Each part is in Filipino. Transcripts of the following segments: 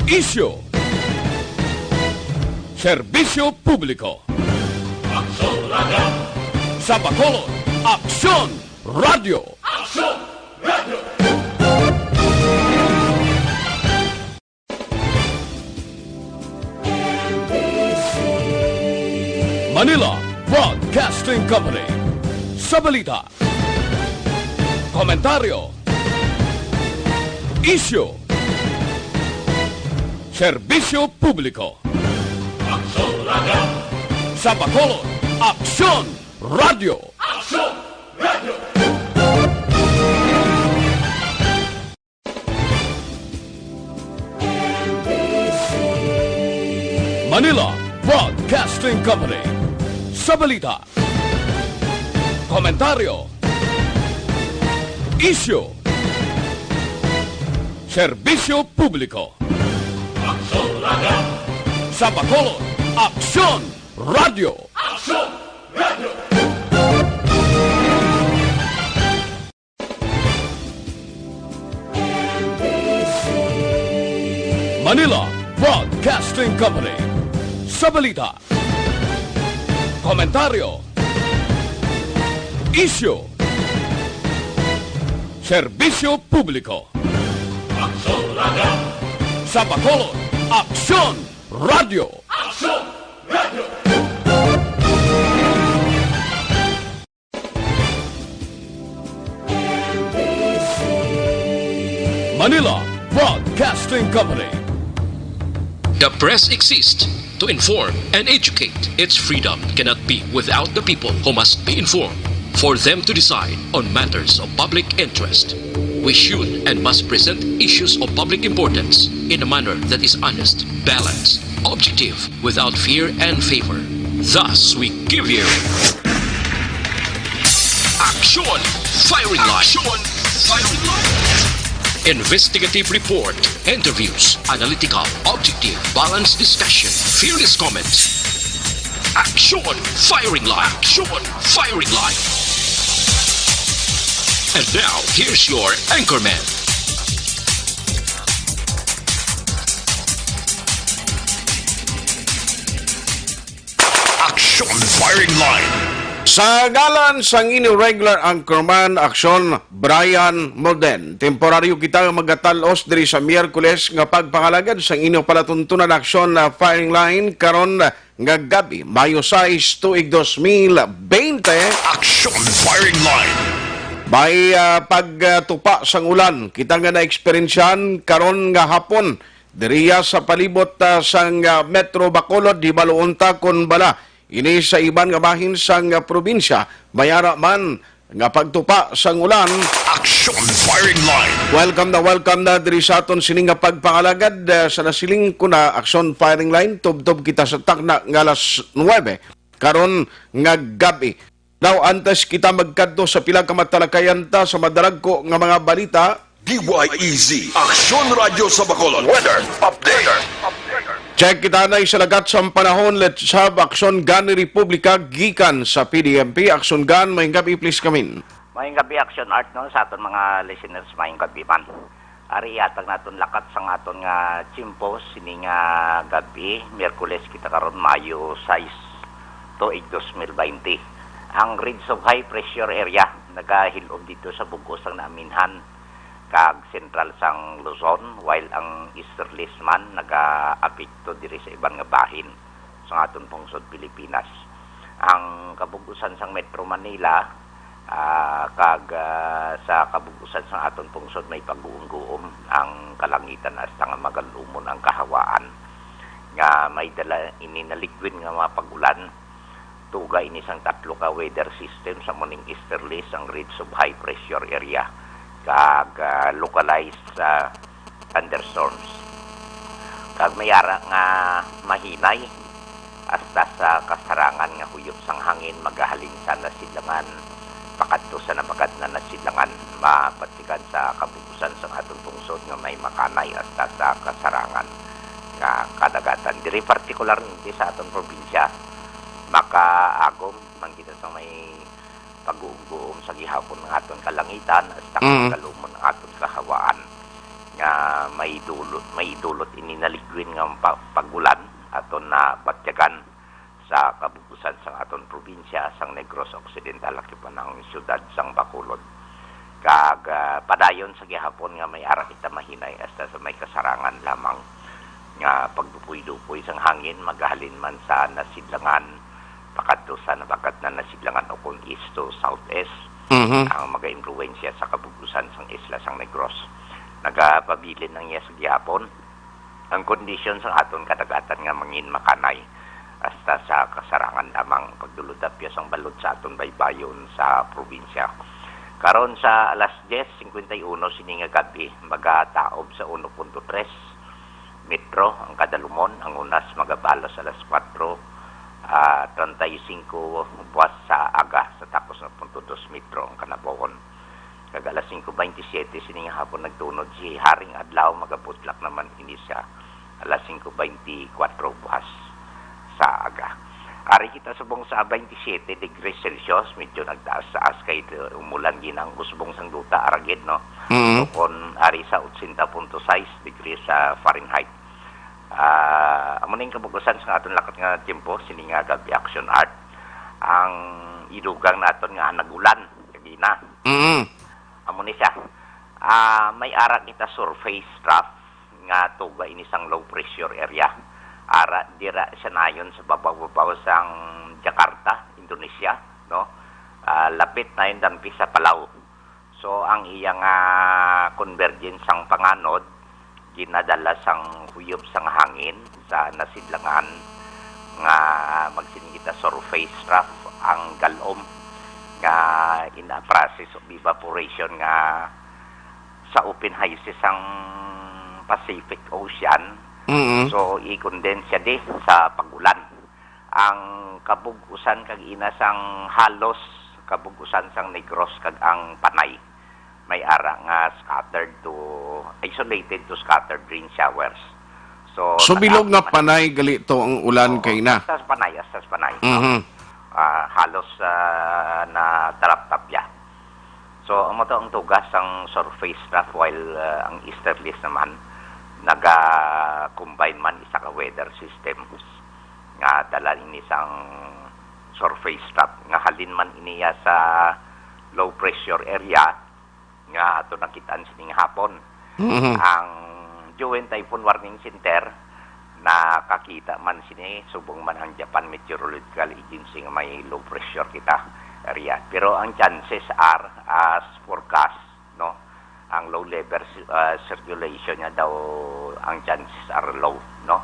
Isyu, serbisyo publiko. Aksyon Radio! Sa Bacolod, Aksyon Radio. Aksyon Radio! Manila Broadcasting Company. Sa balita, komentaryo, isyu, serbisyo publiko. Aksyon Radio! Sa Bacolod, Aksyon Radio. Aksyon Radio! Manila Broadcasting Company. Sa balita, komentaryo, isyu, serbisyo publiko. Aksyon Radio! Sa Bacolod, Aksyon Radio. Aksyon Radio! Manila Broadcasting Company. Sa balita, komentaryo, isyu, serbisyo publiko. Aksyon Radio! Sa Bacolod, Aksyon Radio. Aksyon Radio! Manila Broadcasting Company. The press exists to inform and educate. Its freedom cannot be without the people who must be informed for them to decide on matters of public interest. We should and must present issues of public importance in a manner that is honest, balanced, objective, without fear and favor. Thus, we give you Action Firing Line. Action Firing Line. Investigative report, interviews, analytical, objective, balanced discussion, fearless comments. Action Firing Line. Action Firing Line. And now, here's your anchorman. Action Firing Line! Sa ngalan sang inyong regular anchorman aksyon Brian Molden, temporaryo kita magatalos diri sa Miyerkules nga pagpangalagad sang inyong palatuntunan aksyon na firing line karon nga gabi Mayo 6 tuig 2020. Action Firing Line! May pagtupa sang ulan kita nga na-eksperyensyan karon nga hapon diriya sa palibot sang Metro Bacolod di baluonta kon bala. Ini sa iban nga bahin sang probinsya, mayara man nga pagtupa sang ulan. Action Firing Line! Welcome na diri sa aton sining nga pagpangalagad sa nasiling ko na Action Firing Line. Tubtob kita sa takna nga alas 9 karon nga gabi. Now antes kita magkadto sa pila ka matalakayan ta sa madarag ko nga mga balita. DYEZ Aksyon Radio sa Bacolod Weather Update! Check kita na sa lagat sa panahon. Let's have Action Gun Republika gikan sa PDMP. Action Gun, may gabi please kamin. Mayong gabi Action Art no sa aton mga listeners, mayong gabi man. Ari atag naton lakat sang aton nga chimpo sini nga gabi, Miyerkules kita karon Mayo 6 tuig 2020. Ang ridge of high pressure area nagahilom dito sa bugos sang Naaminhan kag sentral sang Luzon, while ang easterlies man naga-apekto diri sa ibang nga bahin sa aton pungsod Pilipinas. Ang kabugusan sang Metro Manila kag sa kabugusan sang aton pungsod may pag-uong-guom ang kalangitan hasta nga magalumon ang kahawaan nga may dala ini na liquid nga mga pagulan. Tuga ini sang tatlo ka weather system sa morning easterlies ang ridge of high pressure area kag localized thunderstorms. Kag mayara nga mahinay hasta sa kasarangan nga huyop sang hangin magahalin sa nasilangan pakadto sa napagad na nasilangan mapatikan sa kabugusan sang atong pungsod nga may makanay hasta sa kasarangan nga kadagatan. Diri partikular hindi sa atong probinsya makaagom man kita sa may pag-uum sa gihapon ng aton kalangitan hasta kalumon ng aton kahawaan nga may dulot ininaligwin nga pagulan aton na batyagan sa kabubusan sang aton probinsya sang Negros Occidental akipan ang siyudad sang Bacolod. Kag padayon sa gihapon nga may ara kita mahinay hasta sa may kasarangan lamang nga pagdupoy-dupoy sang hangin maghalin man sa nasidlangan pakadto sa nabakat na nasidlangan o kung east to southeast ang mag-impluwensya sa kabubusan sang isla sang Negros. Nagapabilin ng iya sa gihapon ang kondisyon sa aton kadagatan nga mangin makanay hasta sa kasarangan lamang pagduludapya sang balod sa aton baybayon sa probinsya. Karon sa alas 10:51 sininga gabi magataob sa 1.3 metro ang kadalumon, ang unas magabalos alas 4:35 buwas sa aga sa tapos na 0.2 metro ang kanabawon. Kag alas 5:27 sininga hapon nagtunod si Haring Adlaw magaputlak naman ini siya alas 5:24 buwas sa aga. Ari kita subong sa 27 degrees Celsius, medyo nagtaas-taas kay umulan ginang usbong sang duta aragid no. Kon ari sa 80.6 degrees sa Fahrenheit. Amo ning kabugusan sa aton lakat nga tiempo sininga gabi action art. Ang idugang naton nga nagulan kagina. Amo ni siya. May ara kita surface trough nga tuga ini sang low pressure area. Ara dira siya nayon sa babaw-babaw sang Jakarta, Indonesia, no? Lapit na yun dampi sa Palau. So ang iyang convergence sang panganod ginadala sang huyop sang hangin sa nasidlangan nga magsiningita surface trough ang galom nga in a process of evaporation nga sa open hyses sang Pacific Ocean. So i-condense siya di sa pagulan. Ang kabugusan kag ina sang halos kabugusan sang Negros kag ang Panay may ara nga isolated to scattered rain showers. So bilog nga Panay gali to ang ulan kay na. Astas Panay. Halos na tarap-tapya. So ang moto ang tugas ang surface trough while ang easterlies naman naga-combine man isa ka weather system nga dala ini sang surface trough nga halin man iniya sa low pressure area nga ato nakitaan sining hapon. Ang Joint Typhoon Warning Center na kakita man sini subong man ang Japan Meteorological Agency nga may low pressure kita area, pero ang chances are as forecast no ang low level circulation niya daw ang chances are low no.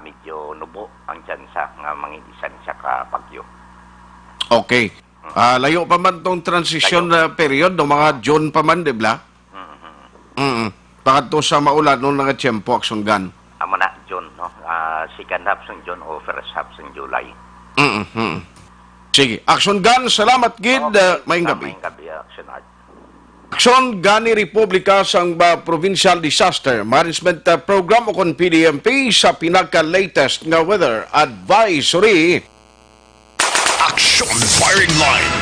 Medyo nubo ang tsansa nga mangidisan siya ka bagyo. Okay. Layo pa man tong transition period no mga June pa man, di ba? Pakadto sa maulan nung nga tiyempo action gun. Amo na June no. Second half ng June o first half ng July. Sige, action gun, salamat gid, maayong gabi. Maayong gabi, action art. Aksyon gani Republika sang Provincial Disaster Management Program o kon PDMP sa pinaka-latest nga weather advisory. Action Firing Line.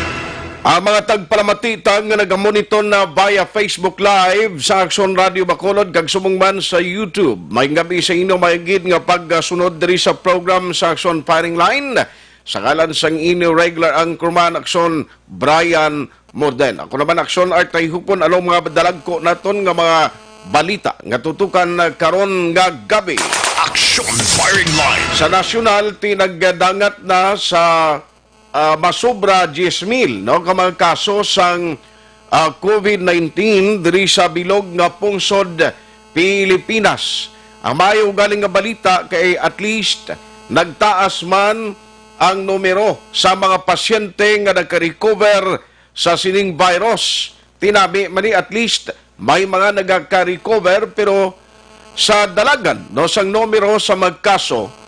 Ang mga tagpalamatitang nga nagamonitor na via Facebook Live sa Aksyon Radio Bacolod kag sumungman sa YouTube. May gabi sa inyo maigid nga pagsunod diri sa program sa Aksyon Firing Line. Sa ngalan sang inyo regular anchorman Aksyon Brian Morden. Ako naman aksyon art ay hupon along mga dalag ko naton nga mga balita nga tutukan karon nga gabi. Action Firing Line. Sa nasyonal tinagdangat na sa masobra 10,000 no ka mga kaso sang COVID-19 diri sa bilog nga pungsod Pilipinas. Ang mayo galing nga balita kay at least nagtaas man ang numero sa mga pasyente nga nagka-recover sa sining virus. Tinabi man ni at least may mga nagka-recover pero sa dalagan no sang numero sa magkaso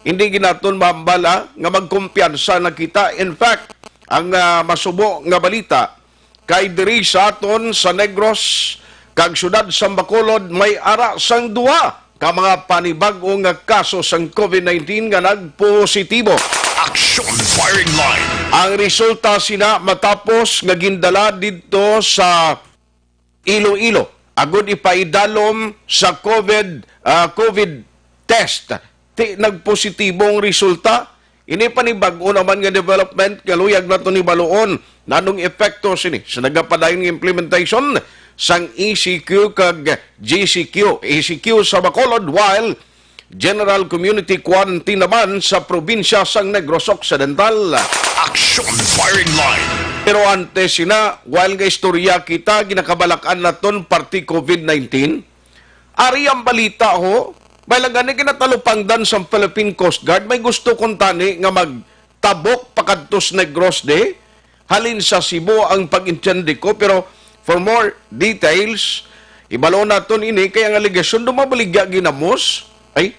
hindi ginaton mambala nga magkumpiyansa na kita. In fact, ang masubo nga balita kay diri sa aton sa Negros kag syudad sa Bacolod may ara sang duha ka mga panibag-o nga kaso sang COVID-19 nga nagpositibo. Action Firing Line. Ang resulta sina matapos nga gindala didto sa Iloilo agud ipaidalom sa COVID test. Ti nagpositibong resulta. Ini pa ni bag-o naman nga development kaluyag na to ni baluon nanong epekto sini sa nagapadayon nga implementation sang ECQ kag GCQ. ECQ sa Bacolod while General Community Quarantine naman sa probinsya sang Negros Occidental. Action firing line. Pero antes sina, while nga istorya kita, ginakabalakan naton party COVID-19, ari ang balita ho, may lang kinatalupangdan sa Philippine Coast Guard, may gusto kong tani nga magtabok pakadtos Negros de, halin sa Cebu ang pag-intindi ko, pero for more details, ibalo naton ini, kaya ang aligasyon, dumabaligya ginamos, ay,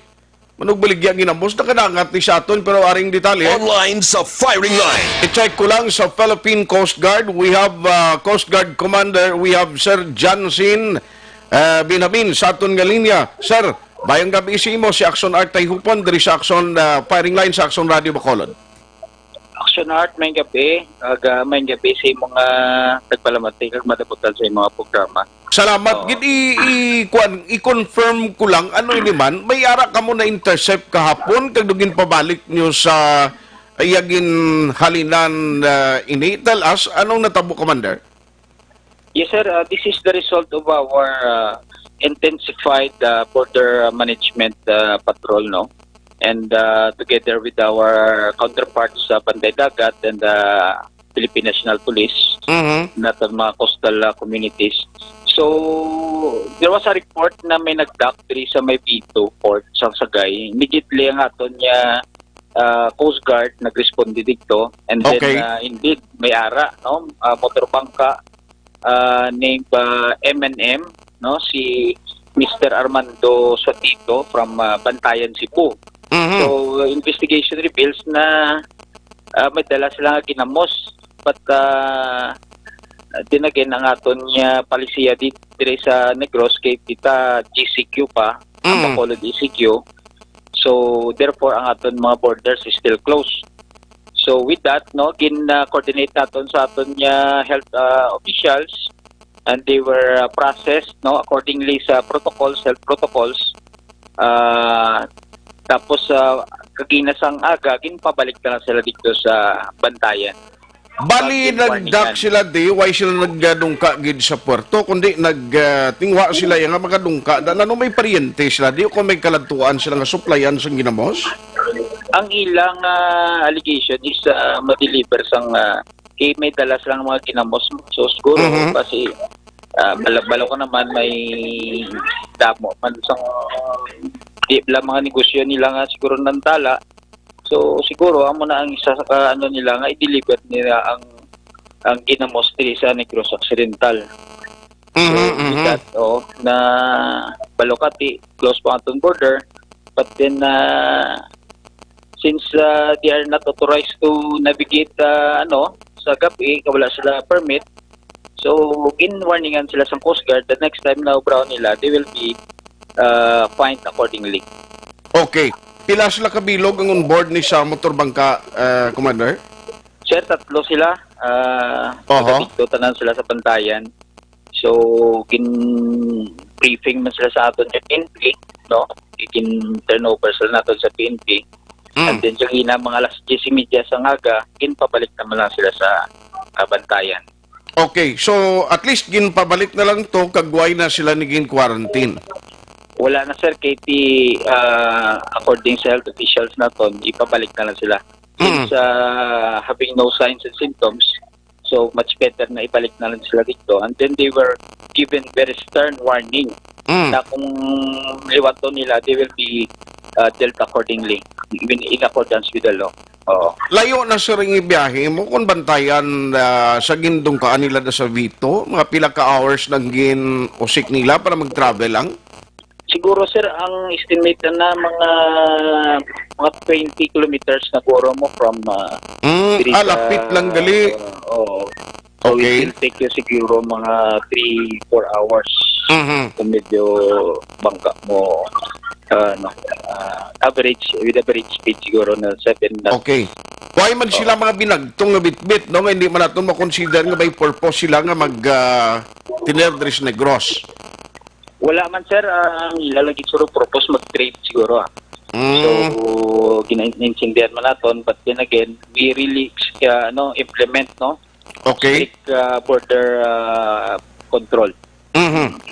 manugbaligya ginamos, nakanangat ni sa aton, pero aring detalye. Online sa firing line. I-check ko lang sa Philippine Coast Guard. We have Coast Guard Commander, we have Sir Jansin Binamin sa aton nga linya. Sir, bayang gabi mo si Action Art Tayhupon diri sa Action firing line sa Action Radio Bacolod. Action Art, may gabi. May gabi sa mga nagpalamati kag madaputan sa mga programa. Salamat. Gid i-confirm ko lang ano ini man, may ara ka mo na intercept kahapon kag dugin pabalik nyo sa ayagin halinan ini. Tell us anong natabo, Commander? Yes, sir. This is the result of our intensified border management patrol, no? And together with our counterparts sa Panday Dagat and the Philippine National Police, not the mga coastal communities. So, there was a report na may nagdak diri sa may Bito Port sa Sagay. Immediately ang aton niya Coast Guard nagresponde dito, and then Okay. indeed may ara, no, motorbangka named M&M, no, si Mr. Armando Sotito from Bantayan, Cebu. So investigation reveals na may dala sila nga ginamos, but din again ang aton niya palisiya dito sa Negros kay kita GCQ pa, ang Bacolod ECQ. So therefore ang aton mga borders is still closed. So with that, no, coordinate naton sa aton niya health officials, and they were processed, no, accordingly sa protocols, health protocols. Tapos kaginasang aga, ginpabalik na lang sila dito sa Bantayan. Bali, nagdak sila di, why sila nagdungka gid sa puerto, kundi nagtingwa sila yung mga dungka, na ano may pariente sila di, kung may kalantuan sila nga supplyan sa ginamos? Ang ilang allegation is ma-deliver sang kay may dala silang mga ginamos. So siguro kasi balaw ko naman may damo man sang di lang mga negosyo nila nga siguro nantala. So siguro amo na ang isa sa ano nila nga i-deliver nila ang ginamos diri sa Negros Occidental. So with that, na Balokati close pa aton border, but then since they are not authorized to navigate sa gabi, wala sila permit, so in-warningan sila sa Coast Guard, the next time na ubraw nila, they will be fined accordingly. Okay. Pila sila kabilog ang on board ni sa motorbangka, Commander? Sir, tatlo sila. Dito tanan sila sa Bantayan. So, briefing man sila sa aton sa PNP, no? Turnover sila natin sa PNP. And then, yung mga alas 10:30 sa ngaga, pabalik naman lang sila sa Bantayan. Okay, so at least ginpabalik na lang to, kagway na sila naging quarantine. Wala na, sir, KT, according sa health officials naton, ipabalik na lang sila. Since having no signs and symptoms, so much better na ibalik na lang sila dito. And then they were given very stern warning na kung liwato nila, they will be dealt accordingly, even in accordance with the law. Layo na sa ring ibiyahe mo kung Bantayan sa gindungkaan nila na sa Vito, mga pila ka hours nang usik nila para mag-travel lang? Siguro, sir, ang estimate na mga 20 kilometers na kuro mo from lapit lang gali. So Okay. it will take you siguro mga 3-4 hours kung medyo bangka mo with average speed siguro na 7 knots. Okay. Why man sila mga binagtong nga bitbit, no? Nga hindi man natin makonsider nga may purpose sila nga mag-tinerdris Negros. Wala man sir, ang ilalagay siguro propose mag-trade siguro. So, ginaintindihan man natin, but then again, we really implement Okay. strict border control.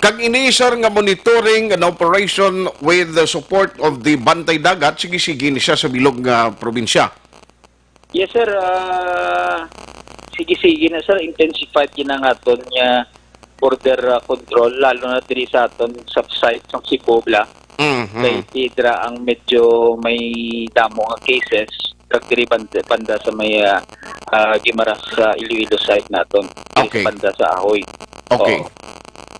Kag ini sir nga monitoring and operation with the support of the Bantay Dagat, sige ni siya sa bilog nga probinsya. Yes sir, sige na sir, intensified yun ang aton niya border control, lalo na diri sa aton site sa Sibobla. Kay tidra ang medyo may damo nga cases kag diri banda sa may Gimaras sa Iloilo side naton. Okay. Banda sa Ahoy. Okay. Oo.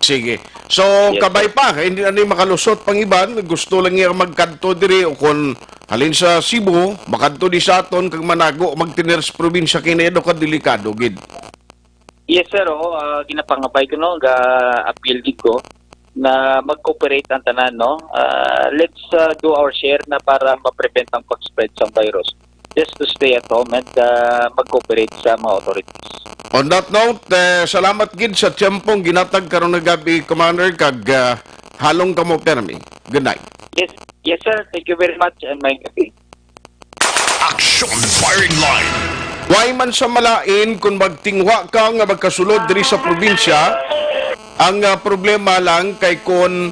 Sige. So, Yes, kabay pa, hindi na ni makalusot pang iban, gusto lang niya magkanto diri o kung halin sa Cebu, makanto di sa aton kag manago magtiners probinsya kini do ka delikado gid. Yes sir, ginapangabay ko ga appeal gid ko na mag-cooperate ang tanan let's do our share na para ma-prevent ang pag-spread sa virus. Just to stay at home and mag-cooperate sa mga authorities. On that note, salamat gid sa tiyempong ginatag karon nga gabi, Commander, kag halong kamo permi. Good night. Yes sir, thank you very much and may gabi. Action firing line. Way man sa malain kung magtingwa ka nga magkasulod diri sa probinsya, ang problema lang kay kung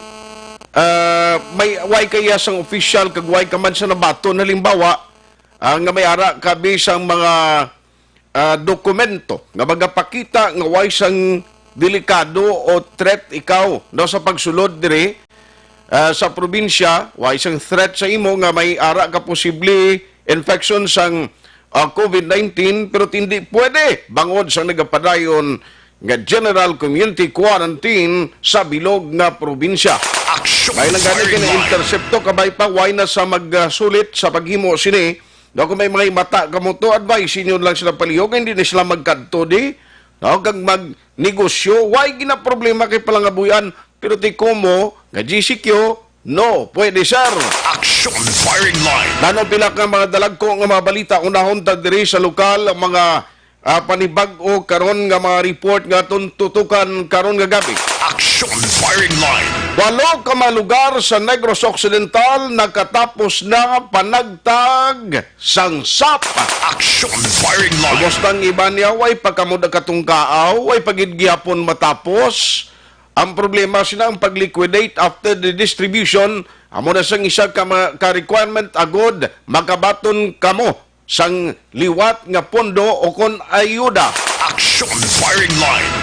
may way kaya sang official kag way ka man sa nabaton, halimbawa nga may ara ka bisang mga dokumento nga magapakita nga way sang delikado o threat ikaw sa pagsulod diri sa probinsya, way sang threat sa imo nga may ara ka posible infection sang COVID-19, pero hindi pwede bangod sa nagapadayon nga general community quarantine sa bilog nga probinsya. Action May nagani firing na line. intersepto kabay pa way na sa magsulit sa paghimo sini. No, kung may mga mata kamo to advice inyo lang sila palihog, hindi na sila magkadto di. No, kag magnegosyo, way gina problema kay palangabuyan, pero ti komo nga GCQ, no, pwede sir. Action firing line. Nano pila ka mga dalagko nga mga balita unahon ta diri sa lokal ang mga panibag-o karon nga mga report nga tutukan karon nga gabi. Action firing line. 8 ka mga lugar sa Negros Occidental nakatapos na panagtag sang SAP. Action firing line. Kumusta ang iba niya? Way pagkamod katungkaaw, way pagidgihapon matapos. Ang problema sila ang pag-liquidate after the distribution. Amo na sang isa ka requirement agod makabaton kamo sang liwat nga pondo o kon ayuda. Action firing line.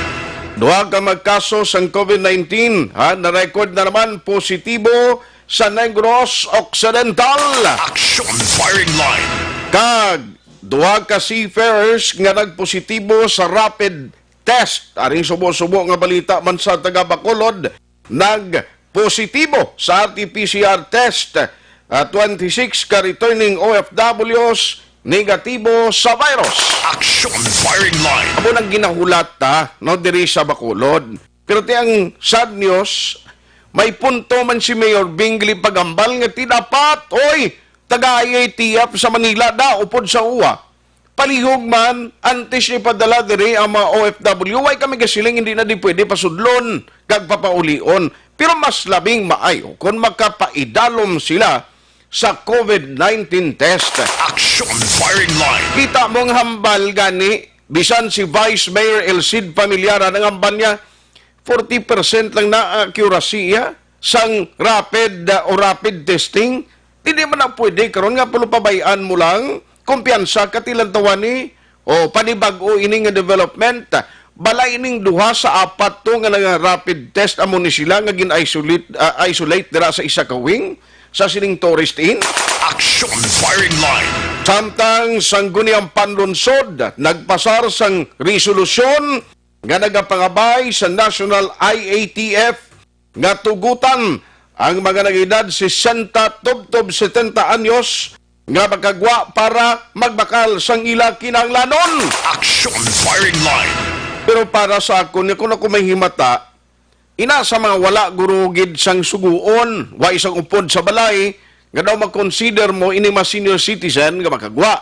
Duha ka magkaso sang COVID-19 na-record na naman positibo sa Negros Occidental. Action firing line. Kag duha ka seafarers nga nagpositibo sa rapid test. Aring subo-subo nga balita man sa taga Bacolod, nagpositibo sa RT-PCR test. 26 ka returning OFWs negatibo sa virus. Action firing line. Amo nang ginahulat diri sa Bacolod. Pero tiyang sad news, may punto man si Mayor Bingley Pagambal nga tidapat, oy, taga-IATF sa Manila upod sa UWA. Palihog man, antes ipadala diri ang mga OFW, way kami gasiling hindi na di pwede pasudlon, kag papaulion. Pero mas labing maayo kung makapaidalom sila sa COVID-19 test. Action firing line. Kita mong hambal gani, bisan si Vice Mayor Elcid Familiara ng hambal niya, 40% lang na accuracy sang rapid o rapid testing. Hindi man na pwede, karon nga pabayaan mo lang, kumpiyansa katilantawan ni, o panibag o ining development, balay ining duha sa 4 to nga nga rapid test amo ni sila nga gin-isolate dira sa isa ka wing, sa sining tourist in. Action firing line. Samtang sangguniang panlunsod, nagpasar sang resolusyon nga nagapangabay sa National IATF nga tugutan ang mga nag-edad 60 tubtob 70 anyos nga magkagwa para magbakal sang ila kinahanglanon. Action firing line. Pero para sa ako, kung ako may himata, ina sa mga wala gurugid sang suguon, wa isang upod sa balay, nga daw mag-consider mo ini mga senior citizen nga makagwa.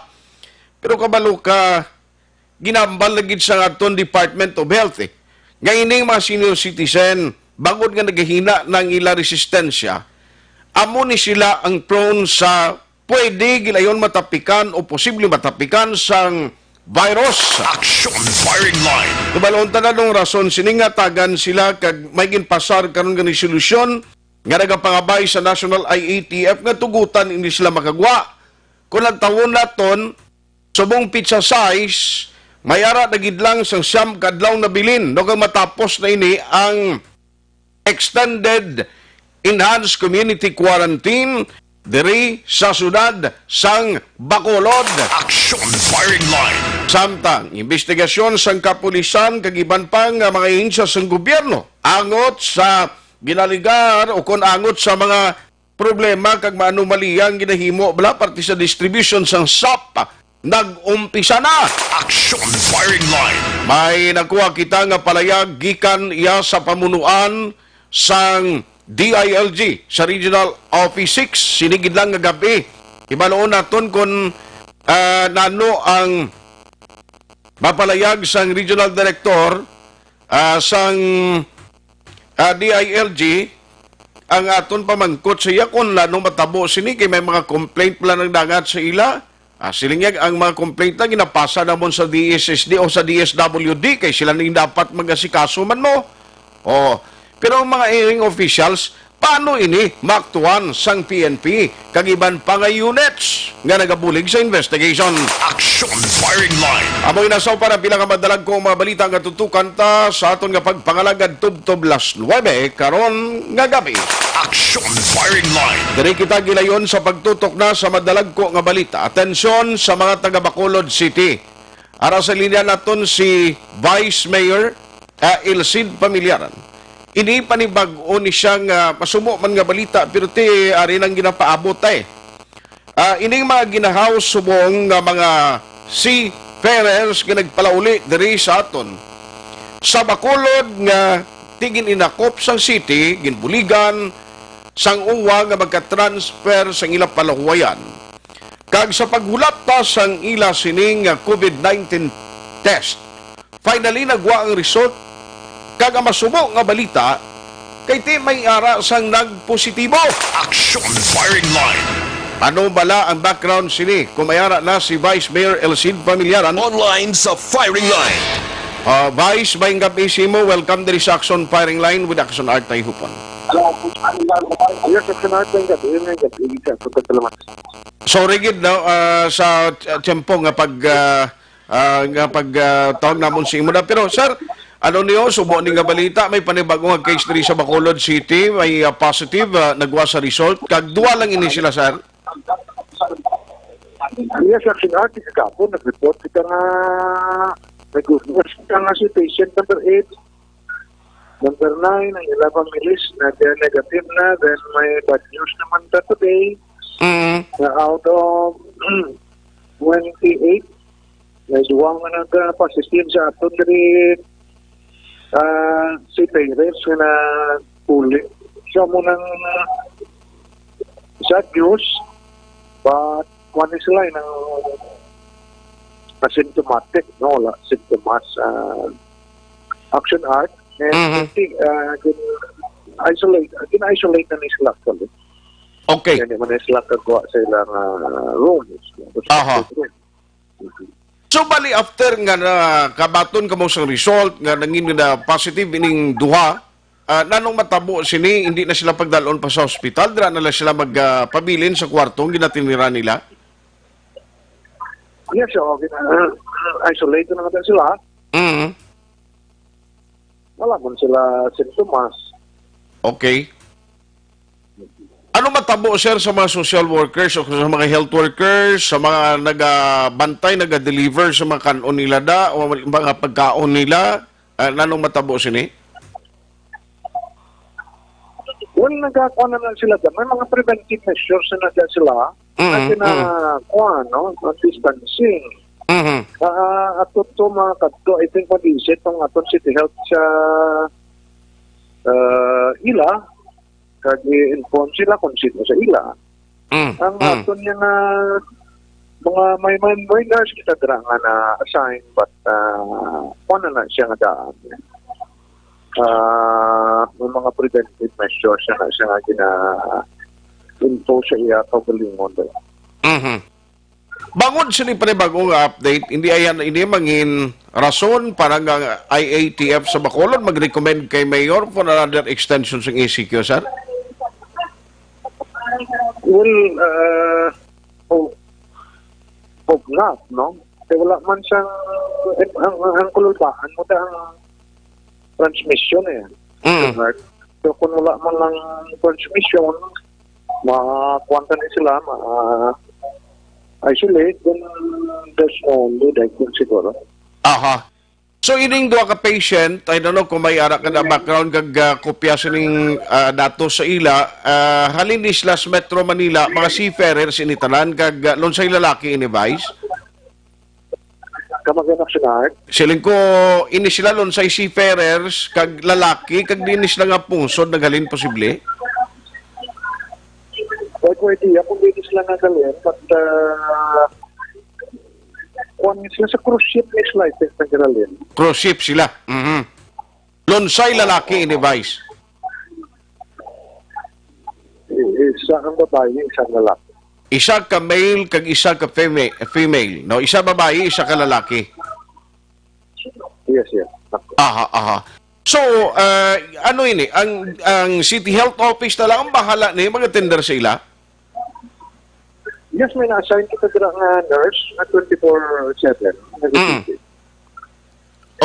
Pero kabalo ka, ginambal na gid sa aton Department of Health. Nga ining mga senior citizen, bangod nga nagahina ng ila resistensya, amo ni sila ang prone sa pwede gilayon matapikan o posible matapikan sang virus. Action firing line. Tubalon tanadong rason siningatagan sila kag may ginpasar karon nga ni solusyon nga nagapangabay sa National IATF nga tugutan hindi sila makagwa. Kung ang tawon naton subong pizza size mayara na gidlang sang siyam kadlaw na bilin no kang matapos na ini ang extended enhanced community quarantine diri sa sudad sang Bacolod. Action firing line. Samtang, investigasyon sang kapulisan kagiban pang mga insya sang gobyerno angot sa ginaligar o kung angot sa mga problema kag maanumaliyang ginahimo bala parte sa distribution sang SAP nag-umpisa na. Action firing line. May nakuha kita nga palayag gikan iya sa pamunuan sang DILG sa Regional Office 6 sinigid lang nga gabi. Ibaloon naton kung nano ang mapalayag sang Regional Director sang DILG ang aton pamangkot siya kung lano matabo sini kay may mga complaint pala nagdangat sa ila. Silingyag ang mga complaint na ginapasa namon sa DSSD o sa DSWD kay sila ning dapat mag-asikaso man mo. Pero ang mga hearing officials, paano ini maktuan sang PNP kagiban pa nga units nga nagabulig sa investigation? Action firing line. Amoy nasaw para bilang ang madalag ko mga balita nga tutukan ta sa aton nga pagpangalagad tubtob las 9 karon nga gabi. Action firing line. Diri kita gilayon sa pagtutok na sa madalag ko nga balita. Atensyon sa mga taga Bacolod City. Ara sa linya naton si Vice Mayor Elcid Pamilyaran. Ini panibag-o ni siyang masumo man nga balita pero ti ari nang ginapaabot ining mga ginahaw subong nga mga seafarers nga nagpalauli diri sa aton sa Bacolod nga tigin inakop sang city ginbuligan sang uwa nga magka-transfer sang ila palahuwayan kag sa paghulat ta sang ila sining COVID-19 test finally nagwa ang result kag ang masubo nga balita kay ti may ara sang nagpositibo. Action firing line. Ano bala ang background sini kung may ara na si Vice Mayor Elcid Pamilyaran? Online sa firing line. Vice, bayang gabi mo, welcome diri sa Action Firing Line with Action Art Tay Hupon. Yes, Action Art Tay gabi. So rigid no, sa tiyempo nga tawag namon si imo na. Pero sir, ano niyo, subo ni nga balita, may panibagong case diri sa Bacolod City, may positive, nagwa sa result. Kag duwa lang ini sila, sir? Yes, Action Art, kagapo, nag-report kita nga nag-report kita nga si patient number 8, number 9, ang 11 milis, negative na, then may bad news naman ta today, na out of 28, may duwang nga nag-positive sa aton diri si parents na puli. Siya mo nang sad news, but one is line ng asymptomatic, no? Symptoms, Action Art, and isolate na sila actually. Okay. Kaya naman sila kagawa sa ilang rooms. Aha. So bali after nga na kabaton kamo sa result nga nangin na positive ining duha, nanong matabo sini hindi na sila pagdalon pa sa ospital, dira na lang sila magpabilin sa kwartong ginatinira nila. Yes, so isolate na naman sila. Wala man sila symptoms. Okay. Ano matabo, sir, sa mga social workers o sa mga health workers, sa mga nagabantay, naga-deliver sa mga kanon nila da o mga pagkaon nila? Anong matabo sini? Well, nagkakuha na lang sila dyan. May mga preventive measures na dyan sila. Kasi na, no? Distancing. At ito mga kadto, I think mag-isip ang aton City Health sa ila. Kag i-inform sila kung sino sa ila. Ang aton yung mga may nurse kita dira nga na assign but na siya nga daan. may mga preventive measures siya nga gina-impose sa iya kaugalingon. Bangod sa ni panibagong update, hindi mangin rason para nga IATF sa Bacolod mag-recommend kay Mayor for another extension sa ECQ, sir? Well, hope not, no? Kaya wala man siyang, ang kululbaan mo ang transmission So kung wala man lang transmission, makuwanta na sila, isolate, then there's no need, I think, siguro. Aha. So, ining duha ka patient, I don't know kung may ara ka na background kag kopya sa ning datos sa ila, halin ni slash Metro Manila, mga seafarers initalan, kag lonsay lalaki ini Vice. Kamag-anak siya na, Siling ko, ini sila lonsay seafarers, kag lalaki, kag dinis lang nga pungsod, naghalin posible. Pwede, kung hindi sila nagalin, but kung sila sa cruise ship, may license na gagalin. Cruise ship sila. Lonsay lalaki ini Vice. Isa ang babae, isang lalaki. Isa ka male, kag isa ka female. No, isa babae, isa ka lalaki. Yes. Aha. So, ano ini? Ang City Health Office na lang ang bahala ni mga tender sa ila? Yes, may na-assign kita dira nga nurse na 24/7.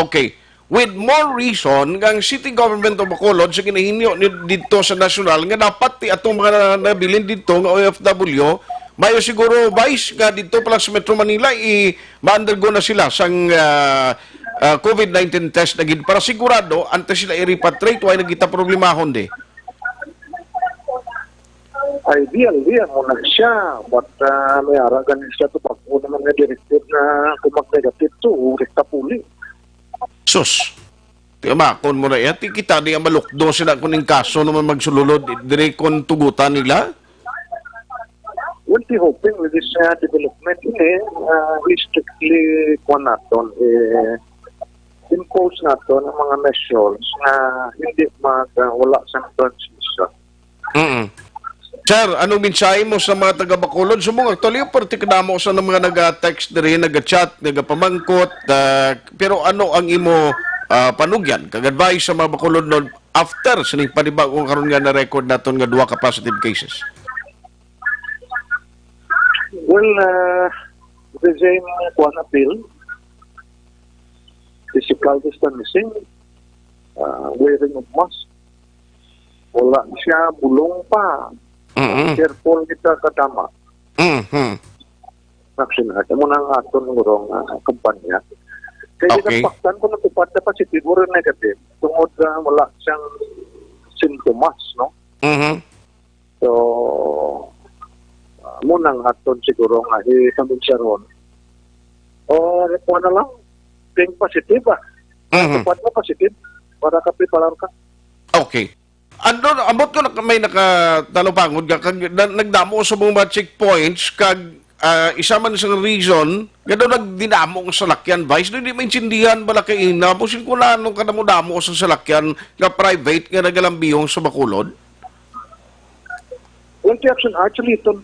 Okay. With more reason, ang City Government of Bacolod sa ginahinyo dito sa nasyonal nga dapat ti atong mga nabilin dito nga OFW, mayo siguro Vice nga dito pala sa Metro Manila ma-undergo na sila sang COVID-19 test na gid para sigurado antes sila i-repatriate way nagita problemahon di. Ideal mo na siya, but may aragan siya ito pag una mga directive na kung mag-negative to, rekta puli. Sus. Tiama, kung mo na yan, kita di ang malukdo sila kuning kaso naman magsululod, dire kon tugutan nila. We'll be hoping with this development strictly impose nato ng mga measures na hindi wala sa transmission. Sir, anong mensahe mo sa mga taga-Bacolod? Sumong actually, particular mo sa mga nag-text na rin, nag-chat, nag-pamangkot, pero ano ang imo panugyan, kag-advise sa mga Bacolod noon after sining panibagong karon nga na record naton nga duha ka positive cases? Well, the same one appeal, physical distancing, wearing of mask, wala siya, bulong pa. Careful kita katama. Vaccinate mo na ang aton ng kumpanya. Kaya napaktan ko natupad na positive or negative tungod wala siyang sintomas, no? So, muna ang aton siguro nga sabihin siya ron. O, repo na lang. Being positive, Tupad mo positive para kapipalar ka. Okay. Ambot ko na may nakatalupangod ka, kag nagdamo sa mga checkpoints, kag isa man sa reason, gano'n nagdinamo sa salakyan, Vice, hindi maintindihan bala kay ina, pusin ko na anong kadamo-damo sa salakyan nga private nga nagalambihong sa Bacolod? Well, actually, ito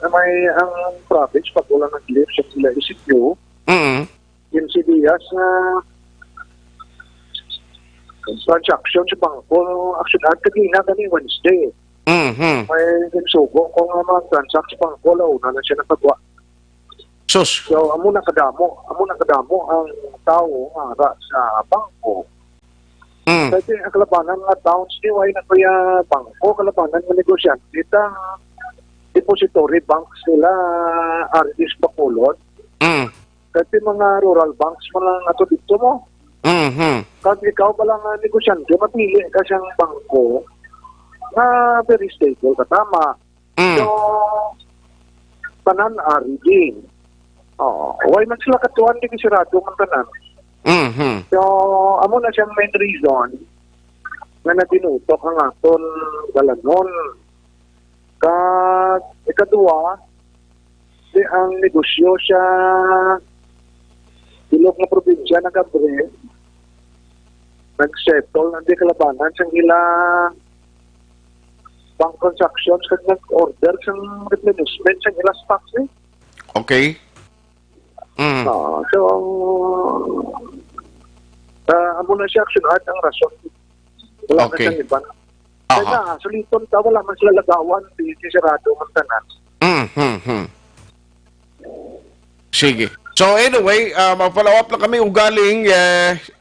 may ang province, pag wala nag-live siya sila isipyo, yung CDS transaction sa bangko, actually, kagina kami Wednesday. May nagsugo kung mga transaction sa bangko, launa na siya nakagawa. Sus. So, amo na kadamo ang tao ara sa bangko. Kasi ang kalabanan nga towns ni way na kuya bangko, kalabanan ng negosyante, itang depository banks nila RDS Bacolod. Kasi mga rural banks mo lang ato dito mo. Kasi ikaw palang negosyante, mapili ka siyang bangko na very stable, katama. So, tanan RD. Why man sila katuan di kisirado man tanan. So, amo na siyang main reason na natinutok ang aton galanon. Ikadua, di ang negosyo siya ilog na probinsya ng Gabre, nag-settle ng kalabanan sa ila bank transactions kag nag-order sa replenishment sa ila stocks eh. Okay. Mm. So, amo na siya action art ang rason. Wala Okay. na siyang iba. Aha. Kaya suliton ka, wala man sila lagawan, di sirado man tanan. Sige. So anyway, mag-follow up lang kami ugaling.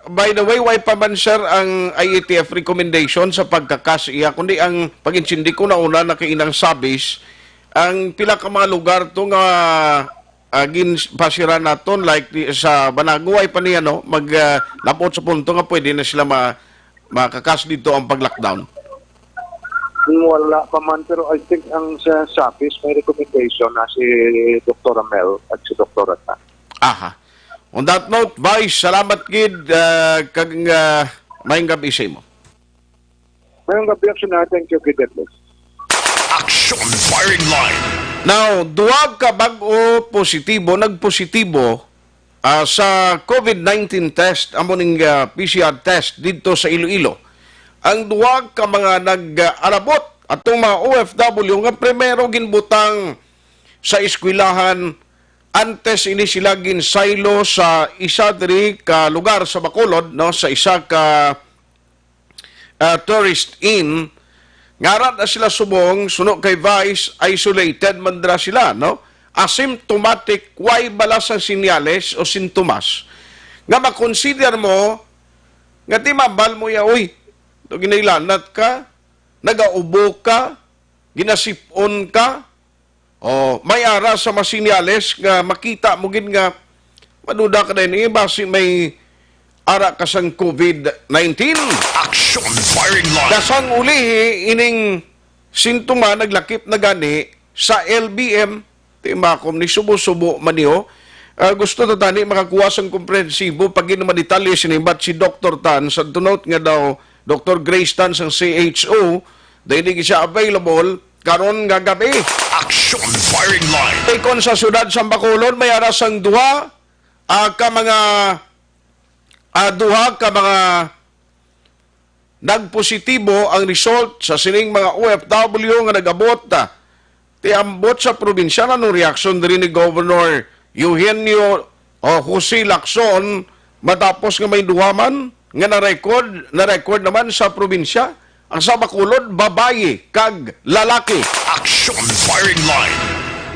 By the way, why pa man sir ang IATF recommendation sa pagkakas iya, kundi ang pag-insindi ko na una na kainang sabis, ang pila ka mga lugar to nga ginpasira naton like sa Banaguay pa niya no, maglapot sa punto nga pwede na sila makakas dito ang pag-lockdown. Wala pa man, pero I think ang sa SAPIS may recommendation na si Dr. Mel at si Dr. Tan. Aha. On that note, Vice, salamat gid kag maayong gabi sa imo. Ngayong gabi action natin, thank you, Kidetles. Action firing line. Now, duwag ka bag-o positibo, nagpositibo sa COVID-19 test, amoning PCR test dito sa Iloilo. Ang duwag ka mga nag-arabot atong mga OFW nga primero ginbutang sa eskwelahan antes ini sila ginsaylo sa isa diri ka lugar sa Bacolod, no, sa isa ka tourist inn. Ngaran na sila subong, suno kay Vice, isolated man dira sila, no? Asymptomatic, way balas ang sinyales o sintomas. Nga makonsider mo, nga di mabal mo ya, uy, ito ginailanat ka, nagaubo ka, ginasipon ka, o may ara sa masinyales nga makita mo gin nga, maduda ka din, basi may ara ka sang COVID-19. Action firing line. Dasang ulihi ining sintoma naglakip na gani sa LBM timakom ni subo-subo maniho. Gusto ta tani makakuha sang komprehensibo pag naman detalye sinibat si Dr. Tan sa tunot nga daw Dr. Grace Tan sang CHO dahil siya available karon nga gabi. Action firing line. Ikon sa syudad sa Bacolod may aras ang duha ka mga nagpositibo ang result sa sining mga OFW nga nag-abot tiambot sa probinsya na no reaksyon diri ni Governor Eugenio Jose Lacson matapos nga may duhaman nga na-record naman sa probinsya ang sa Bacolod babaye kag lalaki. Action firing line.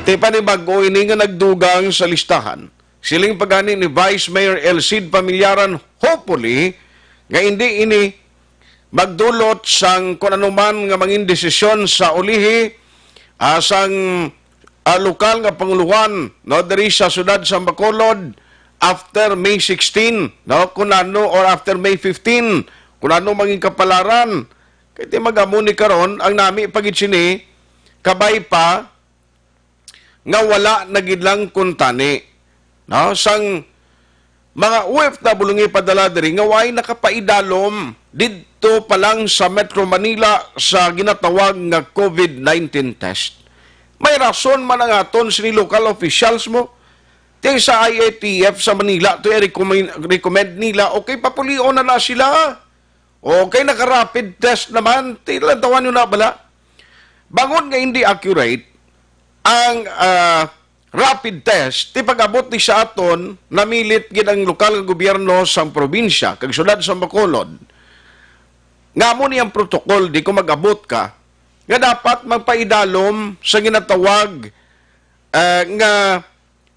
Ti panibago ini nga nagdugang sa listahan. Siling pagani ni Vice Mayor Elcid Pamilyaran, hopefully, nga hindi ini magdulot sang kung anuman nga mangin desisyon sa ulihi sang lokal nga panguluhan no diri sa sudad sa Bacolod after May 16 no kung ano or after May 15 kung ano mangin kapalaran kay ti magamuni karon ang nami pagit sini kabay pa nga wala nagidlang kuntani. No, sang mga OFW nga padala diri nga way nakapaidalom didto pa lang sa Metro Manila sa ginatawag nga COVID-19 test. May rason man ang aton sini local officials mo ting sa IATF sa Manila to recommend nila okay papulion na sila. Okay naka-rapid test naman tilan tawan yun na bala. Bangon nga hindi accurate ang rapid test, ti pag-abot ni sa aton, namilit gid ang lokal nga gobyerno sa probinsya, kag syudad sa Bacolod. Nga mo niyang protocol, di ko mag-abot ka, nga dapat magpaidalom sa ginatawag nga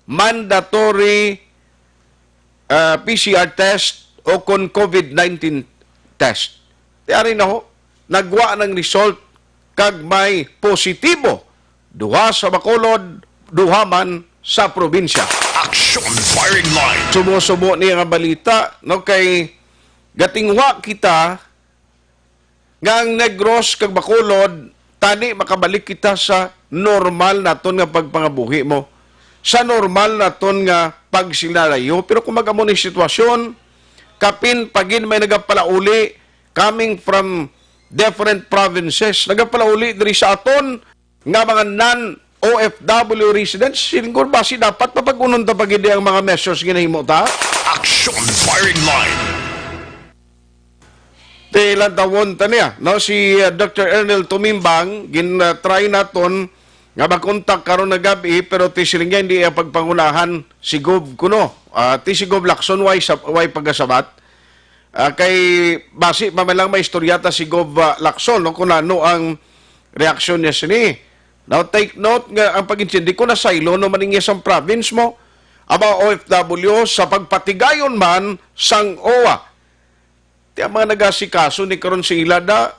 mandatory PCR test o kon COVID-19 test. Tiyari na ho, nagwa ng result kag may positibo. Duha sa Bacolod, duha man sa probinsya. Action firing line. Sumo-sumo niya nga balita, no, kay gatingwa kita nga ang Negros kag Bacolod, tani makabalik kita sa normal naton nga pagpangabuhi mo. Sa normal naton nga pagsilalayo. Pero kung mag-amo ni sitwasyon, kapin pagin may nagapalauli coming from different provinces, nagapalauli diri sa aton nga mga OFW residents, silingkod ba si dapat mapag-unon ta pagidi ang mga measures ginahimo ta? Action firing line. Ilan tawon taniya, no? Si Dr. Ernel Tumimbang, try naton nga makontak karon na gabi, pero tisiling niya hindi pagpangunahan si Gov kuno. Ti si Gov Lacson, way pagasabat. Kay basi pa man lang may istoryata si Gov Lacson, no? Kung ano ang reaksyon niya sini. Now take note nga ang pag-intindi ko na saylo no maning isang province mo, aba OFW sa pagpatigayon man sang OWA. Ti ang mga nagasikaso ni karon si ila da,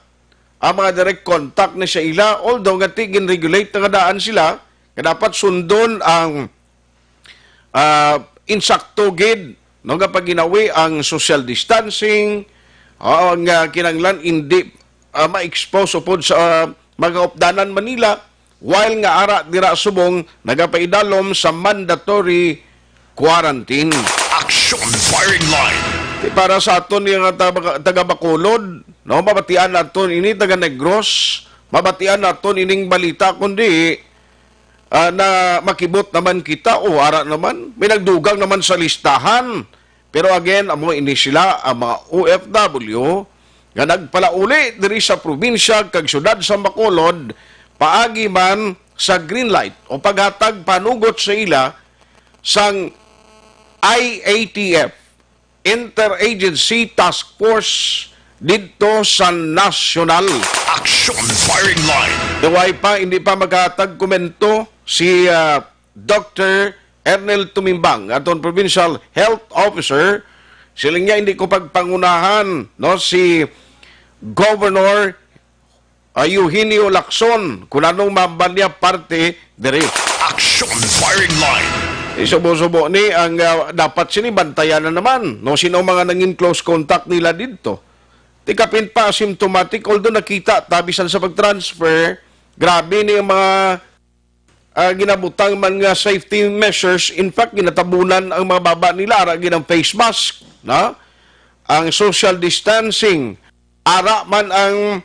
ang mga direct contact ni sa ila, although nga tigin regulate nga daan sila, nga dapat sundon ang insakto gid, no, nga pag ginawi ang social distancing, ang kinanglan hindi ma-expose upod sa mga opdanan Manila, while nga ara dira subong nagapaidalom sa mandatory quarantine. Action firing line. Para sa aton yung taga Bacolod, no, mabatian naton ini taga Negros, mabatian naton ining balita kundi na makibot naman kita o ara naman, may nagdugang naman sa listahan. Pero again, amo ini sila ang mga OFW nga nagpalauli diri sa probinsya kag syudad sa Bacolod paagi man sa green light o paghatag panugot sa ila sang IATF, Interagency Task Force dito sa national. Action firing line. Naway pa, hindi pa maghatag komento si Dr. Ernel Tumimbang, aton Provincial Health Officer. Sila niya hindi ko pagpangunahan, no, si Governor Eugenio Lacson kung anong mabalya parte diri. Action firing line. Subo-subo ni ang dapat sinibantayan na naman. No, sino mga nangin close contact nila dito. Tikapin pa asymptomatic, although nakita tabisan sa pag-transfer, grabe ni ang mga ginabutang man nga safety measures. In fact, ginatabunan ang mga baba nila, ara ginang face mask, no? Ang social distancing, ara man ang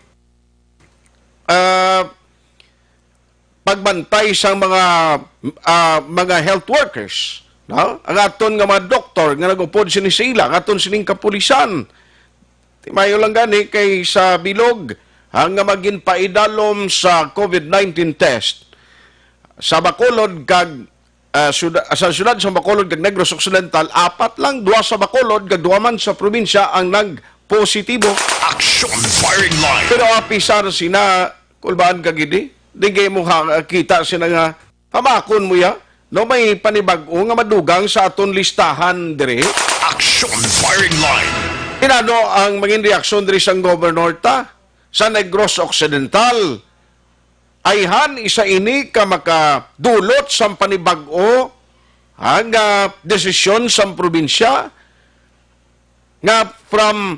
pagbantay sa mga health workers, no? Ang aton nga mga doktor nga nagupod sinisila, ang aton sining kapulisan. Timayo lang gani kay sa bilog hanga magin paidalom sa COVID-19 test sa Bacolod kag sa syudad sa Bacolod kag Negros Occidental, 4 lang, 2 sa Bacolod kag 2 man sa probinsya ang nagpositibo. Action firing line. Pero apisar sina kulbaan kagidi, di kayo mo kita sila nga hamakon mo ya, no, may panibag-o nga madugang sa aton listahan dire. Action firing line. Inano ang maging reaksyon diri sa Governor ta sa Negros Occidental? Ayhan isa ini ka makadulot sa panibag-o ang desisyon sa probinsya nga from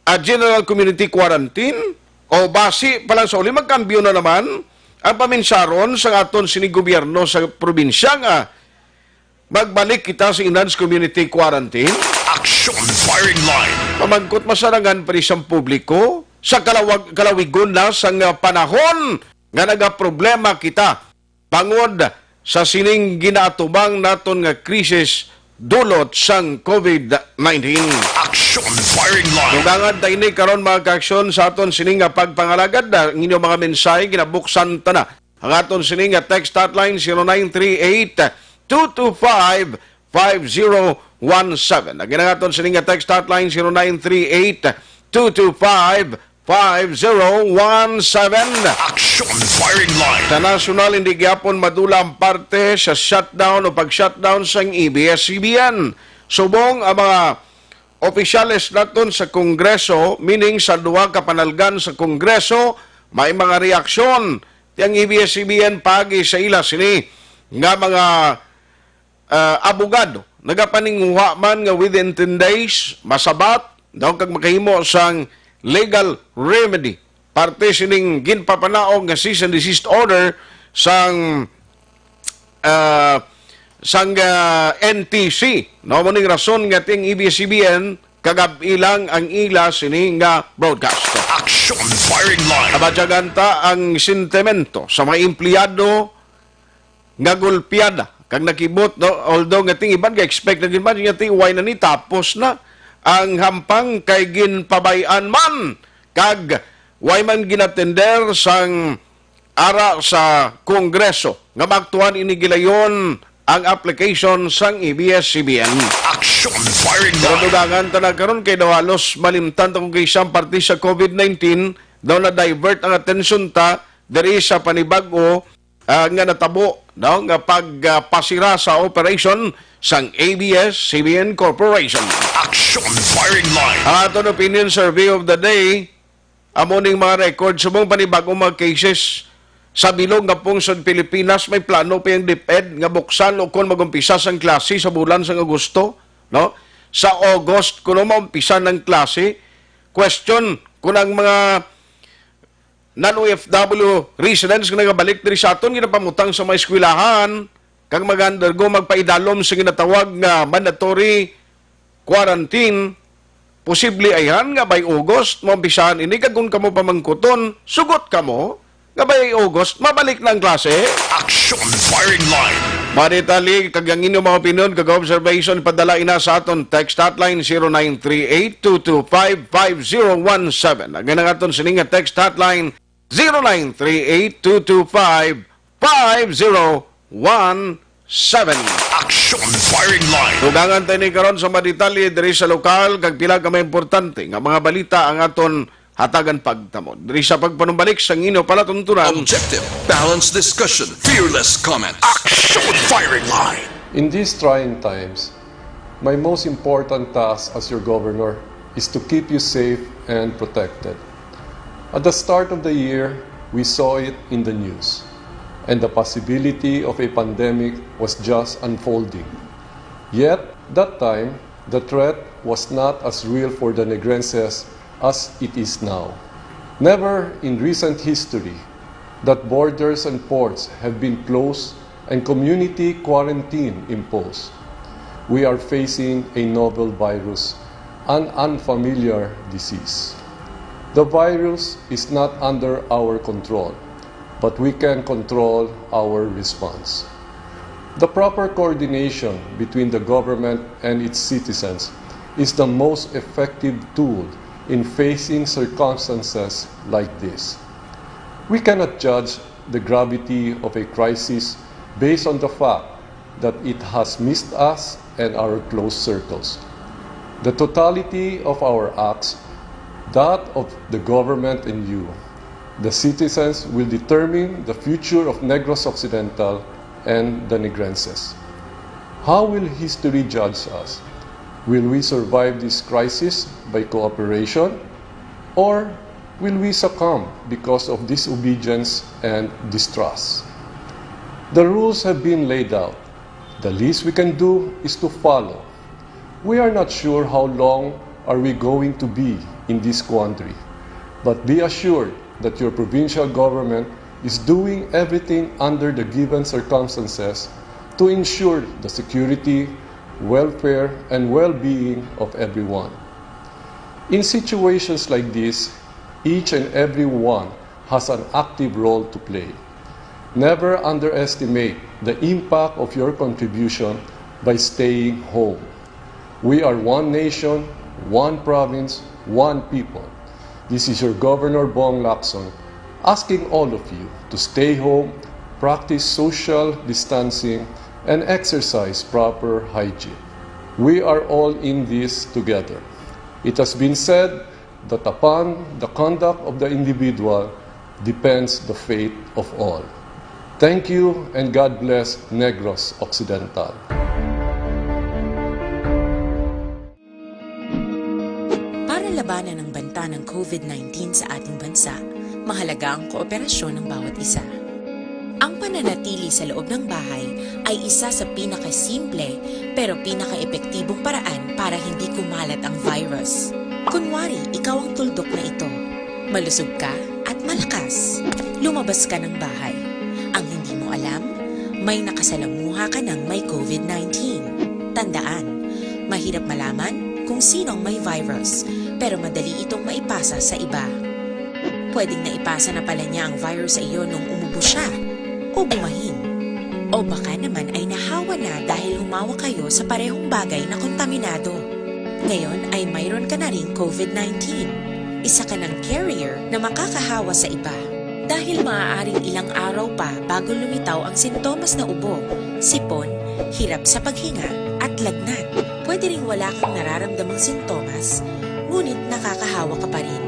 a general community quarantine o basi pa lang sa uli magkambyo na naman ang paminsaron sa aton sinigobyerno sa probinsya nga magbalik kita sa enhanced community quarantine. Action firing line. Pamangkot masarangan pa isang publiko sa kalawigon na sa panahon nga nagaproblema kita bangod sa sining ginaatubang naton nga krisis dulot sang COVID-19. Action firing line. Dugangan tayo ni karon mga kaaksyon sa aton sining nga pagpangalagad na ang inyong mga mensahe ginabuksan ta na. Ang aton sining nga text hotline 0938-225-5017. Ang aton sining nga text hotline 0938-225-5017. Action firing line. Sa nasyonal, hindi gyapon madula ang parte sa shutdown o pag-shutdown sa ABS-CBN. Subong ang mga opisyales naton sa Kongreso, meaning sa duwa kapanalgan sa Kongreso, may mga reaksyon. Tiyang ABS-CBN pagi sa ila sini nga mga abogado. Nagapaninguha man nga within 10 days, masabat, daw kag makahimo sang legal remedy. Parte sining ginpapanaog nga cease and desist order sang NTC. No mo ning rason nga ting ABS-CBN kagabilang ang ila sini nga broadcast. Action firing line. Abadjaganta ang sentimento sa mga empleyado nga gulpiada kag nakibot, no, although nga ting iban ga expect na din man nga ting why na ni tapos na ang hampang kay ginpabayan man kag way man ginatender sang ara sa Kongreso nga maktuan ini gilayon ang application sang ABS-CBN. Action firing Pero line. dugangan tanang karon kay daw halos malimtan ta kung kay isang parte sa COVID-19 daw na divert ang atensyon ta diri sa panibag-o nga natabo daw nga pagpasira sa operation sang ABS-CBN Corporation. Action firing line. Ang aton opinion survey of the day, amo ning mga record sa mong panibagong mga cases sa bilog nga pungsod Pilipinas. May plano pa yung DepEd nga buksan o kung mag-umpisa sang klase sa bulan sang Agosto, no? Sa August kuno maumpisa ng klase. Question kung ang mga non-OFW residents nga nagabalik diri sa aton ginapamutang sa mga eskwelahan kag mag-undergo magpaidalom sa ginatawag nga mandatory quarantine, posible ayan nga by August maumpisahan ini kag kung kamo pamangkuton sugot kamo nga by August mabalik na ang klase. Action firing line. Manitali kag ang inyong mga opinion kag observation padala ina sa aton text hotline 0938-225-5017. Ang ganang aton sining nga text hotline 0938-225-5017. Action firing line. Dugangan tayo ni karon sa maditali diri sa lokal kag pila ka mga importante nga mga balita ang aton hatagan pagtamod. Diri sa pagpanumbalik sa inyo palatuntunan. Objective, balanced discussion, fearless comment. Action firing line. In these trying times, my most important task as your governor is to keep you safe and protected. At the start of the year, we saw it in the news, and the possibility of a pandemic was just unfolding. Yet, that time, the threat was not as real for the Negrenses as it is now. Never in recent history that borders and ports have been closed and community quarantine imposed. We are facing a novel virus, an unfamiliar disease. The virus is not under our control, but we can control our response. The proper coordination between the government and its citizens is the most effective tool in facing circumstances like this. We cannot judge the gravity of a crisis based on the fact that it has missed us and our close circles. The totality of our acts, that of the government and you, the citizens, will determine the future of Negros Occidental and the Negrenses. How will history judge us? Will we survive this crisis by cooperation, or will we succumb because of disobedience and distrust? The rules have been laid out. The least we can do is to follow. We are not sure how long are we going to be in this quandary, but be assured that your provincial government is doing everything under the given circumstances to ensure the security, welfare, and well-being of everyone. In situations like this, each and every one has an active role to play. Never underestimate the impact of your contribution by staying home. We are one nation, one province, one people. This is your Governor Bong Lacson asking all of you to stay home, practice social distancing, and exercise proper hygiene. We are all in this together. It has been said that upon the conduct of the individual depends the fate of all. Thank you and God bless Negros Occidental. Para labanan ang banta ng COVID-19 sa ating bansa, mahalaga ang kooperasyon ng bawat isa. Ang pananatili sa loob ng bahay ay isa sa pinakasimple pero pinaka-epektibong paraan para hindi kumalat ang virus. Kunwari, ikaw ang tuldok na ito. Malusog ka at malakas. Lumabas ka ng bahay. Ang hindi mo alam, may nakasalamuha ka ng may COVID-19. Tandaan, mahirap malaman kung sino ang may virus, pero madali itong maipasa sa iba. Pwedeng naipasa na pala niya ang virus sa iyo nung umubo siya, o bumahin. O baka naman ay nahawa na dahil humawa kayo sa parehong bagay na kontaminado. Ngayon ay mayroon ka na ring COVID-19. isa ka ng carrier na makakahawa sa iba. Dahil maaaring ilang araw pa bago lumitaw ang sintomas na ubo, sipon, hirap sa paghinga at lagnat. Pwede ring wala kang nararamdamang sintomas, ngunit nakakahawa ka pa rin.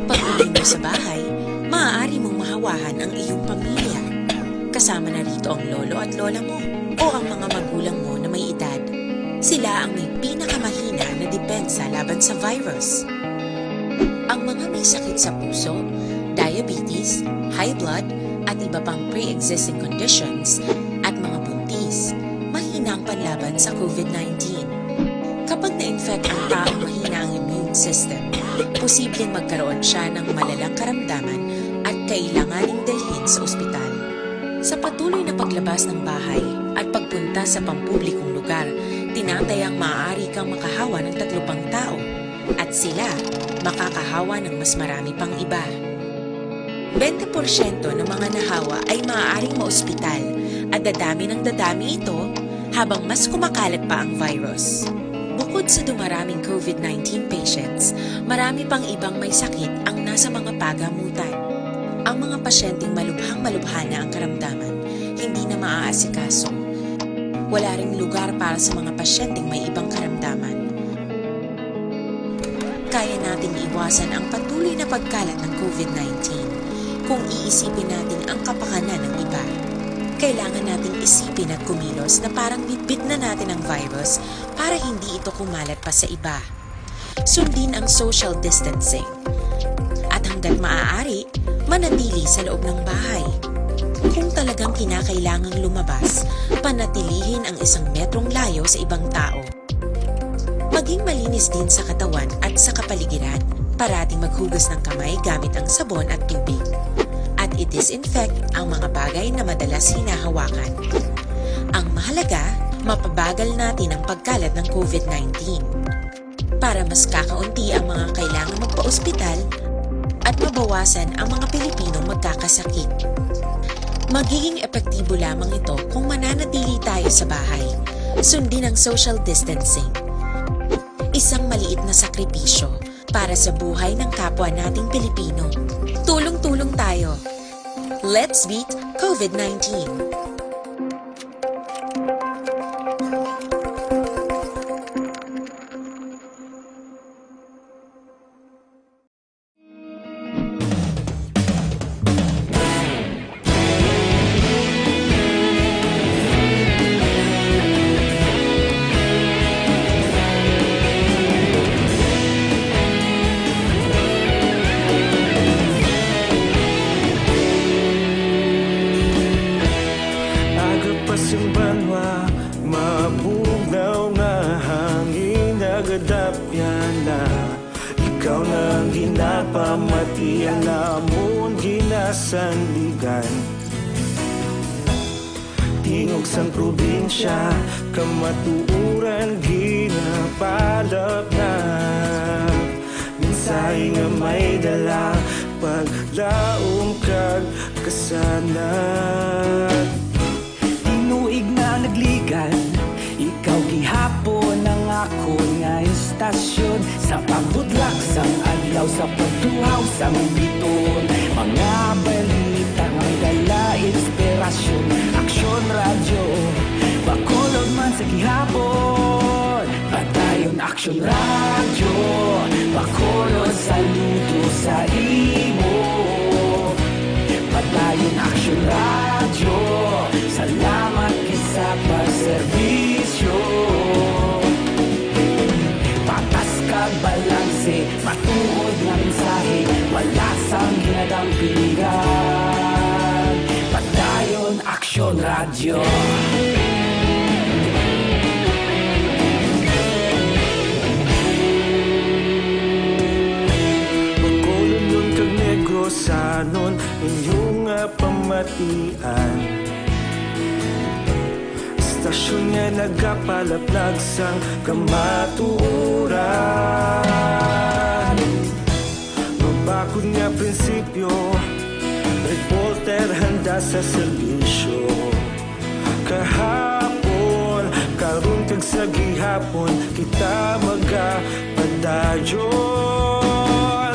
Pag-uwi mo sa bahay, maaari mong mahawahan ang iyong pamilya. Kasama na rito ang lolo at lola mo o ang mga magulang mo na may edad. Sila ang may pinakamahina na depensa laban sa virus. Ang mga may sakit sa puso, diabetes, high blood, at iba pang pre-existing conditions at mga buntis, mahina ang panlaban sa COVID-19. Kapag na-infect ang taong mahina ang immune system, posibleng magkaroon siya ng malalang karamdaman at kailanganing dalhin sa ospital. Sa patuloy na paglabas ng bahay at pagpunta sa pampublikong lugar, tinatayang maaari kang makahawa ng 3 pang tao at sila makakahawa ng mas marami pang iba. 20% ng mga nahawa ay maaaring maospital at dadami ng dadami ito habang mas kumakalat pa ang virus. Bukod sa dumaraming COVID-19 patients, marami pang ibang may sakit ang nasa mga pagamutan. Ang mga pasyenteng malubhang-malubha na ang karamdaman, hindi na maaasikaso. Wala ring lugar para sa mga pasyenteng may ibang karamdaman. Kaya nating iwasan ang patuloy na pagkalat ng COVID-19 kung iisipin natin ang kapakanan ng iba. Kailangan nating isipin at kumilos na parang bitbit na natin ang virus para hindi ito kumalat pa sa iba. Sundin ang social distancing. At hanggat maaari, manatili sa loob ng bahay. Kung talagang kinakailangang lumabas, panatilihin ang 1 metrong layo sa ibang tao. Maging malinis din sa katawan at sa kapaligiran. Parating maghugas ng kamay gamit ang sabon at tubig. At i-disinfect ang mga bagay na madalas hinahawakan. Ang mahalaga, mapabagal natin ang pagkalat ng COVID-19. Para mas kakaunti ang mga kailangang magpa-ospital at mabawasan ang mga Pilipinong magkakasakit. Magiging epektibo lamang ito kung mananatili tayo sa bahay. Sundin ang social distancing. Isang maliit na sakripisyo para sa buhay ng kapwa nating Pilipino. Tulong-tulong tayo. Let's beat COVID-19. Pasimbanwa, mabugnaw nga hangin nagadapyan na. Ikaw nang ginapamatian namon ginasandigan. Tingog sang probinsya, kamatuuran ginapalap na. Minsay nga may dala, paglaom kag kasanat. Tinuig na nagligan, ikaw gihapon ang ako nga istasyon. Sa pagbudlak sang adlaw, sa pagtuhaw sang biton. Mga balita nga dala inspirasyon. Aksyon radyo, bakolod man sa gihapon. Padayon Aksyon radyo, bakolod saludo sa imo. Padayon Aksyon radyo, salamat kisa pagserbisyo. Patas kag balanse, matuod nga mensahe, wala sang ginadampingan. Padayon Aksyon radyo. Bakolod nun kag Negrosanon, inyong pamatian. Stasyon nga nagapalaplag sang kamatuuran. Mabakod nga prinsipyo, reporter handa sa serbisyo. Kahapon, karon kag sa gihapon, kita magapadayon.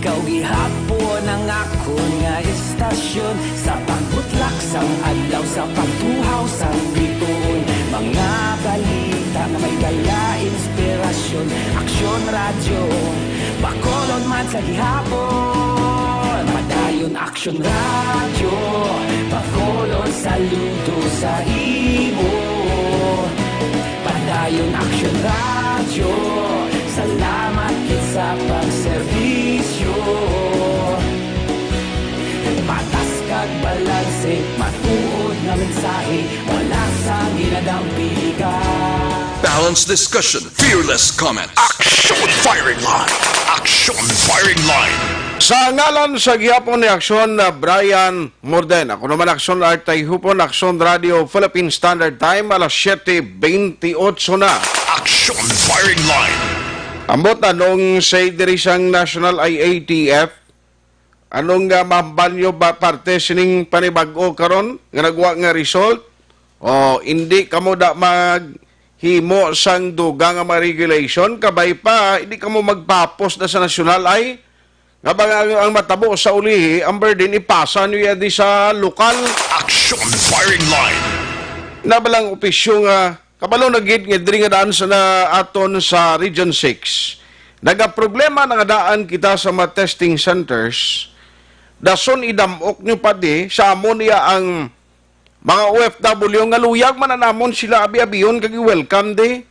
ikaw gihapon ang ako nga istasyon sa pagbutlak sang adlaw sa pagtuhaw sang bituon mga balita na may dala inspirasyon Aksyon Radyo Bacolod man sa gihapon padayon Aksyon Radyo Bacolod saludo sa imo padayon Aksyon Radyo salamat kit sa pagserbisyo patas kag balanse matuod nga mensahe wala sang ginadampi ka Balanced discussion, fearless comment. Action firing line. Action firing line. Sa ngalan sa gihapon ni Aksyon na Brian Morden. Ako naman Aksyon Art Hupon, Aksyon Radio Philippine Standard Time, alas 7:28 na. Action firing line. Ambot anong say diri sang National IATF, anong mabanyo ba parte sining panibag-o karon nga nagwa nga result? O hindi kamo da maghimo sang dugang nga mga regulation, kabay pa, hindi kamo magpapos na sa nasyonal ay nga ba ang matabo sa ulihi, ang burden ipasa niyo di sa lokal. Action firing line. Nabalang opisyo nga, kabalo nagid nga diri nga daan sa na aton sa Region 6. Nagaproblema na nga daan kita sa mga testing centers. Dason idamok nyo pa di, sa amon niya ang mga OFW nga luyag man na namon sila abi-abiyon kag welcome di.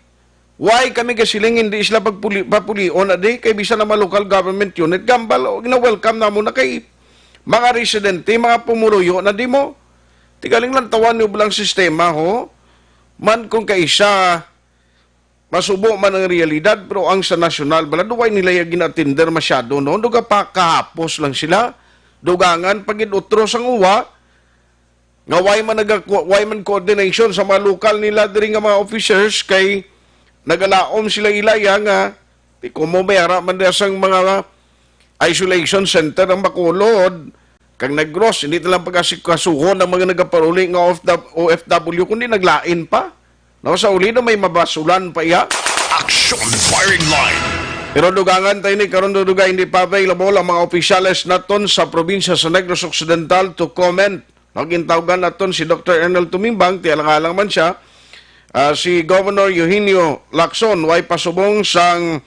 Why kami kasiling hindi sila papulion na di kay bisa na mga local government unit gambal o gina-welcome namon na kay mga residente, mga pumuruyo na di mo. Tigaling lang tawan nyo bilang sistema ho. Man kung kaisa masubo man ang realidad pero ang sa nasyonal bala duway nila yung ginatinder masyado no. Duga pa kahapos lang sila. Dugangan pagid utros ang uwa nga why man coordination sa mga lokal nila diri nga mga officers kay nagalaom sila ilaya nga di ko mo mayara man sang mga isolation center ang Bacolod kag nag-gross hindi talang pag-asikasuhon ng mga nagaparuli nga OFW kundi naglain pa no sa uli na may mabasulan pa iya. Action firing line. Pero dugangan tayo ni karon duga hindi pa available ang mga opisyales naton sa probinsya sa Negros Occidental to comment. Nagintawgan naton si Dr. Ernel Tumimbang, tiyalang-alang man siya. Si Governor Eugenio Lacson, way pasubong sang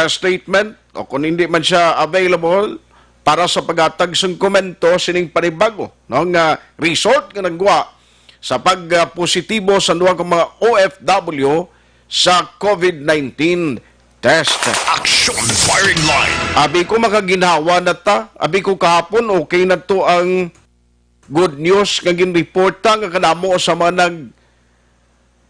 statement o kung hindi man siya available para sa paghatag sang komento sining panibago no, nga result nga nagwa sa pagpositibo sa duha ka mga OFW sa COVID-19 test. Action firing line. Abi ko makaginhawa na ta. Abi ko kahapon okay na to ang good news nga ginreporta nga kadamo sa mga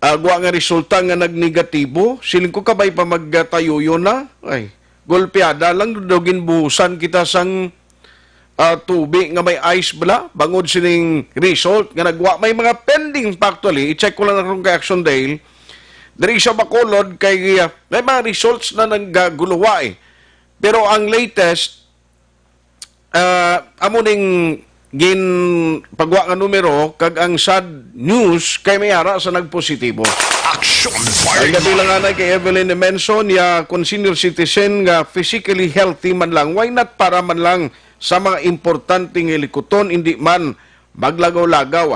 agwa nga resulta nga nagnegatibo. Siling ko kabay pa magtayuyo na. Ay, golpeada lang dogin buhusan kita sang tubig nga may ice bala. Bangod sining result nga nagwa. May mga pending pa actually. I-check ko lang na kay Action Dale. Dari sa Bacolod kay may mga results na nagguluwa eh. Pero ang latest amuning gin pagwa nga numero kag ang sad news kay may ara sa nagpositibo. Action Ay firing gabi line. lang kay Evelyn Menson ya kung senior citizen nga physically healthy man lang why not para man lang sa mga importanteng hilikuton hindi man maglagaw-lagaw.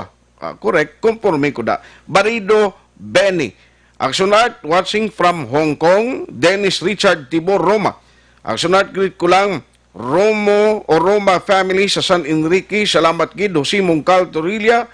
Correct, conforme ko da. Barido Benny Action Art watching from Hong Kong. Dennis Richard Tibor Roma. Action Art greet ko lang Romo o Roma family sa San Enrique. Salamat gid Jose Mungcal Torilla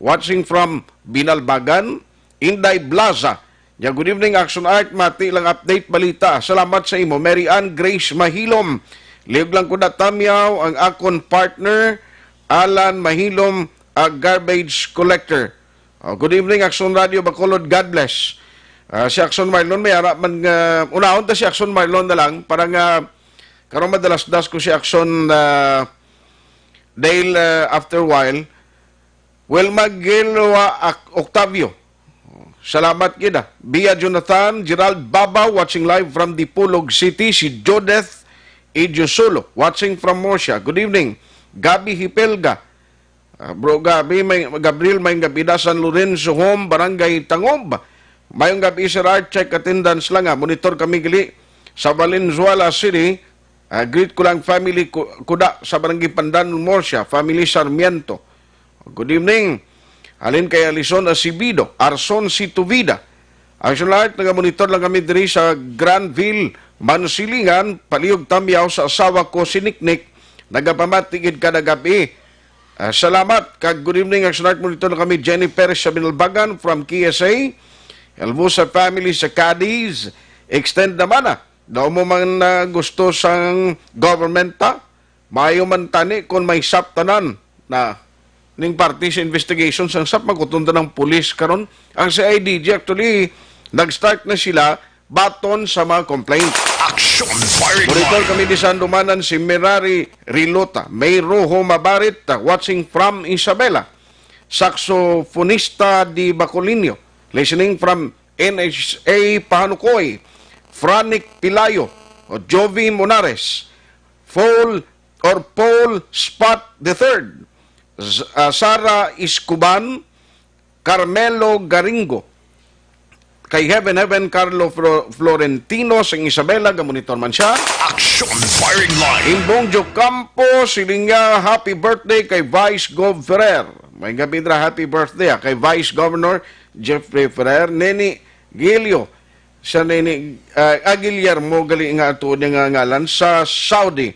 watching from Binalbagan. Inday Blaza. Ya, good evening Action Art, mati lang update balita. Salamat sa imo. Mary Ann Grace Mahilom. Liog lang ko na tamyaw ang akon partner Alan Mahilom, a garbage collector. Good evening Action Radio Bacolod, God bless. Si Action Marlon may harap man unahon ta si Action Marlon na lang para nga karon madalas-das ko si Action Dale after while. Wilma Gilwa Octavio. Salamat kita. Bia Jonathan, Gerald Baba watching live from Dipolog City. Si Jodeth Ejosolo watching from Morsha. Good evening. Gabi Hipelga. Bro Gabi, Gabriel may gabi da San Lorenzo Home, Barangay Tangob. Mayong gabi Sir Art, check attendance lang Monitor kami gali sa Valenzuela City. Greet ko lang family Kuda sa Barangay Pandan, Morsia, family Sarmiento. Good evening. Alin kay Alison Asibido, Arson Situvida. Action Alert, nagamonitor lang kami diri sa Granville, Mansilingan, palihog tamyaw sa asawa ko si Niknik, nagapamatigid kada gabi. Salamat, kag good evening. Action Alert, monitor lang kami Jenny Perez sa Binalbagan from KSA, Elbusa family sa Cadiz, extend naman daw mo man gusto sang government mayo man tani kung may saptanan na ning party sa investigation sang sap magutunda ng pulis karon. Ang CIDG actually nag-start na sila baton sa mga complaint. Action firing Monitor line. kami di Sandumanan si Merari Rilota, May Rojo Mabarit, watching from Isabela, saxophonista di Bacolino, listening from NHA Pahanukoy, Franik Pilayo, Jovi Monares, Paul Spot III, Sara Iscuban, Carmelo Garingo, kay Heaven Carlo Florentino sa Isabela, gamonitor man siya. Action firing line. Imbongjo Campo, silinga, happy birthday kay Vice Gov Ferrer. May gabi na happy birthday kay Vice Governor Jeffrey Ferrer. Neni Gilio, siya Neni Aguillermo, gali nga ito niya ngalan sa Saudi.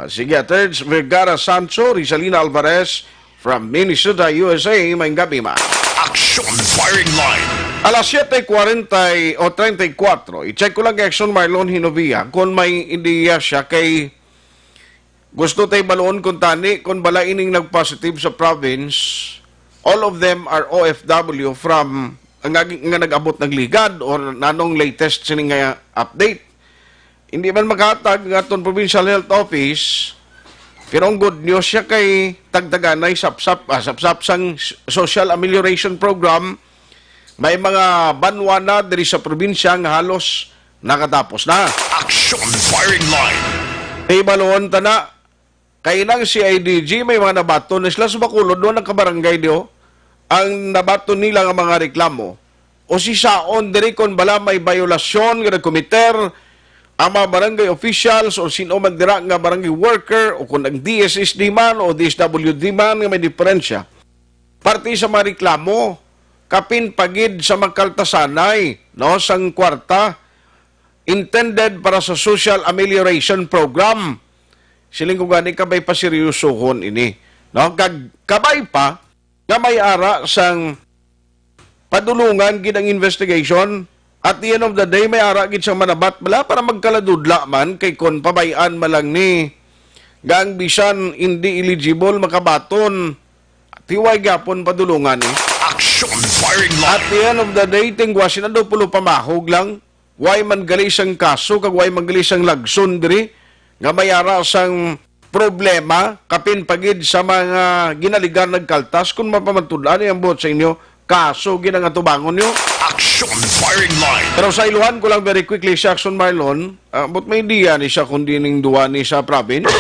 Sige, third, Vergara Sancho, Rizalina Alvarez from Minnesota, USA. May gabi ma. Action firing line. Alas 7:40 o 34, i-check ko lang kay Action Marlon Hinovia kung may ideya siya kay gusto tayo baloon kung tani kung bala ining nag-positive sa province. All of them are OFW from nga nag-abot ng ligad or nanong latest sining nga update. Hindi man makatag ng atong Provincial Health Office, pero ang good news siya kay tagdaganay sapsap sang Social Amelioration Program. May mga banwa na diri sa probinsya nga halos nakatapos na. Action firing line. Ibaloon ta na kay nang CIDG may mga nabato na sila sa Bacolod doon ang kabarangay dio. Ang nabato nila nga mga reklamo o si saon diri kon bala may violasyon nga komiter ang mga barangay officials o sino man dira nga barangay worker o kung ang DSSD man o DSWD man nga may diferensya. Parte sa mga reklamo kapin pagid sa magkaltasanay no sang kwarta intended para sa Social Amelioration Program. Siling ko gani kabay pa seryosohon ini. No kabay pa nga may ara sang padulungan gid ang investigation. At the end of the day may ara gid sang manabat bala para magkaladudla man kay kon pabayan malang ni gang bisan hindi eligible makabaton. Tiway gapon padulungan ni. Action firing line. At the end of the day, tingwasin na daw pulo pamahog lang. Way man gali sang kaso, kag way man gali sang lagson diri, nga mayara sang problema, kapin pagid sa mga ginaligar nagkaltas, kung mapamantudan ang buot sa inyo, kaso ginangatubangon nyo. Action firing line. Pero sa iluhan ko lang very quickly si Action Marlon, but may diya ni siya kundi ning duwa ni sa province.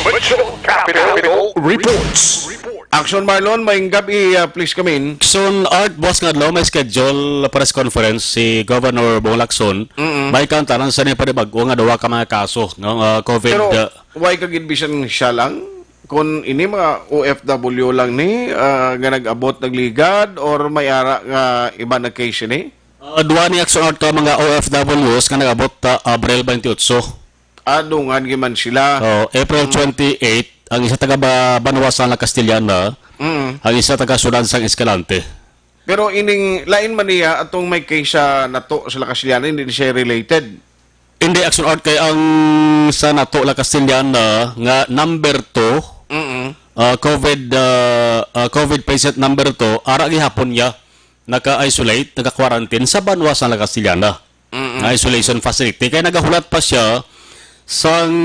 Capital reports. Action Marlon, may gabi, please come in. Soon, Art Boss nga may schedule press conference si Governor Bong Lacson. May kantanan sa niya pa rin bago nga dawa ka mga kaso ng COVID. Pero, why kagidbisan siya lang? Kung ini mga OFW lang ni, nga nag-abot nagligad, or may ara nga iba na case ni? Duwa ni Action Art ka mga OFWs nga nag-abot Abril 28. Adungan giman sila. So, April 28, ang isa taga Banwasan na Castillana, ang isa taga Sudan sang Escalante. Pero ining lain man niya atong may case sa nato sa Castillana, hindi siya related. Hindi Action Art kay ang sa nato la Castillana nga number 2, COVID patient number 2, ara gihapon niya naka-isolate, naka-quarantine sa Banwasan na Castillana. Isolation facility. Kaya nagahulat pa siya sang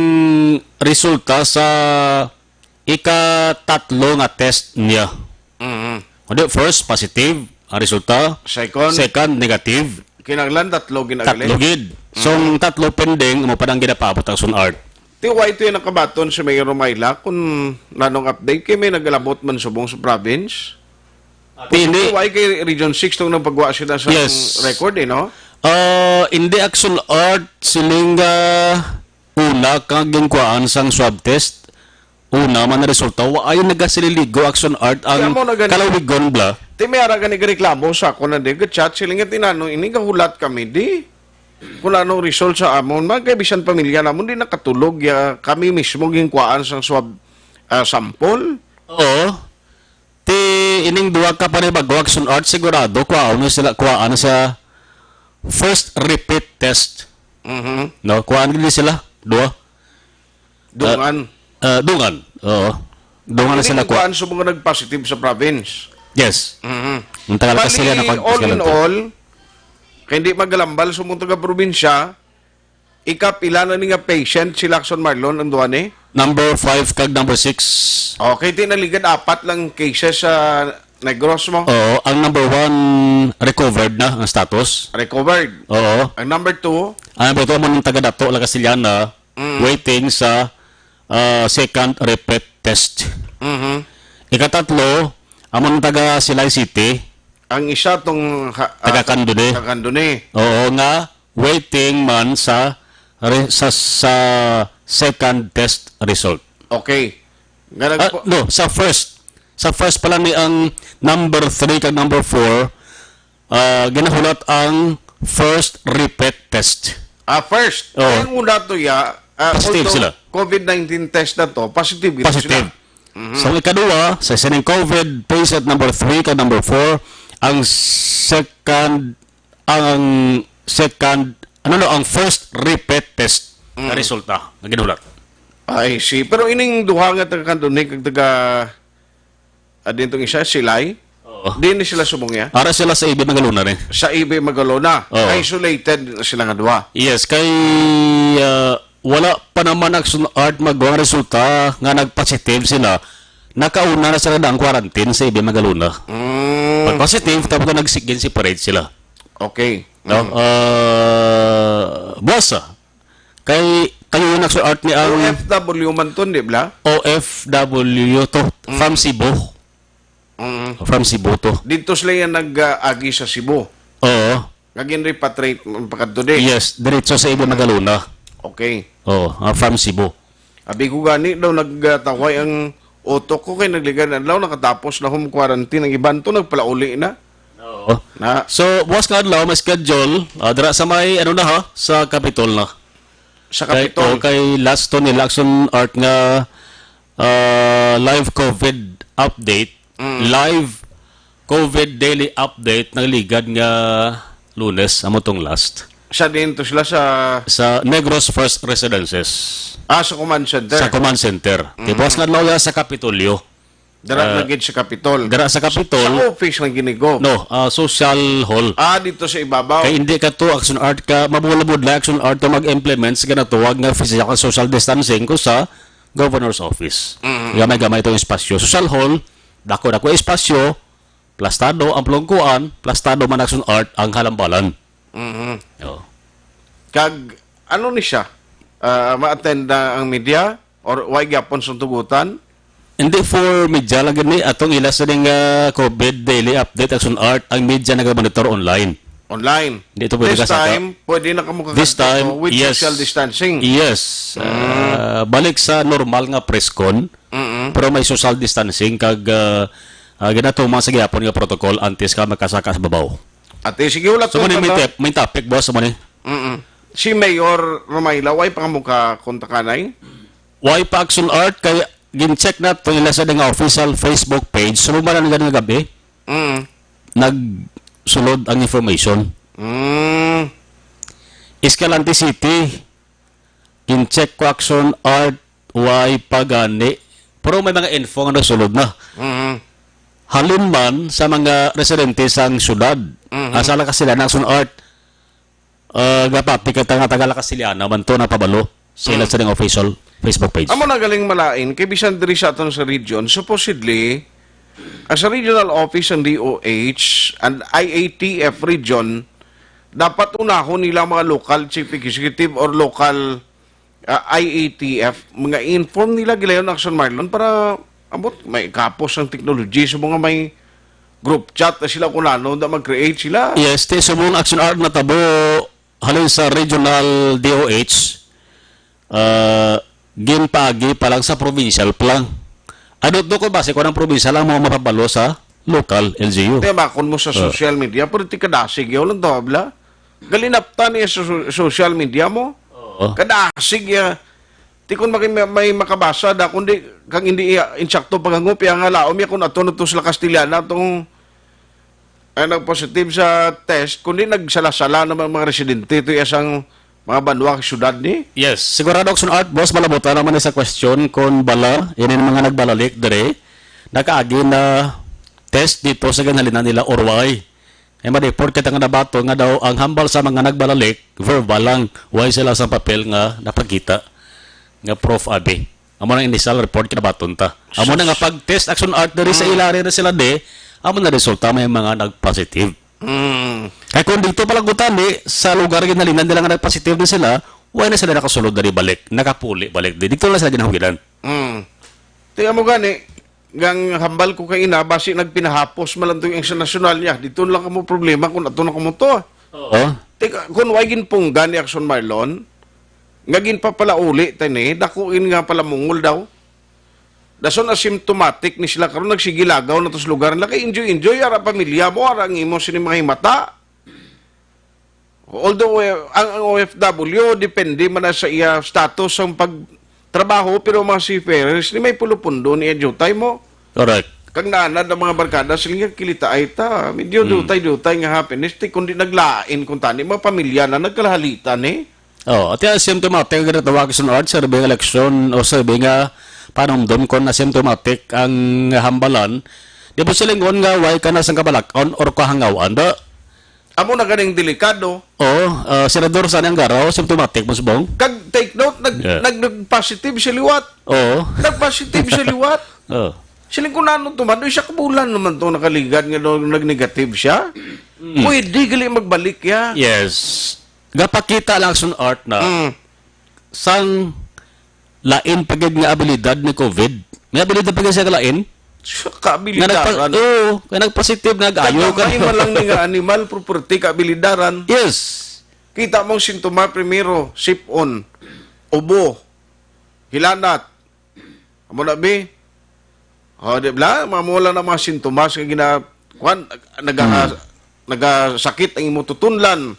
resulta sa ika-tatlo nga test niya. First, positive ang resulta. Second, negative. Kinanglan tatlo ginagaling. Tatlo gid. So, tatlo pending, mo pa nang ginapaabot ang sunart. Tiwa ito yung nakabaton si Mayor Romayla kung nanong update kay may nagalabot man subong sa province. Tiwa kay Region 6 nung napagawa sila sa record no? Hindi Action Art siling una kang ginkuan sang swab test, una man na resulta, wa ayon nagasililigo action art Kaya ang mo na ganun. kalawigon bla. Ti may ara gani reklamo sa ako na di chat sila nga tinano ini gahulat kami di. Kung anong result sa amon, mga bisan pamilya namon di nakatulog ya kami mismo ginkuan sang swab sample. Oo. Ti ining duwa ka pa ni bago action art sigurado kuhaan sila kuhaan sa first repeat test. No, kuhaan gid sila duwa. Dungan. Dungan. Oo. Dungan na sila kuhaan. Kuan sa mga nag-positive sa province. Yes. Mhm. Ang tagal kasi sila na all in all, kaya hindi magalambal sa mga taga-probinsya, ikapila na ni nga patient si Lacson Marlon ang duwan eh. Number 5 kag number 6. Okay, tinaligad 4 lang cases sa Negros mo. Oo, ang number 1 recovered na ang status. Recovered. Oo. Ang number 2, Ang number 2 mo ng taga Dato la Casillana waiting sa second repeat test. Ikatatlo, amon taga Silay City, ang isa tong taga Candone. Kandune. Oo nga, waiting man sa sa second test result. Okay. Nga No, sa first. Sa first pala ni ang number 3 kag number 4, ginahulat ang first repeat test. First, Oo. ang una to ya, Positive although sila. COVID-19 test na to, positive ito Positive. sila. So, ikaduwa, sa sinang COVID patient number 3 ka number 4, ang ang first repeat test na resulta na ginulat. I see. Pero ining duha nga taga Kandune kag taga adin tong isa Silay. Di ni sila sumungya. Ara sila sa ibi Magalona rin. Sa Ibe Magalona. Oo. Isolated sila nga duha. Yes, kay wala pa naman action art magawang resulta nga nagpositive sila. Nakauna na sila na ang quarantine sa ibi Magalona. Pag positive, tapos nagsigin separate sila. Okay. No? Bosa. Kay kayo yung action art ni ang OFW man to, di ba? OFW to from Cebu. From Cebu to. Dito sila yan nag-agi sa Cebu. Oo. Naging repatriate pagkadto di. Yes, diretso sa ibi Magalona. Okay. Oo, from Cebu. Abi ko gani daw nagtaway ang utok ko kay nagligan na daw nakatapos na home quarantine ang iban to nagpalauli na. Oo. Na So, buwas ka adlaw, may schedule, dira sa may, ano na ha, sa Capitol na. sa Capitol. Kay last to nila, action art nga live COVID update, live COVID daily update ng ligad nga Lunes, amo tong last. Sa din to sila sa Negros First Residences. Sa command center. Sa command center. Kay buwas nga adlaw ya sa Kapitolyo. Dara lagid sa Capitol. Dara sa Capitol. Sa office lang ginigo. No, social hall. Dito sa ibabaw. Kay hindi ka to action art ka mabulabod la action art to mag-implement sa ganito wag nga physical social distancing ko sa governor's office. Gamay-gamay itong espasyo. Social hall, dako espasyo, plastado ang plongkuan, plastado man action art ang halambalan. Oo. Kag ano ni siya? Ma-attend na ang media or why gyapon sa tugutan? Hindi for media lang gani atong ila sa ning COVID daily update action art ang media nagamonitor online. Online. Dito pwede This kasaka. time, pwede na kamo This time, with yes. social distancing. Yes. Balik sa normal nga press con. Pero may social distancing kag ginatuma sa gyapon nga protocol antes ka makasaka sa babaw. Ate, sige ulat So mo may na- may topic boss mo ni. Si Mayor Romaila, why pa mo ka kontakanay? Why pa action art kay gin-check na to ila sa nga official Facebook page. So man nga nga gabi nagsulod ang information. Escalante City gin-check ko action art why pagani. Pero may mga info nga nagsulod na. Halin man sa mga residente sang syudad. Asala kasi sila na action art gapati ka taga Kasiliana man to na pabalo sila sa ng official Facebook page. Amo na galing malain, kay bisan diri sa aton sa region, supposedly, as a regional office ng DOH and IATF region, dapat unahon nila mga local chief executive or local IATF, mga inform nila gilayon Action Marlon para abot may kapos ng technology sa mga may group chat na sila kunano na mag-create sila. Yes, sa mga action art na tabo halin sa regional DOH ginpagi pa lang sa provincial pa lang. Ano do ko base ko ng probinsya lang mo mapabalo sa local LGU. Temakon mo sa social media, pero ti kadasig yaw lang tabla. Galinapta niya sa social media mo. Kadasig ya. Ti kun may makabasa da kundi kang hindi insakto pagangup ya nga laom ya kun aton to sa Castillana tong nag-positive sa test kundi nagsalasala naman mga residente ito isang mga banwa syudad ni. Yes, sigurado Action Art boss malabutan naman sa question kung bala yan yung mga nagbalalik dire nakaagi na test dito sa ganhalinan nila or why. Ay ma-report kita nga nabato nga daw ang hambal sa mga nagbalalik verbal lang why sila sa papel nga napagkita nga Prof. Abe. Amo nang initial report kinabaton ta. Amo na nga pag-test Action Art diri sa ilari na sila de amo na resulta may mga nag-positive. Kaya kung dito palang gutali, sa lugar ginalinan nila nga nag-positive na sila, wala na sila nakasulod na balik, nakapuli balik. Dito lang sila ginahugilan. Tingnan mo gani, gang hambal ko kay ina, basi nagpinahapos malanto yung nasyonal niya. Dito lang kamo problema kung ato na kamo to. Oo. Teka, kung wagin pong gani Action Marlon, ngagin pa pala uli, tani, dakuin nga pala mungol daw. Dason asymptomatic ni sila karon nagsigilagaw na tos lugar na kay enjoy ara pamilya mo ara ang imo sini mga himata. Although ang OFW depende man na sa iya status ang pagtrabaho pero mga seafarers ni may pulupundo ni adjutay mo. Correct. Kang naanad ang mga barkada sila kilita ay ta medyo dutay nga happiness ti kundi naglain kun tani mga pamilya na nagkalahalitan eh. At yung symptomatic nga tawag sa Art survey election o survey nga panumdum kon asymptomatic ang hambalan, di ba silingon nga way ka na sang kabalakon or kahangawan da? Amo na ganing delikado. Senador Sani Angara, symptomatic mo subong? Kag take note, nag-positive sa liwat. Nag-positive sa liwat. Siling kung ano tuman, siya kabulan naman to nakaligad nga nag-negative siya. Pwede gali magbalik ya. Yes. Gapakita lang Action Art na sang lain pagid nga abilidad ni COVID. May abilidad pagid siya kalain? Kaabilidaran. Kaya nag-positive, nag-ayo ka. May malang nga animal property kaabilidaran. Yes. Kita mong sintoma primero, sip-on, ubo, hilanat. Amo na bi? Di ba? Mamula na mga sintomas nga nagasakit ang imo tutunlan.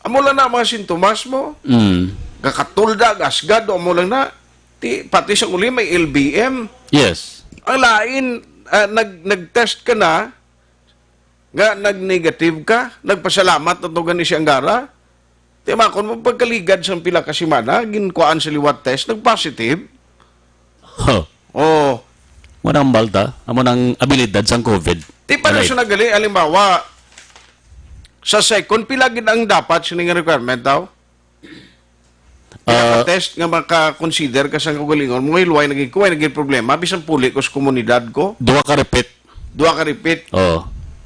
Amo lang na mga sintomas mo. Kakatulda, gasgad, amo lang na. Pati sa uli may LBM. Yes. Ang lain, nag-test ka na, nga nag-negative ka, nagpasalamat na ito gani si Angara. Tima, kung mapagkaligad sa pila kasimana, ginkuaan sa liwat test, nag-positive. Wanang balta, amo ng abilidad sa COVID. Di pa na siya nagali, alimbawa, sa second, pila gid ang dapat sining requirement daw? Test nga maka-consider ka sa kagalingon mo iluway naging problema bisan puli ko sa komunidad ko. Duwa ka repeat.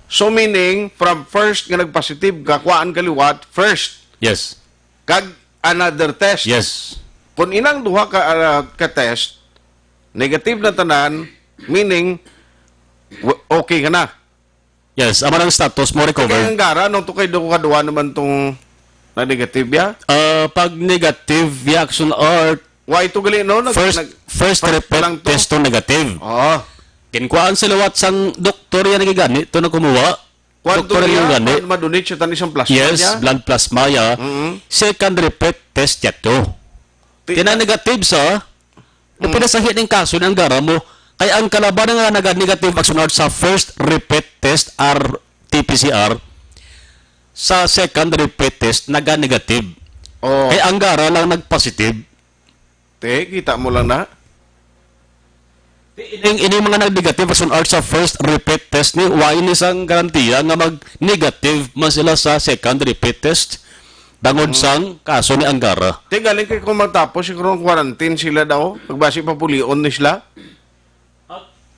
So meaning from first nga nag-positive ka kuan kaliwat first. Yes. Kag another test. Yes. Kung inang duha ka test negative na tanan meaning okay ka na. Yes, ama ng status mo recover. Kaya ang gara nung to kay duwa naman tong na negative ya? Pag negative Action Art, why ito gali no? First repeat test to negative. Kinkuhaan sa liwat sang doktor yan nagigani, ito na kumuha. Doktor yan nagigani. Madunit siya tan isang plasma yes, niya? blood plasma ya. Second repeat test ya to. Tina negative sa, napinasahi ng kaso ng gara mo, kaya ang kalaban nga nag-negative Action Art sa first repeat test RT-PCR, sa second repeat test, naga-negative. Kaya ang gara lang nag-positive. Kita mo lang na. Ini mga nag-negative Action Art sa first repeat test ni, why ni sang garantiya nga mag-negative man sila sa second repeat test. Bangod sang kaso ni Angara. Galing kay kung magtapos, siguro ng quarantine sila daw, pagbasi pa pulion ni sila.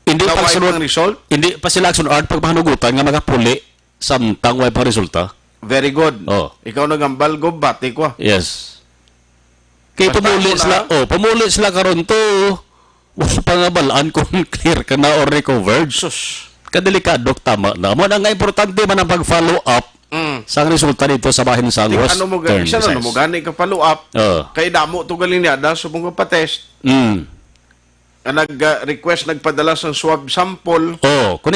Hindi pa ang result? Hindi pa sila Action Art pagpahanugutan nga magapuli samtang way pa resulta. Very good. Ikaw nagambal go, bati ko. Yes. Kaya pumuli sila karon to. Pangabalaan kung clear ka na or recovered. Kadelikado, tama na. Mo na nga importante man ang pag-follow up Sa resulta dito sa bahin sa West Ano mo gani? Isa na mo gani ka follow up. Kay damo to galing niya da subong ka pa-test. Nag-request nagpadala sa swab sample. Kung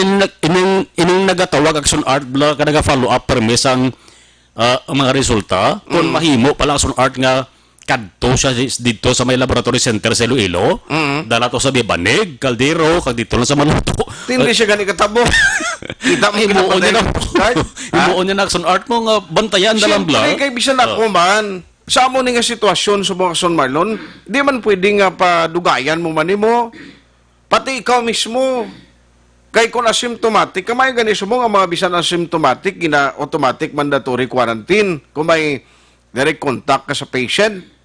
inong nagatawag action art bla ka naga-follow up permis ang mga resulta, kung mahimo pala action art nga kadto siya dito sa may laboratory center sa Iloilo, dala to sa Bibanig, Caldero, kag dito lang sa Manuto. Hindi siya gani katabo. Kita mo himuon niya na. Himuon niya na action art mo nga bantayan dalang bla. Siyempre, kay bisan ako man, sa amo ni nga sitwasyon sa Bukson Marlon, di man pwede nga padugayan mo man mo. Pati ikaw mismo, kay kung asymptomatic, kamay ganito mo nga mga bisan asymptomatic, automatic mandatory quarantine. Kung may direct contact ka sa patient.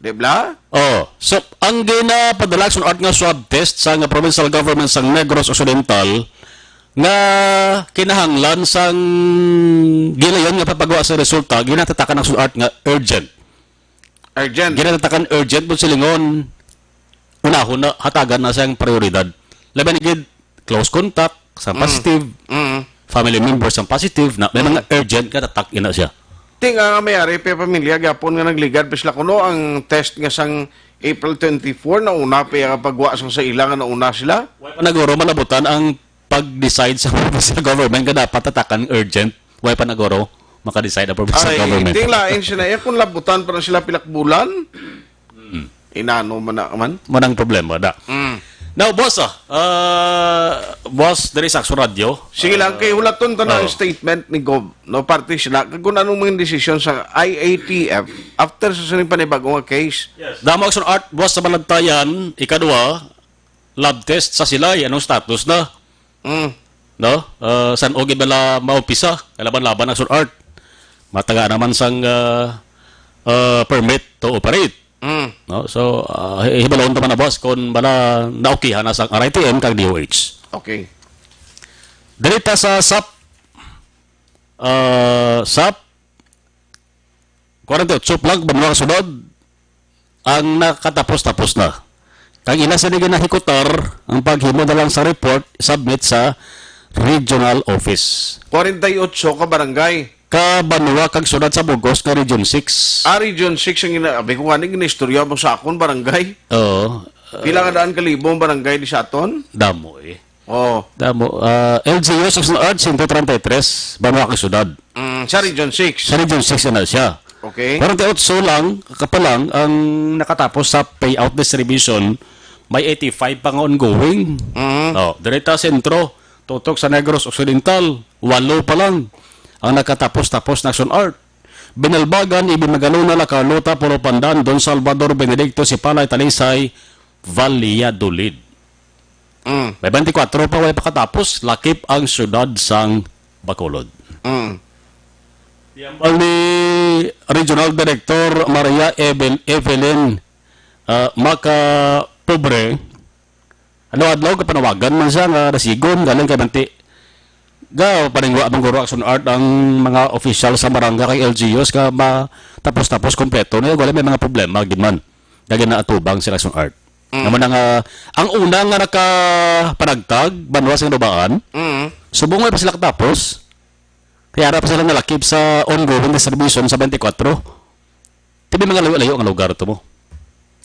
Di ba? So, ang ginapadala action art nga swab test sa nga provincial government sa Negros Occidental, nga kinahanglan sang gilayon nga papagawa sa resulta, ginatatakan action art nga urgent. Ginatatakan urgent mo silingon unahon na hatagan na siyang prioridad. Laban gid close contact sa positive, family members ang positive na may mga urgent nga tatak ina siya. Ting nga mayari pa pamilya gapon nga nagligad pa sila kuno ang test nga sang April 24 na una pa pagwa sang sa ilang na una sila. Way pa nagoro malabutan ang pag-decide sa provincial government nga dapat tatakan urgent. Way pa nagoro maka-decide ang provincial government. Ting lain sila kung labutan pa na sila pilak bulan. Inano man na man. Manang problema da. Now, boss, boss, there is Action Radio. Sige lang, kay hulaton to na ang statement ni Gov. No, parte sila. Kung anong mga desisyon sa IATF after sa sining panibagong case. Damo Action Art, boss, sa Balagtayan, ikadua, lab test sa sila, anong status na? No? San o gibala maupisa, kalaban-laban Action Art. Mataga naman sang permit to operate. No? So, hibalon naman na boss kung bala naukihan na sa RITM kag DOH. Okay. Dirita sa SAP 48 plug banwa sunod ang nakatapos-tapos na. Kag ina sa ginahikutar ang paghimo na lang sa report submit sa regional office. 48 ka barangay. Banwa kag sunod sa Bugos ka Region 6. Region 6 ang inabi ko nga ginistorya mo sa akon barangay. Pila nga daan kalibo ang barangay di sa aton? Damo Damo. LGU 6 133 Banwa kag sunod. Sa Region 6. Sa Region 6 na siya. Okay. 48 lang, kapalang ang nakatapos sa payout distribution, may 85 pang ongoing. Direta sentro, tutok sa Negros Occidental, 8 pa lang ang nakatapos-tapos na Action Art. Binalbagan, Ibinagano na Carlota, Puro Pandan, Don Salvador, Benedicto, Sipalay, Talisay, Valladolid. May 24 pa way pakatapos, lakip ang syudad sang Bacolod. Ang ni Regional Director Maria Evelyn Macapobre, adlaw kapanawagan man siya nga rasigon galing kay Banti. Paningwa ang Guro Action Art ang mga official sa barangay kay LGUs ka tapos kompleto na wala may mga problema gidman. Daghan na atubang sila Action Art. Naman ang una nga nakapanagtag banwa sa Nubaan. Subong pa sila katapos. Kaya pa sila nalakip sa ongoing distribution sa 24. Tibi mga layo ang lugar to mo.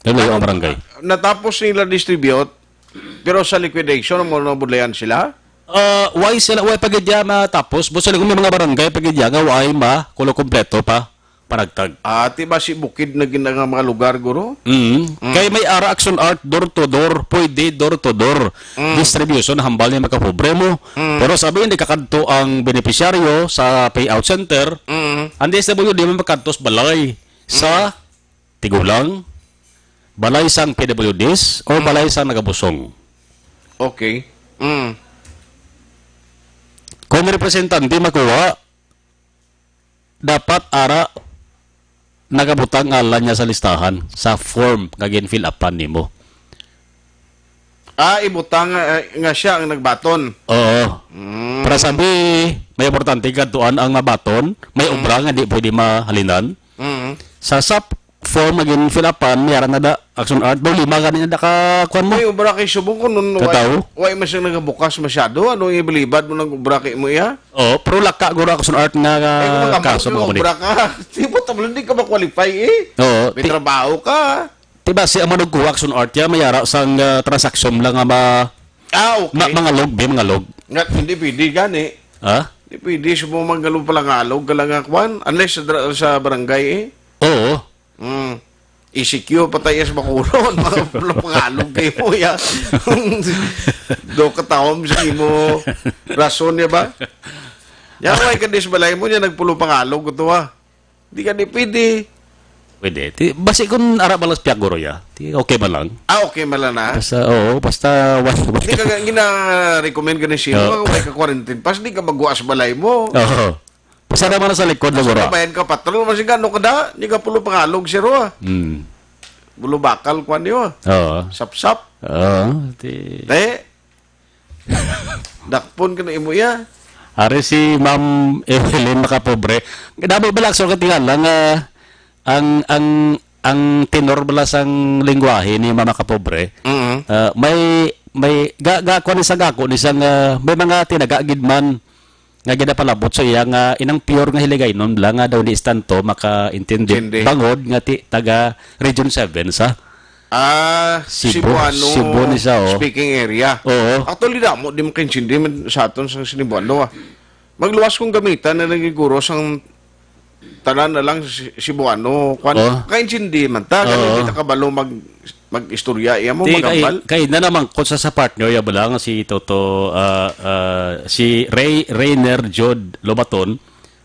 Layo ang barangay. Natapos nila distribute pero sa liquidation mo nabudlayan sila? Why pagidya matapos? Buso lang may mga barangay pagidya nga why kulo kompleto pa panagtag. Ati ba si bukid na ginang mga lugar guro? Kay may ara Action Art door to door, pwede door to door distribution hambal niya makapobre mo. Pero sabi hindi kakadto ang beneficiaryo sa payout center. Ang DSWD man makadtos balay sa tigulang, balay sang PWDs o balay sang nagabusong. Okay. Kung representante makuha, dapat ara nagabutang ngalan niya sa listahan sa form nga gin-fill upan nimo. Ibutang nga siya ang nagbaton. Oo. Para sabi, may importante kadtuan ang mabaton, may obra nga di pwede mahalinan. Sa SAP form again fill upan, mayara na da action art. Daw lima ganun na kuan mo. May ubra kay subong ko nun, Kataw? way mas nagabukas masyado. Ano yung ibalibad mo ng ubra kay mo iya? Oh, pero laka guro action art nga Ay, kung kaso magamot mo yung ni. ubra ka. Tipo, tablo, hindi ka ma-qualify eh. Oo, May trabaho ka. Diba si Amanog ko action art ya mayara sang transaction lang nga Okay. mga log, mga log. Nga, hindi pwede gani. Ha? Hindi pwede, subong magalo palang alog, galang akwan. Unless sa barangay eh. Oo. ECQ, patay sa bakuron. Mga pangalog kayo mo, ya. Do katawam sa mo. Rason niya ba? Yan, way ka disbalay mo niya, nagpulo pangalog ko to, ha. Hindi ka di pwede. Pwede. Basi kung ara balas piyak guro ya. Okay ba lang? Okay, mala na. Basta basta Hindi ka gina-recommend ka ni Sino, way ka quarantine pass, di ka magguas balay mo. Oo. Basta naman sa likod na guro. Bayan ka patrol, masigano ka da, di ka pulo pangalog siro, ha. Bulo bakal, kwan niyo, Oo. sap-sap. Oo. Dakpon ka na imo ya. Ari si Ma'am Evelyn makapobre. Dabo balak so katingalan ang tenor balas ang lengguwahe ni Mama Kapobre. May kuan sa gako ni sang may mga tinagagid man nga gida palabot so iya nga inang pure nga hiligay non lang nga daw ni istanto makaintindi Intindi. bangod nga taga Region 7 sa Cebuano. Cebu ni sa Speaking area. Oo. Actually, mo di mo kaintindi sa aton sa Cebuano. Magluwas kong gamitan na nagiguro sang tanan na lang Cebuano. Kaintindi man ta. Hindi ta kabalo mag-istorya. Iya mo magambal. Kay na naman kung sa partner ya lang si Toto si Rainer Jod Lobaton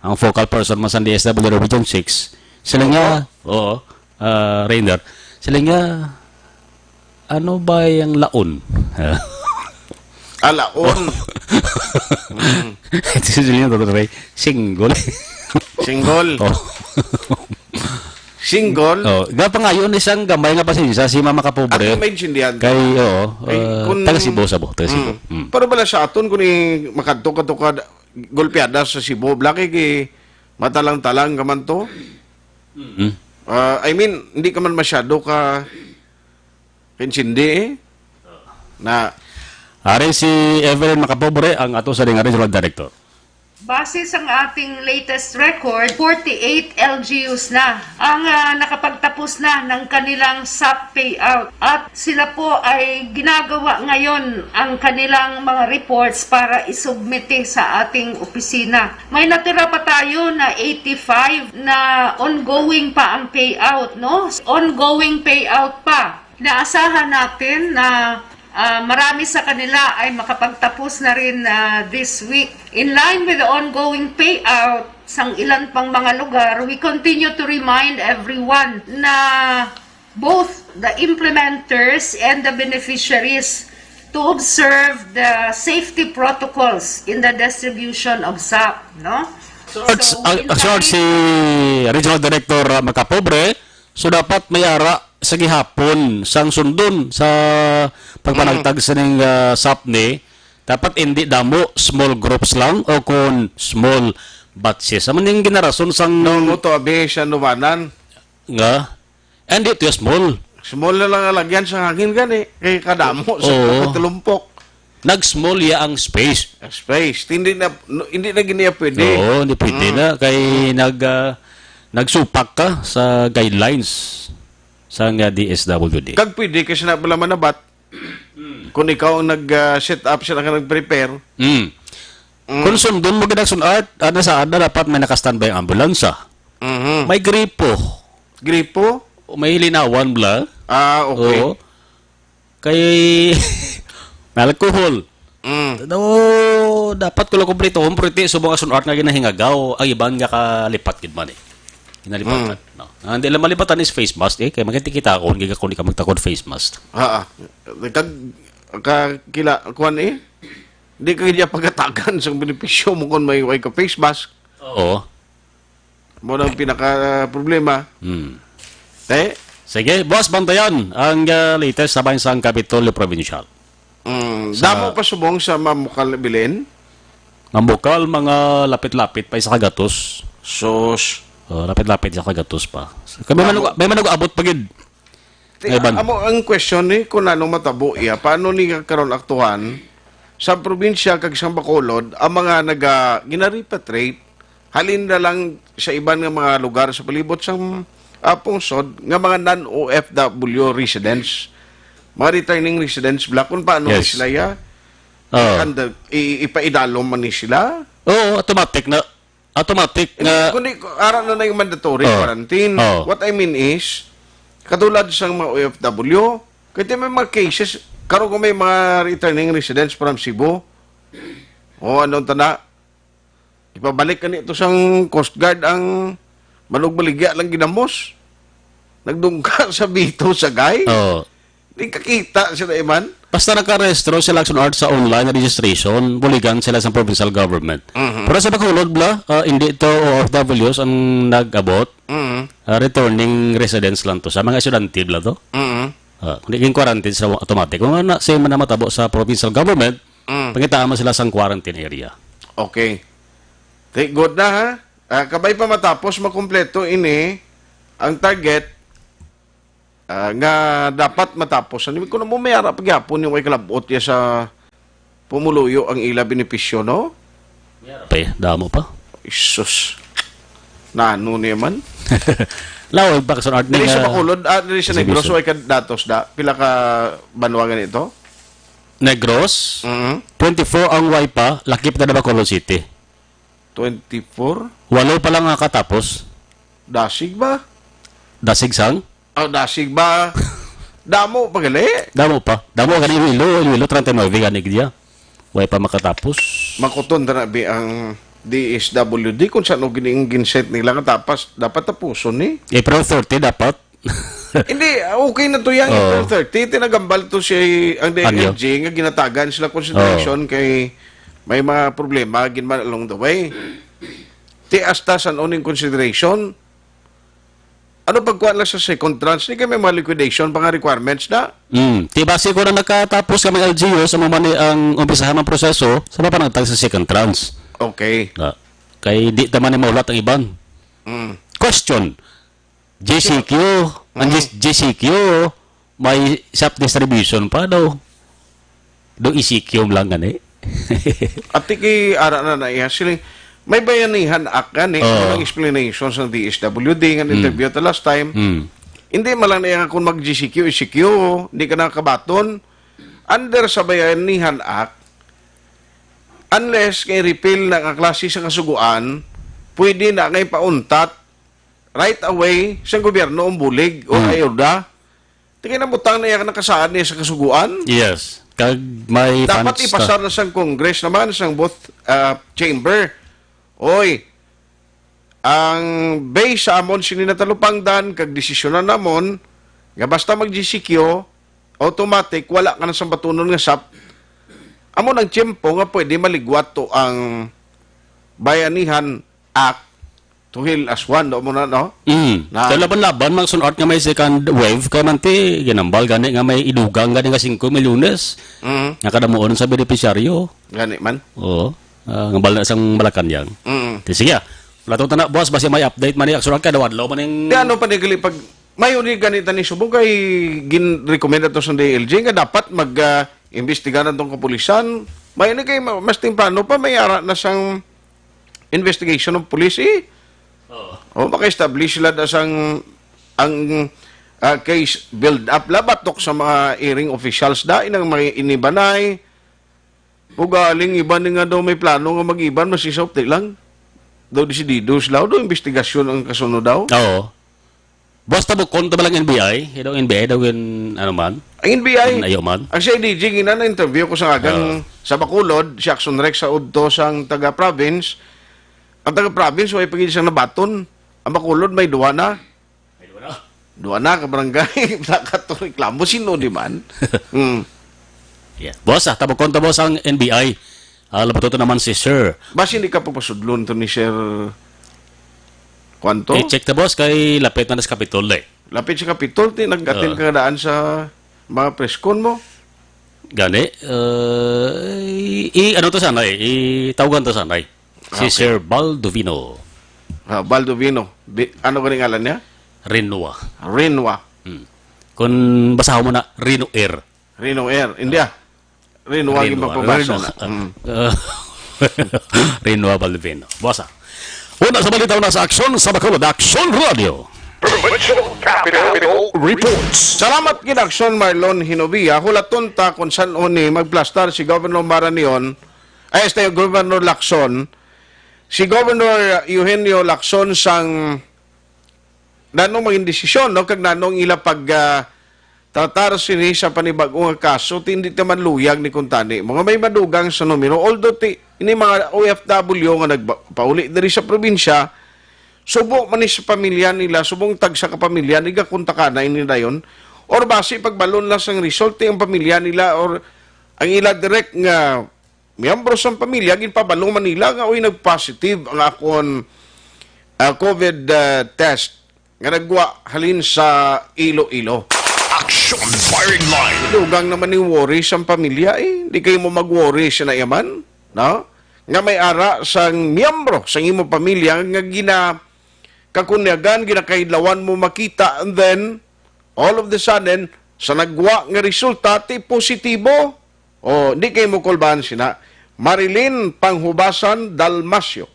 ang focal person man sa DSW Region 6. Sila nga Rainer. Sila nga ano ba yung laon? Laon. Ito sila nga Toto Ray. Single. Single. Single. Gapa nga yun isang gamay nga pasensya si Mama Kapobre. At may insindihan. Kay taga Cebu. Pero bala sa aton kung makadto ka golpeada sa Cebu, blaki kay matalang-talang ka man to. I mean, hindi ka man masyado ka kinsindi na Ari si Evelyn Makapobre ang ato sa Regional Director. Base sa ating latest record, 48 LGUs na ang nakapagtapos na ng kanilang SAP payout. At sila po ay ginagawa ngayon ang kanilang mga reports para isubmite sa ating opisina. May natira pa tayo na 85 na ongoing pa ang payout, no? Ongoing payout pa. Naasahan natin na marami sa kanila ay makapagtapos na rin this week. In line with the ongoing payout sa ilan pang mga lugar, we continue to remind everyone na both the implementers and the beneficiaries to observe the safety protocols in the distribution of SAP, no? Si Regional Director Makapobre, so dapat mayara sa gihapon sang sundon sa pagpanagtag sa ning SAPNI, dapat hindi damo small groups lang o kun small batches. Aman yung generason sang mo to abe siya numanan nga and it is small na lang alagyan sa hangin gani kay kadamo sa katulumpok. Nag-small ya ang space. Hindi na giniya pwede. Oo, hindi pwede na kay nagsupak ka sa guidelines sa DSWD. Kag pwede kasi na pala manabat kung ikaw ang nag-set up siya na nag-prepare. Kung sundon mo ginasun art, saan na dapat may nakastandby ang ambulansya. May gripo. Gripo? May linawan bla. Okay. Oo. Kay alcohol. Dapat ko lang kumpleto. Kumplete, subong asun art nga ginahingagaw. Ang ibang nga kalipat gid man Inalipatan. No. Hindi lang malipatan is face mask kaya magkita ako kung di ka magtakod face mask. Kila kuan Hindi ka niya pagatagan sa benepisyo mo kung may ka face mask. Oo. Mo ang pinaka problema. Sige, boss, bantayan ang latest sa bansang Kapitolyo Provincial. Damo pa subong sa mamukal bilin. Mambukal mga lapit-lapit pa isa kagatos. Sos. Lapit-lapit sa kagatos pa. So, may manug-abot pagid. Amo ang question ni kung anong matabo iya, paano ni karon aktuhan sa probinsya kag sa Bacolod ang mga gina-repatriate halin na lang sa iban nga mga lugar sa palibot sa pungsod nga mga non-OFW residents, mga returning residents black kung paano ni sila ya ipaidalom man ni sila. Automatic na kundi ara na yung mandatory quarantine. What I mean is katulad sa mga OFW, kasi may mga cases, karon kung may mga returning residents from Cebu, anong tanda, ipabalik ka nito sang Coast Guard ang manugbaligya lang ginamos. Nagdungka sa Bito, sa Gay. Hindi kakita sila, Iman. Basta nagka-restro sila Action Art sa online registration, buligan sila sa provincial government. Pero sa Bacolod, hindi ito OFWs ang nag-abot. Returning residents lang to. Sa mga estudyante bla to. Hindi yung quarantine sila automatic. Kung same na matabo sa provincial government, pangitaan mo sila sa quarantine area. Okay. Take good na ha. Kabay pa matapos, makumpleto ini ang target nga dapat matapos. Ano ko na mo may ara pagyapon yung kay kalabot ya sa pumuluyo ang ila benepisyo, no? Damo pa. Isus. Nano niya man. Lawag pa Action Art dili sa Bacolod, dili sa Negros, ay ka datos da. Pila ka banwagan ito? Negros? 24 ang wipa, lakip na Bacolod City. 24? 8 pa lang katapos. Dasig ba? Dasig sang? Dasig ba? Damo pa gali? Damo pa. Damo gani Iloilo 39 gani dia. Way pa makatapos. Makuton na bi ang DSWD kung saan gining ginset nila katapas dapat tapuson ni. April 30 dapat. Hindi, okay na to yang April 30. Tinagambal to siya ang DLG nga ginatagan sila consideration kay may mga problema ginman along the way. Ti hasta sa oning consideration. Ano pagkuha lang sa second tranche? Hindi kami mga liquidation, mga requirements na? Ti base ko na nakatapos kami LGU sa mga ang umpisahan ng proseso sa mapanagtag sa second tranche. Okay. Kay di taman ni maulat ang iban. Question. JCQ. Ang JCQ, may shop distribution pa daw. Do ECQ lang gani. At tiki ara na iya sila may bayanihan akan ang explanations ng DSWD ng interview the last time. Hindi malang na kung mag-GCQ, ECQ, hindi ka nakabaton. Under sa bayanihan act, unless kay repeal ng klase sa kasuguan, pwede na ngay pauntat right away sa gobyerno ang bulig o ayuda. Tingin na butang na yan nakasaan niya sa kasuguan. Yes. Kag may dapat ipasar na sa Congress naman, sa both chamber. Oy, ang base sa amon sininatalupangdan kag desisyonan namon nga basta mag-GCQ automatic wala ka na sa batunon nga SAP. Amon ang tiyempo nga pwede maligwat to ang Bayanihan Act to heal as one do mo na no? So laban-laban mag sunart nga may second wave kay man ti ginambal gani nga may idugang gani nga 5 milyones. Nga kadamuon sa benepisyaryo. Gani man. Oo. Ngambal na isang Malacanang. Sige. Wala itong tanak, boss. Basta may update man ni Action Art ka. Dawadlaw man yung... Di ano panigali pag... May uni ganita ni Subo kay gin-recommend ito sa DLG nga dapat mag-investiga na itong kapulisan. May uni kay mas timplano pa may ara na sang investigation ng pulis O maka-establish sila na sang ang case build-up labatok sa mga hearing officials da inang mga inibanay. Pugaling iban nga daw may plano nga mag-iban, masisop lang. Daw disididos daw investigasyon ang kasunod daw. Oo. Basta mo konta ba lang NBI? Daw NBI daw yun, ano man? Ang NBI? Ayaw man? Ang CIDG, na-interview ko sa agang sa Bacolod, si Action Rex sa Udto sang taga-province. Ang taga-province, may pagiging siyang nabaton. Ang Bacolod, may duwa na. Duwa na, kabarangay. Nakato-reklamo, sino di man? Yeah. Boss, tabog konta boss ang NBI. Labato to naman si Sir. Basi hindi ka papasudlon to ni Sir Kwanto? Check ta boss kay lapit na sa Kapitol Lapit sa Kapitol, nag-attend ka daan sa mga preskon mo? Gani. Ano to sanay? Tawagan to sanay. Si Sir Baldovino. Baldovino. Ano galing ngalan niya? Rinwa. Rinwa. Kung basahin mo na, Rino Air. Rino Air. India. Rinwa yung magbabasa na. Rinwa Baldovino. Basa. Una sa balita na sa Aksyon sa Bacolod, Aksyon Radio. Provincial Capital Reports. Salamat kinaksyon Marlon Hinovia. Hulaton ta kung saan ni magplastar si Governor Maranion, Governor Lacson, si Governor Eugenio Lacson sang nanong maging desisyon, no? Kag nanong ila pag tratar sini sa panibagong kaso, hindi naman luyag ni Kuntani. Mga may madugang sa numero. Although ini mga OFW nga nagpauli diri sa probinsya, subo man sa pamilya nila, subong tag sa kapamilya, niga kuntakana nila yon. Or base pagbalon lang sang result ang pamilya nila or ang ila direct nga miyembro sa pamilya, ginpabalong man nila nga uy nag-positive ang akon COVID test nga nagwa halin sa Iloilo. Action Firing Line. Lugang naman ni worry sa pamilya hindi kayo mo mag-worry sa nayaman, no? Nga may ara sang miyembro sa imo pamilya nga kakunyagan, ginakaidlawan mo makita, and then all of the sudden sa nagwa nga resulta positibo. Hindi kayo mo kulbahan sina Marilyn Panghubasan Dalmasio,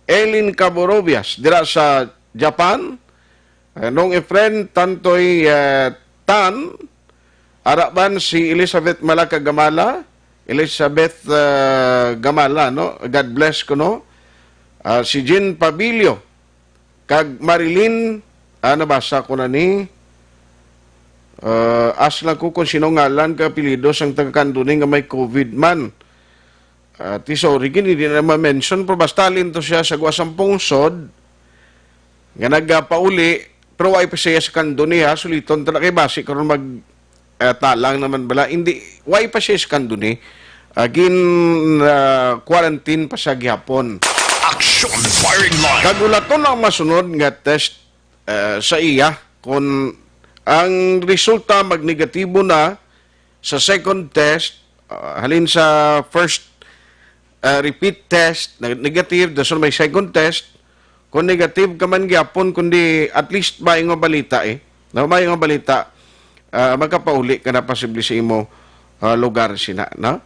Elin Caborobias dira sa Japan, nung friend Tantoy Tan, araban si Elizabeth Malaka Gamala, Elizabeth Gamala, no? God bless ko, no? Si Jean Pabilio, kag Marilyn, nabasa ko na ni, asla ko kung sino ngalan ka apelido sang tagakanduning nga may COVID man. Sorry, hindi na ma-mention, pero basta to siya sa guwasampung sod, nga nagpauli, pero why pa siya sa kanduni ha, suliton talaga kay basi karon mag talang naman bala, hindi, why pa siya sa kanduni, quarantine pa sa gihapon. Action Firing Line. Kagulaton ang masunod nga test sa iya, kung ang resulta magnegatibo na sa second test, halin sa first repeat test, negative, dason may second test, kung negative ka man gyapon, kundi at least may nga balita na may nga balita, magkapauli ka na posible sa imo lugar sina, no?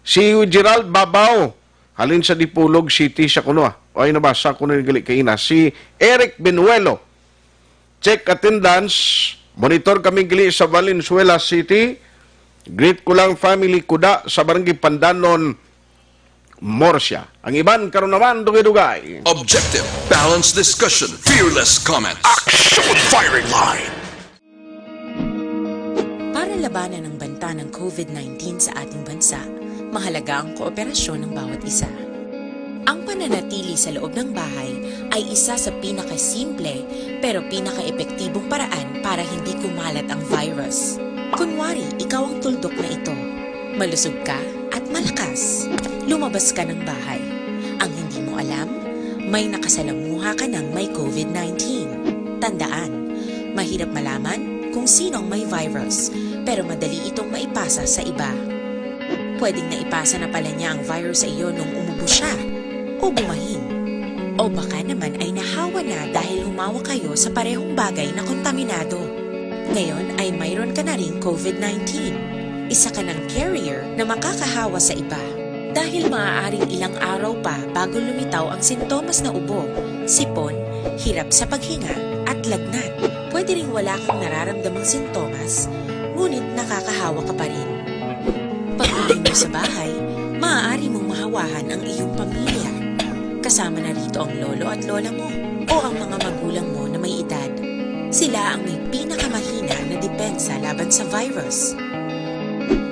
Si Gerald Babao, halin sa Dipulog City sa kuno, ay nabasa ko na gali kaina. Si Eric Benuelo, check attendance, monitor kami gali sa Valenzuela City, greet ko lang family kuda sa Barangay Pandanon, Morsia. Ang iban karon naman dugay-dugay. Objective, balanced discussion, fearless comments. Action Firing Line. Para labanan ang banta ng COVID-19 sa ating bansa, mahalaga ang kooperasyon ng bawat isa. Ang pananatili sa loob ng bahay ay isa sa pinakasimple pero pinaka-epektibong paraan para hindi kumalat ang virus. Kunwari, ikaw ang tuldok na ito. Malusog ka at malakas. Lumabas ka ng bahay. Ang hindi mo alam, may nakasalamuha ka ng may COVID-19. Tandaan, mahirap malaman kung sino ang may virus, pero madali itong maipasa sa iba. Pwedeng naipasa na pala niya ang virus sa iyo nung umubo siya o bumahin. O baka naman ay nahawa na dahil humawa kayo sa parehong bagay na kontaminado. Ngayon ay mayroon ka na ring COVID-19. Isa ka ng carrier na makakahawa sa iba. Dahil maaaring ilang araw pa bago lumitaw ang sintomas na ubo, sipon, hirap sa paghinga at lagnat. Pwede ring wala kang nararamdamang sintomas, ngunit nakakahawa ka pa rin. Pag-uwi mo sa bahay, maaari mong mahawahan ang iyong pamilya. Kasama na rito ang lolo at lola mo o ang mga magulang mo na may edad. Sila ang may pinakamahina na depensa laban sa virus.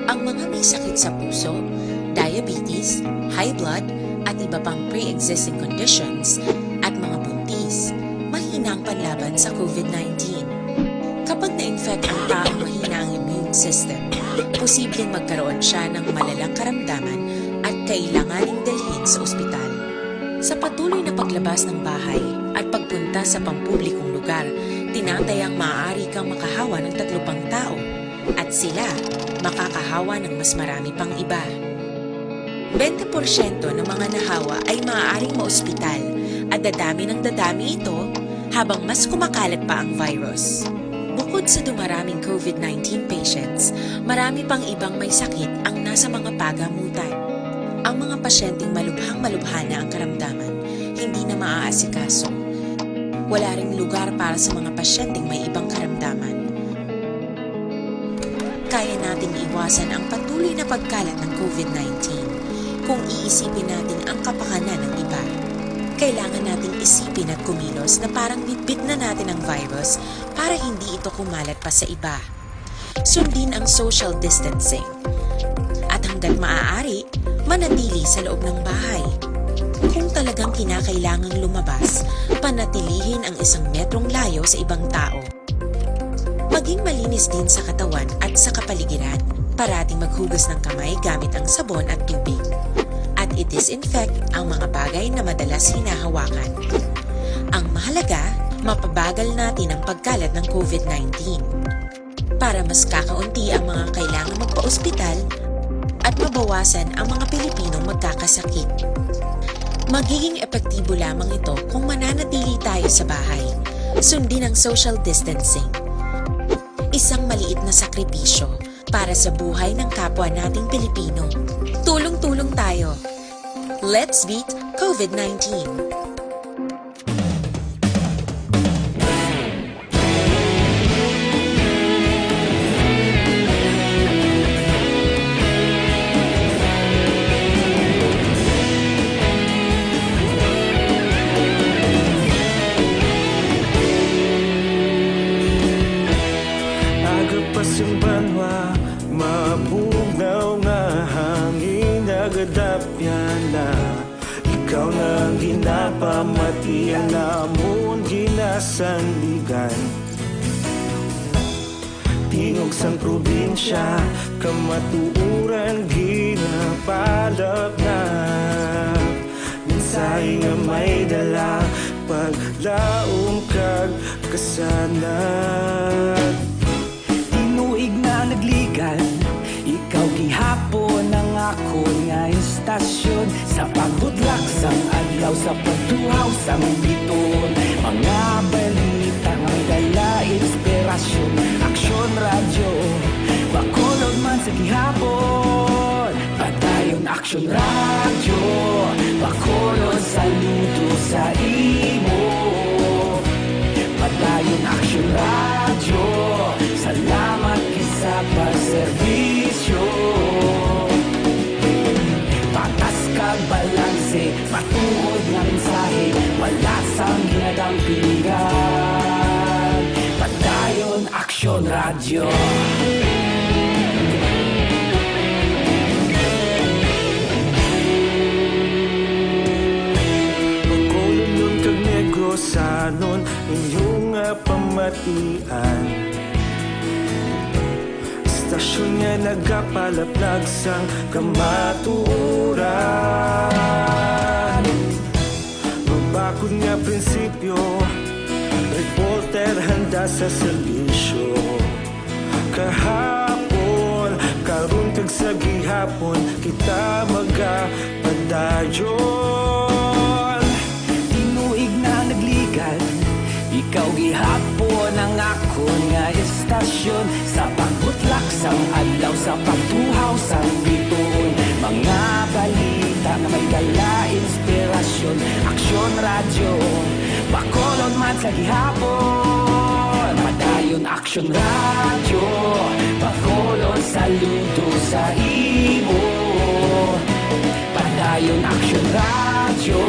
Ang mga may sakit sa puso, diabetes, high blood, at iba pang pre-existing conditions, at mga buntis, mahina ang panlaban sa COVID-19. Kapag na-infect ang taong mahina ang immune system, posibleng magkaroon siya ng malalang karamdaman at kailanganing dalhin sa ospital. Sa patuloy na paglabas ng bahay at pagpunta sa pampublikong lugar, tinatayang maaari kang makahawa ng 3 pang tao at sila makakahawa ng mas marami pang iba. 20% ng mga nahawa ay maaaring maospital at Dadami ng dadami ito habang mas kumakalat pa ang virus. Bukod sa dumaraming COVID-19 patients, marami pang ibang may sakit ang nasa mga pagamutan. Ang mga pasyenteng malubhang-malubha na ang karamdaman, hindi na maaasikaso. Wala ring lugar para sa mga pasyenteng may ibang karamdaman. Kaya nating iwasan ang patuloy na pagkalat ng COVID-19 kung iisipin natin ang kapakanan ng iba. Kailangan nating isipin at kumilos na parang bitbit na natin ang virus para hindi ito kumalat pa sa iba. Sundin ang social distancing. At hanggat maaari, manatili sa loob ng bahay. Kung talagang kinakailangang lumabas, panatilihin ang 1 metrong layo sa ibang tao. Maging malinis din sa katawan at sa kapaligiran. Parating maghugas ng kamay gamit ang sabon at tubig. At i-disinfect ang mga bagay na madalas hinahawakan. Ang mahalaga, mapabagal natin ang pagkalat ng COVID-19 para mas kakaunti ang mga kailangang magpa-ospital at mabawasan ang mga Pilipinong magkakasakit. Magiging epektibo lamang ito kung mananatili tayo sa bahay. Sundin ang social distancing. Isang maliit na sakripisyo para sa buhay ng kapwa nating Pilipino. Tulong-tulong tayo. Let's beat COVID-19. Agapas yung banwa, mabugaw nga hangin, nagadapya na. Ikaw na ang ginapamatian namon ginasandigan. Tingog sang probinsya, kamatuuran ginapalap na. Minsay nga may dala, paglaom kag kasanat. Tinuig na nagligan, ikaw gihapon ang ako nga istasyon. Sa pagbudlak sang adlaw, sa pagtuhaw sang biton. Mga balita nga dala inspirasyon. Aksyon radyo, bakolod man sa gihapon. Padayon aksyon radyo, bakolod saludo sa imo. Padayon aksyon radyo, salamat sa pagserbisyo. Patas kag balanse, matuod nga mensahe, wala sang ginadampingan. Padayon aksyon radyo. Pagkulong kag negosanon, inyong pamatian. Stasyon nga nagapalaplag sang kamatuuran. Mabakod nga prinsipyo, reporter handa sa serbisyo. Kahapon, karon kag sa gihapon, kita magapadayon. Tinuig na nagligan, ikaw gihapon ang ako nga istasyon. Sa pagbutlak sang adlaw, sa pagtuhaw sang biton. Mga balita na may dala inspirasyon. Aksyon radyo, bakolod man sa gihapon. Padayon aksyon radyo, bakolod saludo sa imo. Padayon aksyon radyo,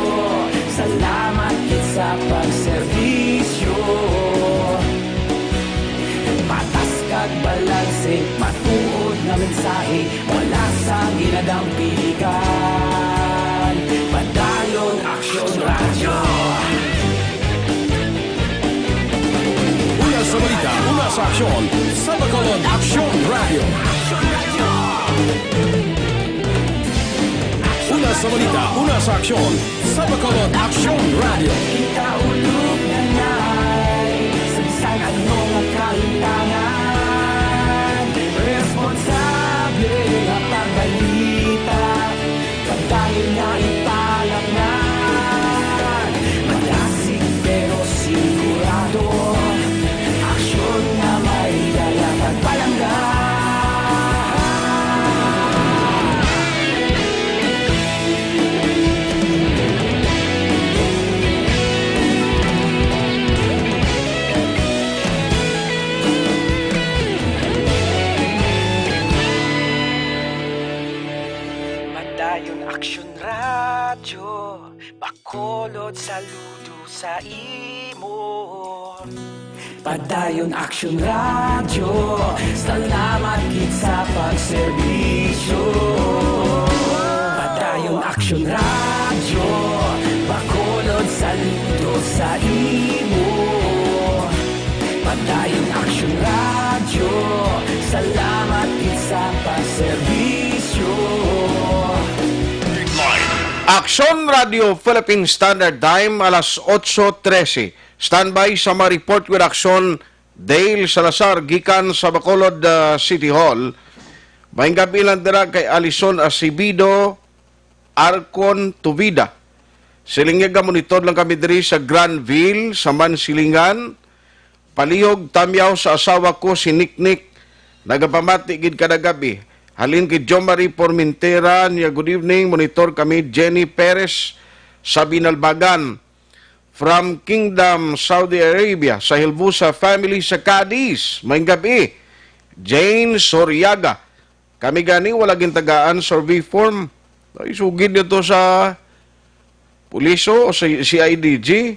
salamat sa pagserbisyo. Patas kag balanse, matuod na mensahe, wala sang ginadampingan. Padayon aksyon radyo. Una sa balita, una sa aksyon, sa Bacolod Aksyon Radio. Una sa balita, una sa aksyon, sa Bacolod Aksyon Radio. Kita ulog na ngay, sabisan ano nga kahintangan. Responsable nga pagbalita, pagdayon nga ipalaknan. Bacolod saludo sa imo. Padayon Action Radio, salamat gid sa pagserbisyo. Padayon Action Radio, Bacolod saludo sa imo. Padayon Action Radio, salamat gid sa pagserbisyo. Action Radio Philippine Standard Time, alas 8:13. Standby sa mga report with Action, Dale Salazar, gikan sa Bacolod City Hall. Maayong gabi lang dira kay Alison Acebido, Arcon Tuvida. Silingyaga monitor lang kami diri sa Granville, sa Mansilingan. Palihog tamyaw sa asawa ko si Niknik, nagapamati gid kada gabi. Halin kay John Marie Formentera, niya good evening, monitor kami Jenny Perez sa Binalbagan. From Kingdom, Saudi Arabia, sa Hilbusa family sa Cadiz, maayong gabi. Jane Soriaga, kami gani wala gintagaan survey form. Ay, sugid nito sa puliso o sa CIDG.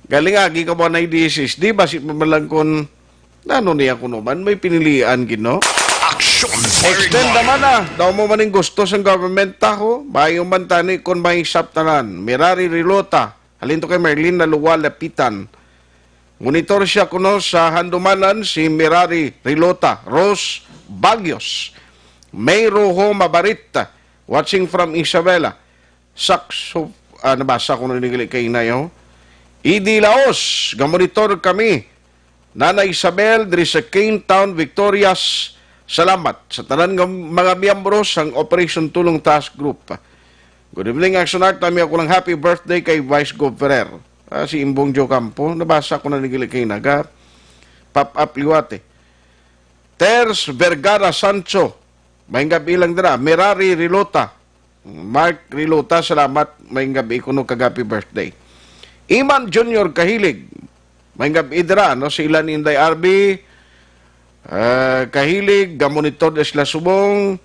Galing agi ka ba na IDSSD, basit mamalang kon, ano niya ko naman, may pinilian gino. Extend naman daw mo maning gusto sa government taho, bayo man tani kon may saptanan. Mirari Rilota, halin to kay Merlin na luwa lapitan. Monitor siya kuno sa handumanan si Mirari Rilota, Rose Bagyos, May Rojo Mabarita, watching from Isabela. Sakso, nabasa ko na nigili kay Inayo. Idi Laos, gamonitor kami. Nana Isabel, diri sa Cane Town, Victorias. Salamat sa tanan ng mga miyembro sang Operation Tulong Task Group. Good evening, Action Art. Tami ako lang happy birthday kay Vice Gov Ferrer. Si Imbong Joe Campo. Nabasa ko na nigili kay Naga. Pop-up liwate. Ters Vergara Sancho. May gabi lang dira. Merari Rilota. Mark Rilota, salamat. May gabi ko no kagapi birthday. Iman Junior Kahilig. May gabi dira. No? Si Ilan Inday Arby. Kahilig, gamonitor de sila subong,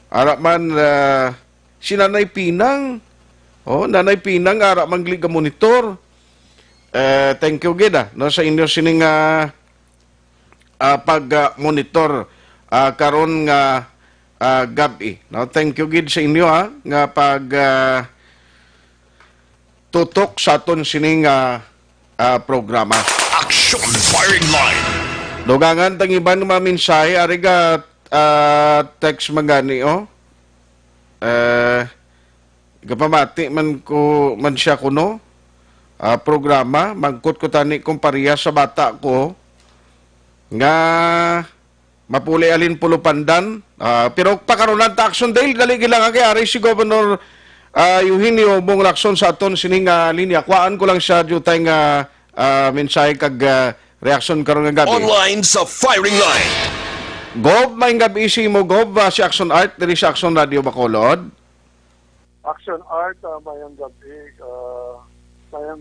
araman si Nanay Pinang, Nanay Pinang, araman gli gamonitor. Thank you gida, no, sa inyo sining pag-monitor karon nga gabi. No, thank you gid sa inyo nga pag tutok sa aton sining programa. Action Firing Line. Dugangan tang iban nga mensahe ari ga text magani gapamati man ko man siya kuno programa magkot ko tani kung pareha sa bata ko nga mapuli alin pulo pandan pero pakaronan ta action dahil dali gilang kay ari si Governor Eugenio Bong Lacson sa aton sining linya kuan ko lang siya jutay nga mensahe kag reaction karon nga gabi. Online sa Firing Line. Gov, may gabi si mo, Gov, si Action Art, diri si Action Radio Bacolod. Action Art, mayang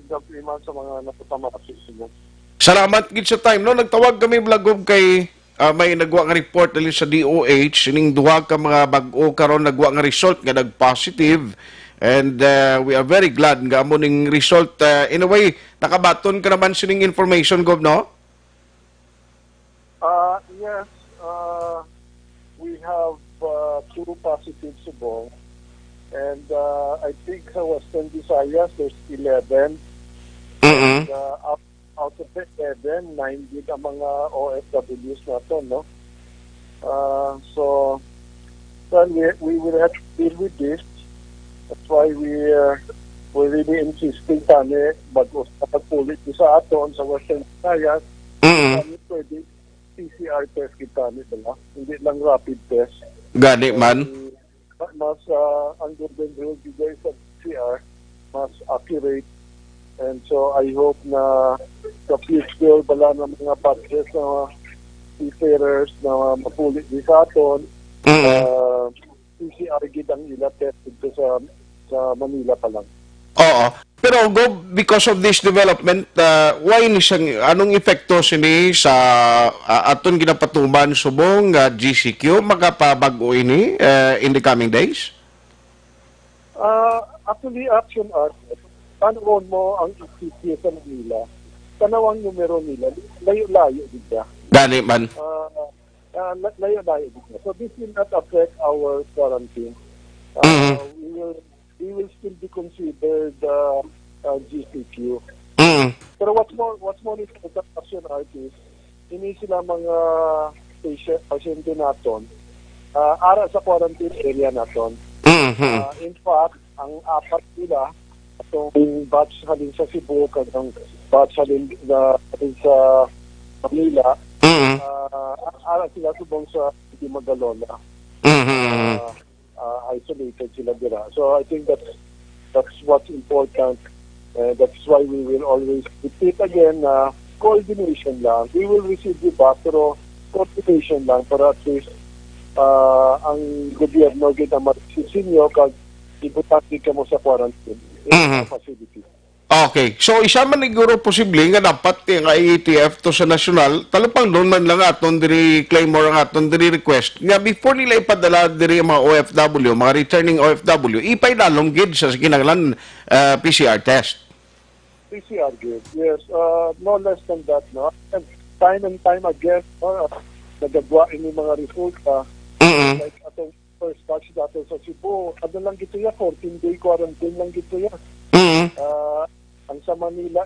gabi man sa mga napatamatid mo. Salamat gid sa time. No? Nagtawag kami Gov kay may nagwa nga report dali sa DOH, sining duha ka mga bag-o karon nagwa nga result nga nag-positive. And we are very glad nga amo ning result. In a way, nakabaton ka naman sining information, Gov, no? Yes, we have 2 positive subong. And I think Western Visayas, there's 11. And, out of the 11, 9 din ang mga OFWs nato, no? So, we will have to deal with this. That's why we're really insisting tani bago sa pagpulit sa aton sa Western Visayas. Kami pwede PCR test kita nila, hindi lang rapid test. Gani man. Mas ang golden rule bigay sa PCR, mas accurate. And so I hope na sa future bala ng mga batches na seafarers na mapulit di sa aton, PCR gid ang ila test dito sa Manila pa lang. Oo. Pero Gov, because of this development, why ni siyang, anong epekto sini sa aton ginapatuman subong GCQ makapabag-o ini in the coming days? Actually, Action Art, panahon mo ang ECQ sa Manila, tanawang numero nila, layo-layo din ba? Gani man. Layo-layo din ba? So this will not affect our quarantine. We will still be considered GCQ. Pero what's more important, Action Art is, ini sila mga pasyente naton, ara sa quarantine area naton. In fact, ang apat nila, itong batch halin sa Cebu, kanyang batch halin sa Manila, ara sila subong sa Magalona. Isolated sila dira. So I think that's what's important. That's why we will always repeat again na coordination lang. We will receive you back, pero coordination lang para at least ang gobyerno kita masisinyo kag ibutati ka mo sa quarantine facility. Okay. So, isa man siguro posible nga dapat nga IATF to sa national, talapang doon man lang aton diri claimor ang aton diri request nga before nila ipadala diri mga OFW, mga returning OFW, ipaidalom gid sa kinahanglan PCR test. PCR gid, yes. No less than that, no? And time again, nagagawa ini mga resulta. Like atong first batch dato sa Cebu, ano lang gito ya, 14-day quarantine lang gito ya. Ang sa Manila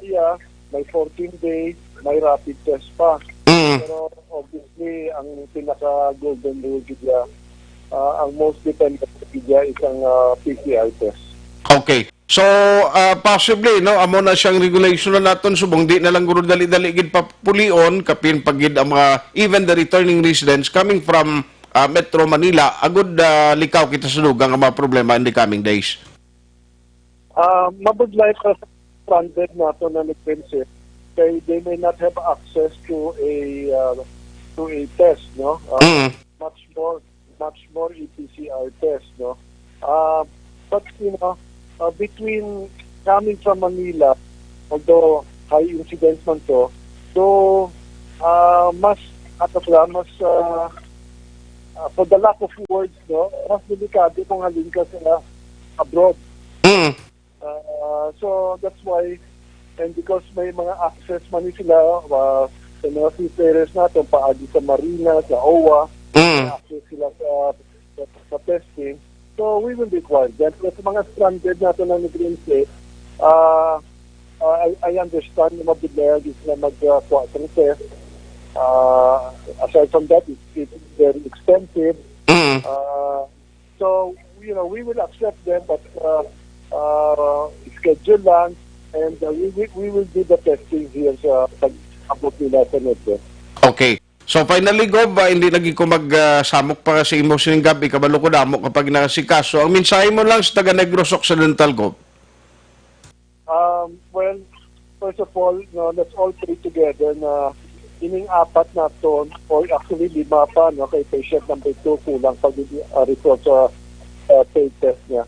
may 14-day, may rapid test pa. Pero obviously, ang pinaka-golden rule gito ang most dependent gito isang PCR test. Okay. So, possibly, no, amo na siyang regulation na naton subong di na lang guro dali-dali gid papulion kapin pagid ang mga even the returning residents coming from Metro Manila, agud likaw kita sa dugang ang mga problema in the coming days. Mabudlay pa sa stranded nato na nagpense kay they may not have access to a test, no? Much more EPCR test, no? But you know, between coming from Manila, although high incidence man to, so mas for the lack of words, no, mas delikado kung halin ka sila abroad. So that's why, and because may mga access man sila sa mga seafarers natin, paagi sa Marina, sa OWA, may access sila sa testing. So we will require them. Pero sa mga stranded natin na nag-rinse, I understand na mabigyan sila mag-kuha ng test. Aside from that, it's very expensive. So, you know, we will accept them, but schedule lang, and we will do the testing here sa pag-abot nila sa network. Okay. So finally, Gob, hindi lagi ko magsamok pa sa imo sining gabi, kabalo ko damo kapag nakasikaso. Ang mensahe mo lang sa taga Negros Occidental, Gob? Well, first of all, no, let's all pray together na ining apat na ton, or actually 5 pa, no, kay patient number 2, kulang pag-report sa paid test niya.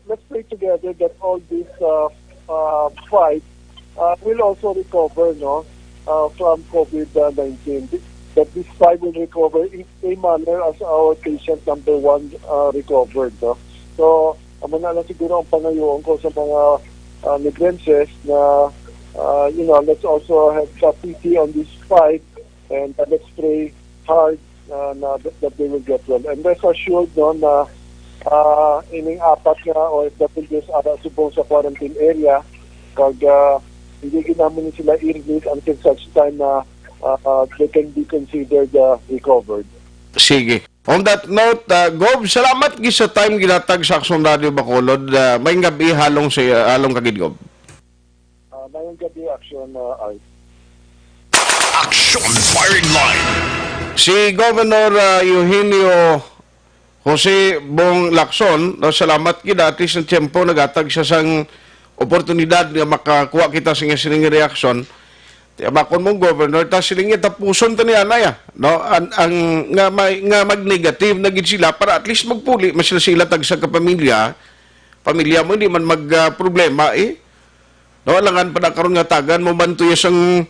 Let's pray together that all this fight will also recover, no, from COVID-19. That this fight will recover in a manner as our patient number 1 recovered, no. So, amo na lang siguro ang pangayoon ko sa mga migrantes na you know, let's also have pity on this fight, and let's pray hard that they will get well. And rest assured, no, na ining apat na OFWs ara subong sa quarantine area, kag hindi ginamin sila i-release until such time na they can be considered recovered. Sige. On that note, Gob, salamat gid sa time ginatag sa Action Radio Bacolod. May gabi halong kagid, Gob. Mayong gabi, Action Art. Action Firing Line. Si Governor Eugenio Jose Bong Lacson, salamat gid at least ng tiyempo nagatag siya sang oportunidad nga makakuha kita sa sining reaksyon. Bakon mong governor ta siling tapuson ta niya na no ang nga mag-negative na gid sila para at least magpuli mas sila tag sa kapamilya mo hindi man problema no langan pa na karon nga tagan mo man tuyo sang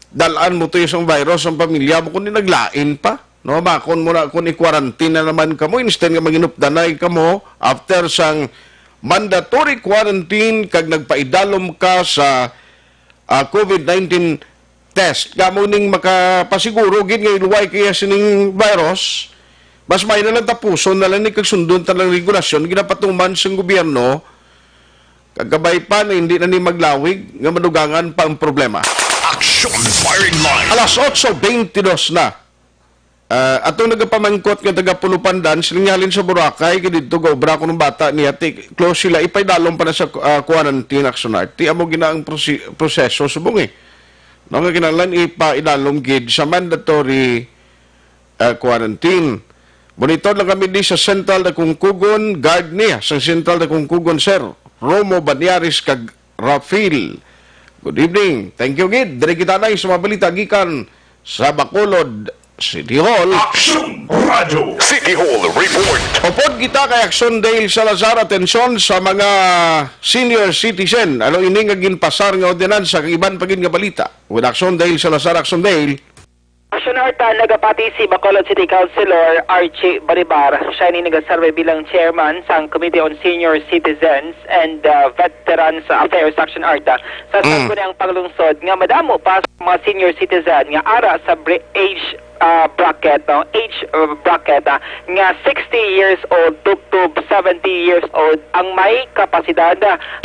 dalaan mo tuyo sang virus ang pamilya mo kundi naglain pa no makon mo na kun i-quarantine na naman kamo instead nga maginupdanay kamo after sang mandatory quarantine kag nagpaidalom ka sa COVID-19 test. Kamuning makapasiguro gid nga iluway kaya sining virus, mas may na lang tapuson na lang ni kagsundon talang regulasyon ginapatuman sa gobyerno kagabay pa na hindi na ni maglawig nga madugangan pa ang problema. Action Firing Line. Alas 8:22 na. Atong nagapamangkot nga taga Pulupandan, silingalin sa Boracay, dito ga obra ko ng bata niya, close sila, ipaydalom pa na sa quarantine action art. Ti amo ginaang proseso subong eh. No nga kinalan ipaidalom gid sa mandatory quarantine. Monitor lang kami di sa Central da Kungkugon, guard niya sa Central da Kungkugon, Sir Romo Banyaris kag Rafael. Good evening. Thank you, Gid. Dari kita na sa mga balita gikan sa Bacolod City Hall. Action Radio City Hall Report. Upod kita kay Action Dale Salazar, atensyon sa mga senior citizen. Ano ini nga ginpasar nga ordinansa kag iban pagin nga balita. With Action Dale Salazar, Action Dale. Action Arta, nagapati si Bacolod City Councilor Archie Baribar. Siya ni nagasurvey bilang chairman sa Committee on Senior Citizens and Veterans Affairs Action Arta. Sa sangguniang paglungsod nga madamo pa sa mga senior citizen nga ara sa age bracket, nga 60 years old to 70 years old ang may kapasidad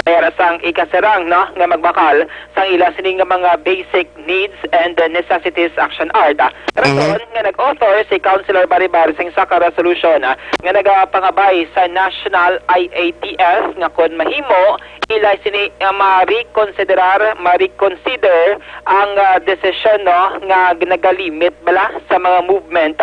para sang ikasarang nga magbakal sang ila sining nga mga basic needs and necessities action art. Rason nga nag-author si Councilor Baribar sa ka resolution nga nagapangabay sa National IATF nga kon mahimo ila sini ma-reconsider ang desisyon nga nagalimit bala sa mga movement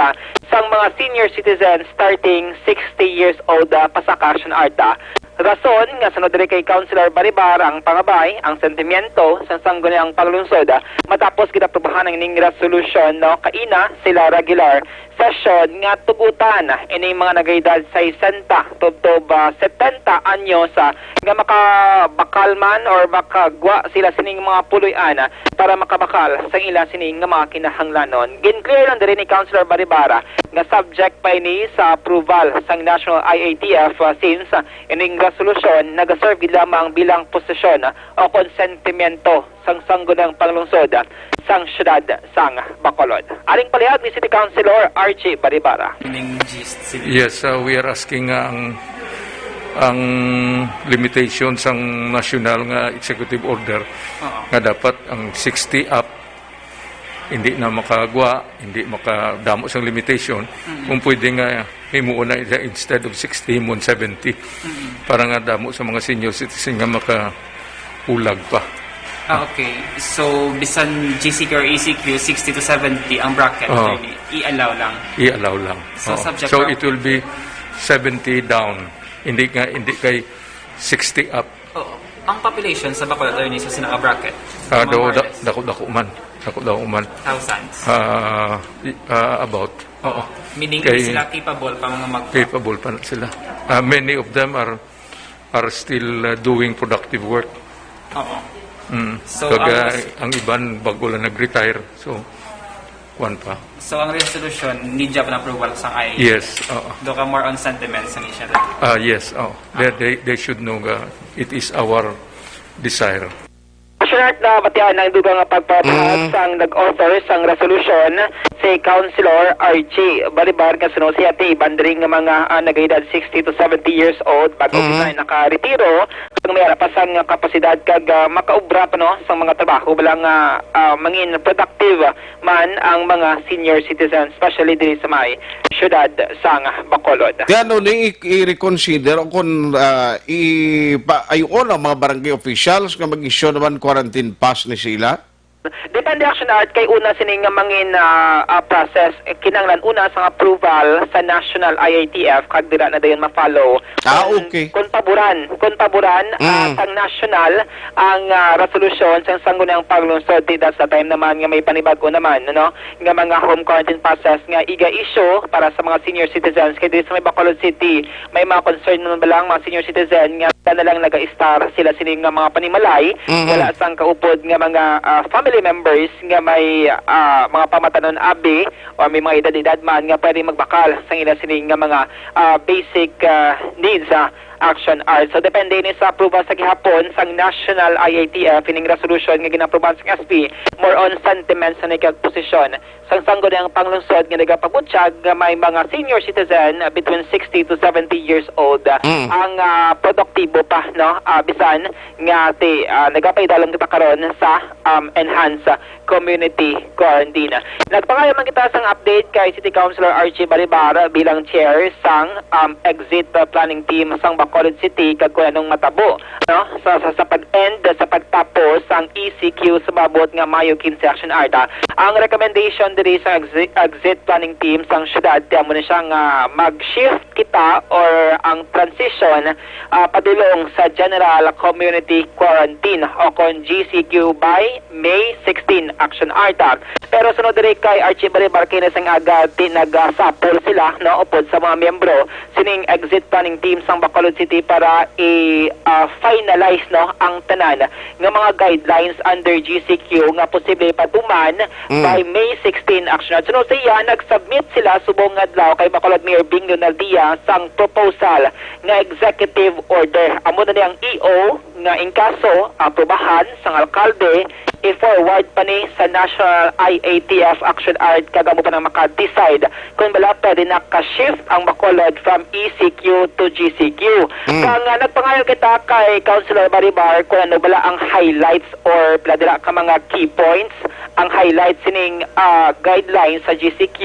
sang mga senior citizens starting 60 years old pasakasyon arta. Rason nga sunod diri kay Councilor Baribar ang pangabay ang sentimiento sa sangguniang paglungsod matapos ginaprobahan ng ning resolution kaina sila regular session nga tugutan ining mga nagaedad sa 60 to 70 anyos nga makabakal man or makagwa sila sining mga puloy-an para makabakal sa ila sining nga mga kinahanglanon. Gin-clear lang diri ni Councilor Baribara nga subject pa ini sa approval sang National IATF since ining resolution nagaserve gid lamang bilang posisyon o konsentimento sang sanggunang panglungsod sang syudad sang Bacolod. Aring palihag ni City Councilor Archie Baribara. Yes, we are asking ang limitation sang national nga executive order nga dapat ang 60 up hindi na makagwa, hindi makadamo sang limitation. Kung pwede nga himuon na instead of 60 himuon 70 para nga damo sa mga senior citizen nga makaulag pa. Okay. So, bisan GCQ or ECQ, 60 to 70 ang bracket. I-allow lang. I-allow lang. So, subject so it will be 70 down. Hindi kay 60 up. Ang population sa Bacolod attorney sa sinaka-bracket? Dako man. Thousands? About. Oo. Meaning sila capable pa mga magpa? Capable pa sila. Many of them are still doing productive work. Oo. So, ang iban bago lang nag-retire. So, one pa. So, ang resolution, need job na approval sa IATF? Yes. Do ka more on sentiments sa niya? Yes. They should know it is our desire. Asyonat na batian ng dugang pagpapahag sang nag-author sang resolution si Councilor Archie Baribar nga sunod siya ti bandring nga mga nagaedad 60 to 70 years old bago na nakaretiro kung may pa sang kapasidad kag makaubra pa sang mga trabaho balang mangin productive man ang mga senior citizens especially diri sa may syudad sang Bacolod. Kaya ni i-reconsider kung ayun ang mga barangay officials nga mag-issue naman quarantine pass ni sila? Depende action art kay una sining nga mangin process kinanglan una sa approval sa National IATF kag dira na dayon ma-follow. Okay. Kun paboran sang national ang resolution sang sanggunang paglungsod sa time naman nga may panibag-o naman nga mga home quarantine process nga iga-issue para sa mga senior citizens kay diri sa may Bacolod City may mga concern naman balang mga senior citizen nga na lang naga-star sila sining nga mga panimalay wala sang kaupod nga mga family members nga may mga pamatanon abi o may mga edad-edad man nga pwede magbakal sa ila sining nga mga basic needs Action Art. So depende ni sa approval sa gihapon sang National IATF ining resolution nga ginaprobahan sa SP, more on sentiments sa posisyon sang sanggol ang panglungsod nga nagapabutsyag nga may mga senior citizen between 60 to 70 years old ang produktibo pa no bisan nga nagapaydalang kita karon sa enhanced community quarantine. Nagpangayo man kita sang update kay City Councilor Archie Baribar bilang chair sang exit planning team sang Bacolod City kag kunanong matabo no sa pag-end sa pagtapos ang ECQ sa babot nga Mayo 15 Action Art. Ang recommendation diri sa exit planning team sang syudad mo na siyang mag-shift kita or ang transition padulong sa General Community Quarantine o kon GCQ by May 16 Action Art. Pero sunod diri kay Archie Baribar kini sang agad nagsapol sila no upod sa mga miyembro sining exit planning team sang Bacolod City para i-finalize no ang tanan nga mga guidelines under GCQ nga posible patuman by May 16 Action Art. Sunod siya nag-submit sila subong adlaw kay Bacolod Mayor Bing Leonardia sang proposal nga executive order. Amo na niyang EO nga in kaso aprobahan sang alkalde i-forward pa ni sa National IATF Action Art kagamo pa na maka-decide kung bala pwede naka-shift ang Bacolod from ECQ to GCQ. Kang nagpangayo kita kay Councilor Baribar kung ano bala ang highlights or pladira ka mga key points ang highlights sining guidelines sa GCQ.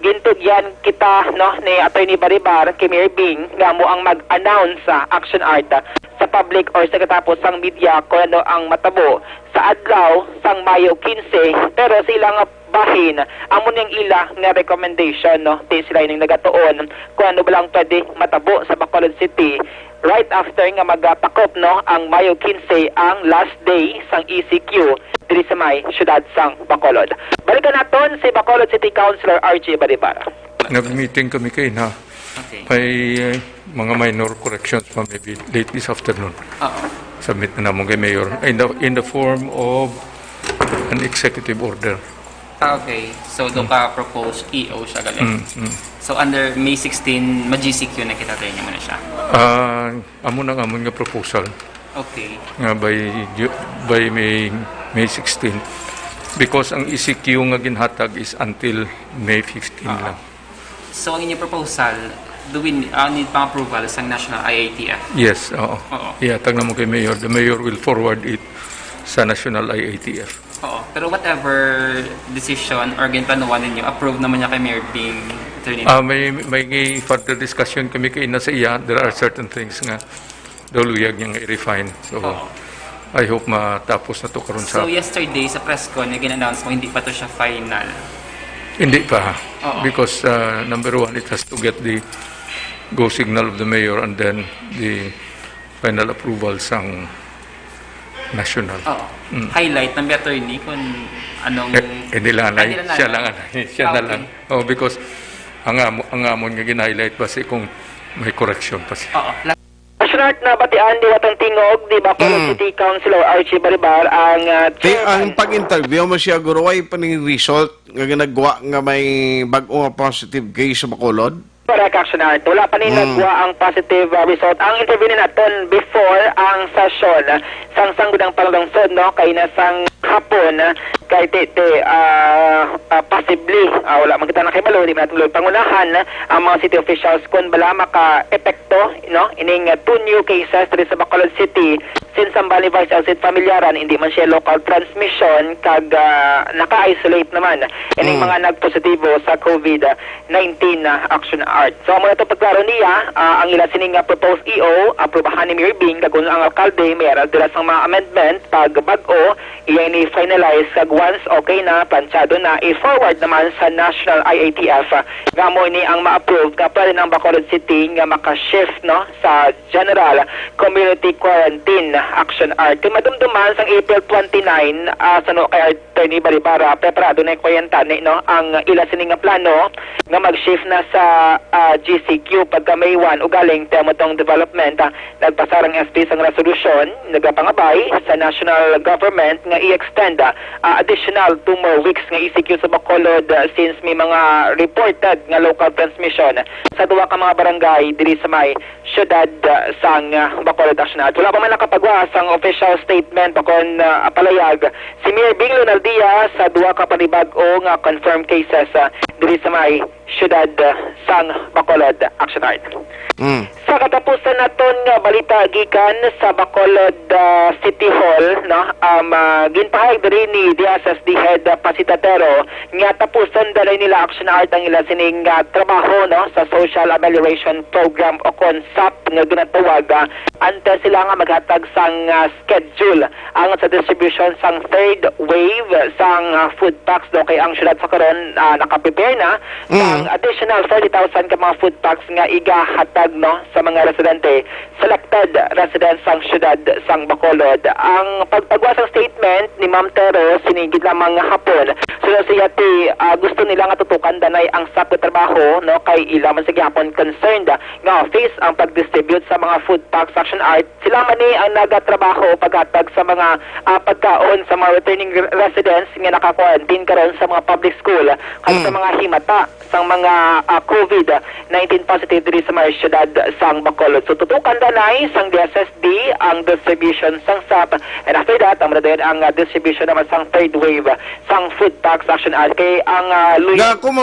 Gintog yan kita no ni Attorney Baribar kay Mayor Bing nga mo ang mag-announce sa Action Art sa public or sa katapos sang media kung ano ang matabo sa adlaw sang Mayo 15 pero silang bahin amo niyang ila nga recommendation no di sila ning nagatuon kung ano ba lang pwede matabo sa Bacolod City right after nga magpakop no ang Mayo 15 ang last day sang ECQ diri sa may syudad sang Bacolod. Balikan naton si Bacolod City Councilor Archie Baribar. Nag-meeting kami kayo na may mga minor corrections pa maybe late this afternoon. Submit na naman kay Mayor in the form of an executive order. Okay. So, doon ka propose EO siya galing. So, under May 16, mag-GCQ na kita tayo niya muna siya. Amon nga proposal. Okay. Nga by May 16. Because ang ECQ nga ginhatag is until May 15 lang. So, ang inyong proposal, need pang approval sa National IATF? Yes, oo. Ihatag naman kay Mayor. The Mayor will forward it sa National IATF. Oo. Pero whatever decision or ginplanuhan ninyo, approve naman niya kay Mayor Bing? May further discussion kami kay na sa iya. There are certain things nga daluyag niyang i-refine. So, I hope matapos na to karon sa... So, yesterday sa press con, gin-announce mo, hindi pa to siya final? Hindi pa. Because number one, it has to get the go signal of the Mayor and then the final approval sang national. Highlight ng attorney kung anong... Hindi lang. Siya na lang. Because ang amon nga gin-highlight basi kung may correction pa siya. Action Art na batian di watang tingog di Bacolod City Councilor Archie Baribar ang ang pag-interview mo siya guruway pa ning result nga ginagawa nga may bag-o nga positive case sa Bacolod. Correct, Action Art. Wala pa nin nagwa ang positive result. Ang interview ni naton before ang session sang sanggudang panglungsod no kay nasang hapon kay possibly wala man kita nakibalo di natin pangunahan ang mga city officials kung bala maka-epekto no ining 2 new cases diri sa Bacolod City since ang Bali Vice Exit Familiaran hindi man siya local transmission kag naka-isolate naman ining mga nagpositibo sa COVID-19 Action Art. So mo na ito pagklaro niya ang ila sining proposed EO aprobahan ni Mayor Bing kag ang alkalde may aral dila sa mga amendment pag bag-o iya ni finalize kag once okay na planchado na i-forward naman sa National IATF nga mo ni ang ma-approve nga pwede ng Bacolod City nga maka-shift no sa General Community Quarantine Action Art. Kung madumduman sang April 29 sa no kay Attorney Baribara preparado na kwentane no ang ila sining nga plano nga mag-shift na sa GCQ pagka May 1 ugaling temo tong development nagpasarang SP sang resolution nagapangabay sa national government nga i-extend additional 2 more weeks nga GCQ sa Bacolod since may mga reported nga local transmission sa duwa ka mga barangay diri sa may syudad sang Bacolod Action Art. Wala pa man nakapagawa sang official statement pakon palayag si Mayor Bing Lunaldia sa duwa ka panibag-o nga confirmed cases diri sa may syudad sang Bacolod Action Art. Sa katapusan naton nga balita gikan sa Bacolod City Hall, no, ginpahayag diri ni DSSD Head Pasitatero nga tapuson dalay nila Action Art ang ila sining trabaho, no, sa Social Amelioration Program o CONSAP nga ginatawag until sila nga maghatag sang schedule ang sa distribution sang third wave sang food packs, no, kay ang syudad sa karon nakaprepare na sang additional 40,000 ka mga food packs nga igahatag, no, sa mga residente, selected residents sang syudad sang Bacolod. Ang pagpagawa sang statement ni Ma'am Tero sinigid lamang hapon. So siya gusto nila nga tutukan danay ang SAP na trabaho, no, kay ila man sige hapon concerned nga office ang pag-distribute sa mga food packs Action Art. Sila man ni ang nagatrabaho paghatag sa mga pagkaon sa mga returning residents nga naka-quarantine karon sa mga public school kag sa mga himata sang mga COVID-19 positive diri sa mga syudad sang Bacolod. So tutukan danay sang DSSD ang distribution sang SAP, and after that ang madadayon ang distribution naman sang third wave sang food packs Action Art. Kay ang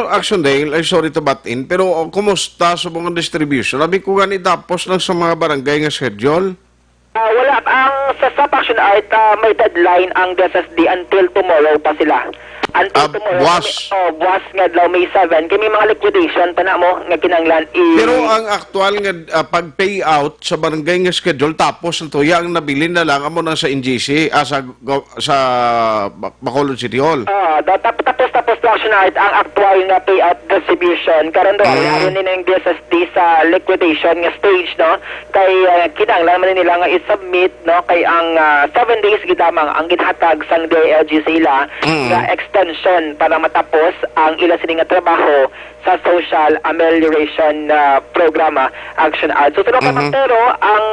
Action Dale, ay sorry to butt in, pero kumusta sa mga distribution? Labi ko gani tapos lang sa mga barangay nga schedule? Wala. Ang sa SAP Action Art, may deadline ang DSSD until tomorrow pa sila. Until tomorrow. Buwas nga daw May 7. Kaya may mga liquidation pa na mo nga kinanglan. Pero ang aktual nga pag-payout sa barangay nga schedule tapos ito yang nabilin na lang amo na sa NGC sa Bacolod City Hall. Tapos Action Art ang actual nga payout distribution. Karon do aron ni ng DSSD sa liquidation nga stage, no. Kay kinanglan man nila nga i-submit, no, kay ang 7 days gidamang ang ginhatag sang DILG sa ila nga extension para matapos ang ila sining nga trabaho sa Social Amelioration Program Action Art. So pero pero ang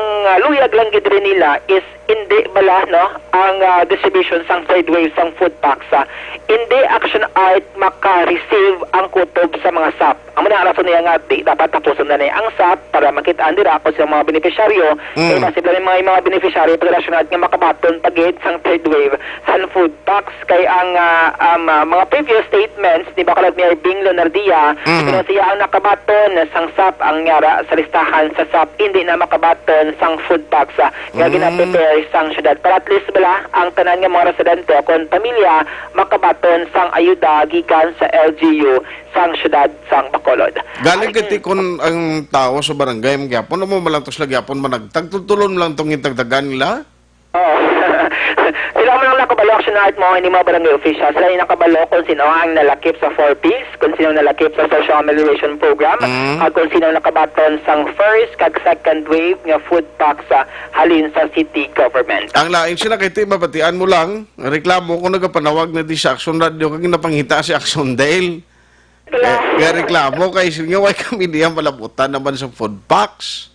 luyag lang gid nila is hindi bala, no, ang distribution sang third wave sang food packs. Hindi Action Art maka-receive ang kutob sa mga SAP. Ang mga rason niya nga dapat tapuson na ang SAP para makitaan dira po sa mga beneficiaryo. Kaya posible na mga beneficiaryo pag Action Art nga makabaton pagid sang third wave sang food packs. Kay ang mga previous statements ni Bacolod Mayor Bing Lunaldia, pero siya ang nakabaton sang SAP ang ngara sa listahan sa SAP, hindi na makabaton sang food packs nga gina-prepare sang syudad. Para at least bala ang tanan nga mga residente kon pamilya makabaton sang ayuda gikan sa LGU sang syudad sang Bacolod. Galing kiti kon ang tao sa barangay magyapon mo malantos lagyapon managtagtulon lang tong intagdagan nila. Sila man ang nakabalo Action Art mo, hindi mga barangay officials. Sila yung nakabalo kung sino ang nalakip sa 4Ps, kung sino nalakip sa Social Amelioration Program, kung sino nakabaton sang first kag second wave nga food packs halin sa city government. Ang lain sila kay mabatian mo lang, reklamo ko nagapanawag na di sa Action Radio kag napanghita si Action Dale. Kaya reklamo kay singa way kami diyan malabutan naman sa food packs.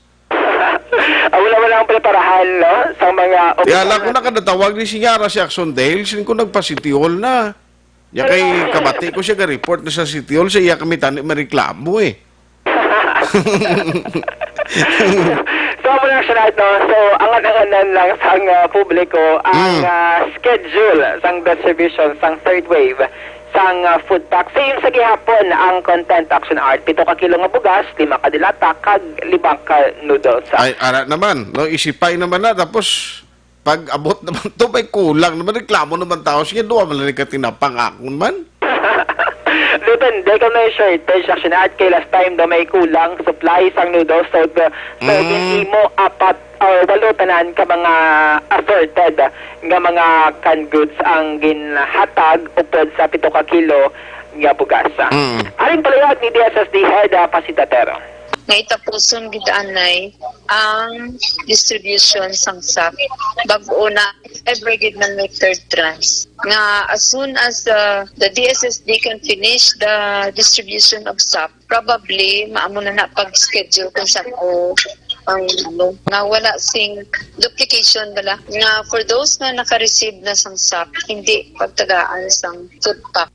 Wala ang preparahan, no, sa mga... Kaya lang ko nakadatawag ni Sinyara si Action Dale, sin ko nagpa-City Hall na. Ya kay kabati ko siya ka-report na sa City Hall, sa iya kami tani mariklamo eh. So, muna Action Art, no, so, angan-anganan lang sang publiko ang schedule sang distribution sang third wave sang food pack. Same sa gihapon ang content Action Art. 7 ka kilo nga bugas, 5 ka dilata, kag 5 ka noodles. Ay, ara naman. No, isipay naman na. Tapos, pag abot naman to may kulang naman. Reklamo naman tao. Sige, duwa man lang ka tinapangakon man. Depende kung may shortage Action Art. Kay last time daw may kulang supply sang noodles. So, hindi mo 4 or 8 tanan ka mga assorted nga mga canned goods ang ginhatag upod sa 7 ka kilo nga bugas. Aring palayag ni DSSD Head Pasitatero. Naitapuson gidaanay ang distribution sang SAP bag-o na every gid man may third trans nga as soon as the DSSD can finish the distribution of SAP, probably maamo na pag-schedule kung saan ang nga wala sing duplication bala nga for those na naka-receive na sang SAP, hindi pagtagaan sang food pack.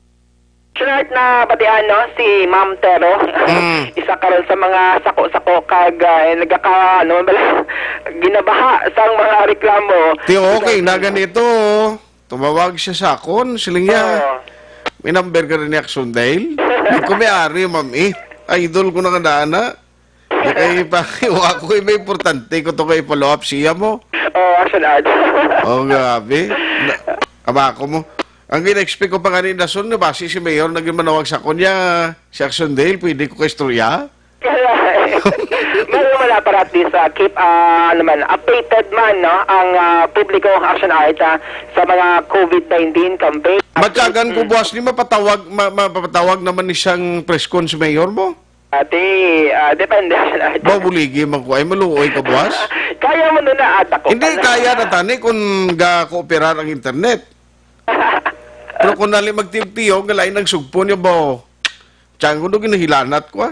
Sunod na batian no si Ma'am Tero. Isa karon sa mga sako-sako kag nagaka ano bala ginabaha sang mga reklamo. Ti okay na ganito. Tumawag siya sa akon, siling niya. May number ka rin ni Axondale. Hindi ko may ari, ma'am idol ko na kadana. Kaya ipakiwa ko may importante ko to kay follow up siya mo. Action art. Grabe. Kabako mo. Ang in-expect ko pa kanina, son, base si Mayor naging manawag sa kunya, si Axondale, pwede ko kaistorya? Meron wala para at least keep updated man no, ang publiko action art sa mga COVID-19 campaign. Magkagan ko, boss, ni mapapatawag naman ni siyang press con si Mayor mo? Depende action art. Babuligi man ko, ay maluoy ka, boss? Kaya mo na ata ko. Hindi kaya na tani kung ga-cooperar ang internet. Pero kung nali magtiyog-tiyog, galay nagsugpo niya ba? Tiyan ko doon ginahilanat ko,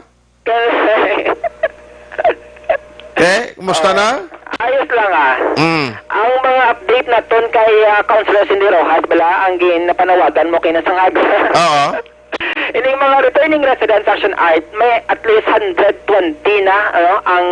kumusta na? Ayos lang Ang mga update na ton kay Councilor Cindy Rojas, bala, ang ginapanawagan mo kinasangag. Oo. Ining mga returning residents action art, may at least 120 na ang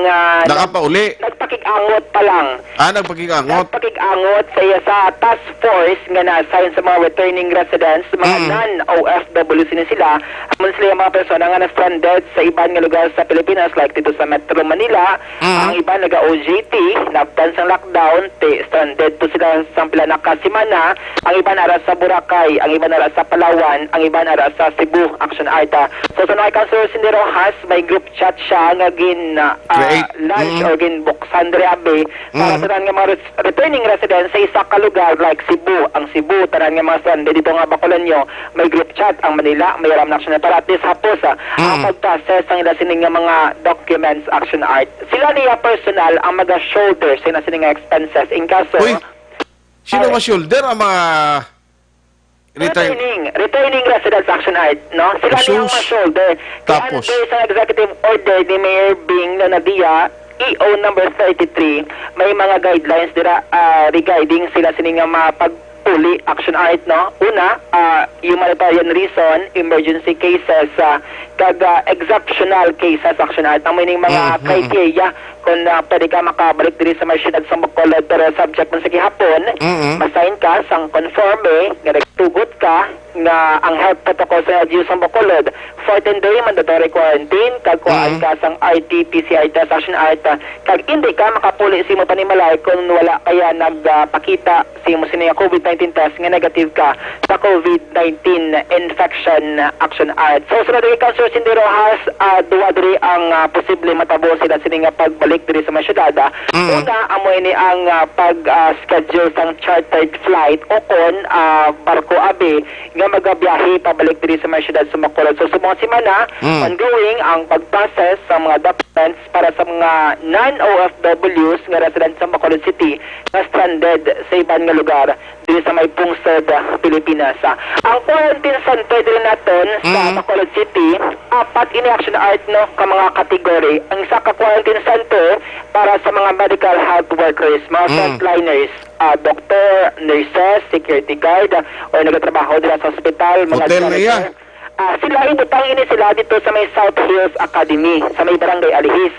nakapauli. Nagpakig-angot pa lang. Nagpakig-angot. Nagpakig-angot sa task force nga na-assign sa mga returning residents, mga non-OFW sila. Amon sila yung mga persona nga na-stranded sa ibang nga lugar sa Pilipinas like dito sa Metro Manila. Ang iba naga-OJT, naptan sa lockdown, stranded to sila sa pila na kasimana. Ang iba nara sa Boracay, ang iba nara sa Palawan, ang iba nara sa Cebu action art. So sa mga Councilor Cindy Rojas, may group chat siya nga gin lunch or gin buksan diri abi para sa nga mga returning residents sa isa ka lugar like Cebu. Ang Cebu, tanan nga mga stranded dito nga Bacolod, may group chat. Ang Manila, may Ram Action para at least hapos ang pag-process ang ila sining nga mga documents action art. Sila niya personal ang maga-shoulder sa sining nga expenses in kaso. Sino ma-shoulder ang mga returning residents action art, no? Sila niya ang ma-shoulder. Tapos under sa executive order ni Mayor Bing Nadia EO number 33, may mga guidelines dira regarding sila sining nga mapagpuli action art, no? Una, humanitarian reason, emergency cases, kag exceptional cases action art. Ang meaning mga criteria kung pwede ka makabalik diri sa syudad sa Bacolod pero subject man sa gihapon, masign ka sang conforme nga nagtugot ka nga ang health protocol sa LGU sa Bacolod, 14-day mandatory quarantine, kag kuhaan ka sang RT-PCR test action art, kag hindi ka makapuli si mo panimalay kung wala kaya nagpakita si mo siya COVID-19 test nga negative ka sa COVID-19 infection action art. So sunod kay Councilor Cindy Rojas, duwa diri ang posible matabo sila sini nga pagbalik diri sa mga syudad. Una, amoy ni ang pag-schedule sang chartered flight o kon barko abi nga magabiyahe pabalik diri sa mga syudad sa Bacolod. So sa mga semana, ongoing ang pag-process sa mga documents para sa mga non-OFWs nga residents sa Bacolod City na stranded sa ibang nga lugar diri sa may pungsod Pilipinas. Ang quarantine center diri naton sa Bacolod City, 4 ini action art no ka mga kategory. Ang isa ka quarantine center para sa mga medical health workers, mga frontliners, doctor, nurses, security guard, o nagatrabaho dira sa hospital, mga janitor. Sila ibutang ini sila dito sa may South Hills Academy, sa may barangay Alihis.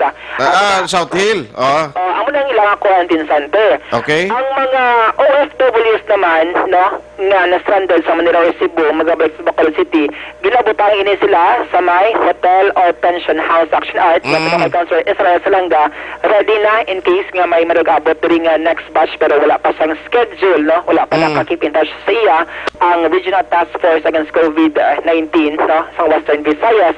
South Hill. Amo nang ilang quarantine center. Okay. Ang mga OFWs naman, no, nga na-stranded sa Manila or Cebu, magabalik sa Bacolod City, ginabutang ini sila sa may hotel or pension house action art. Sa may Councilor Israel Salanga, ready na in case nga may marag-abot during next batch pero wala pa sang schedule, no? Wala pa nakakip in touch sa iya ang Regional Task Force Against COVID-19 no, sa Western Visayas.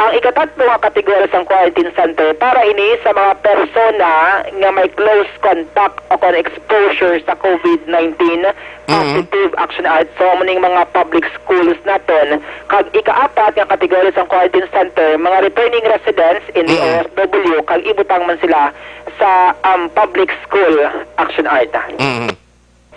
Ang ikatatlo nga kategorya sa quarantine center para ini sa mga persona nga may close contact o kon exposure sa COVID-19 positive action art. So muning mga public schools naton. Kag ikaapat nga kategorya sa quarantine center, mga returning residents in the OFW, kag ibutang man sila sa public school action art.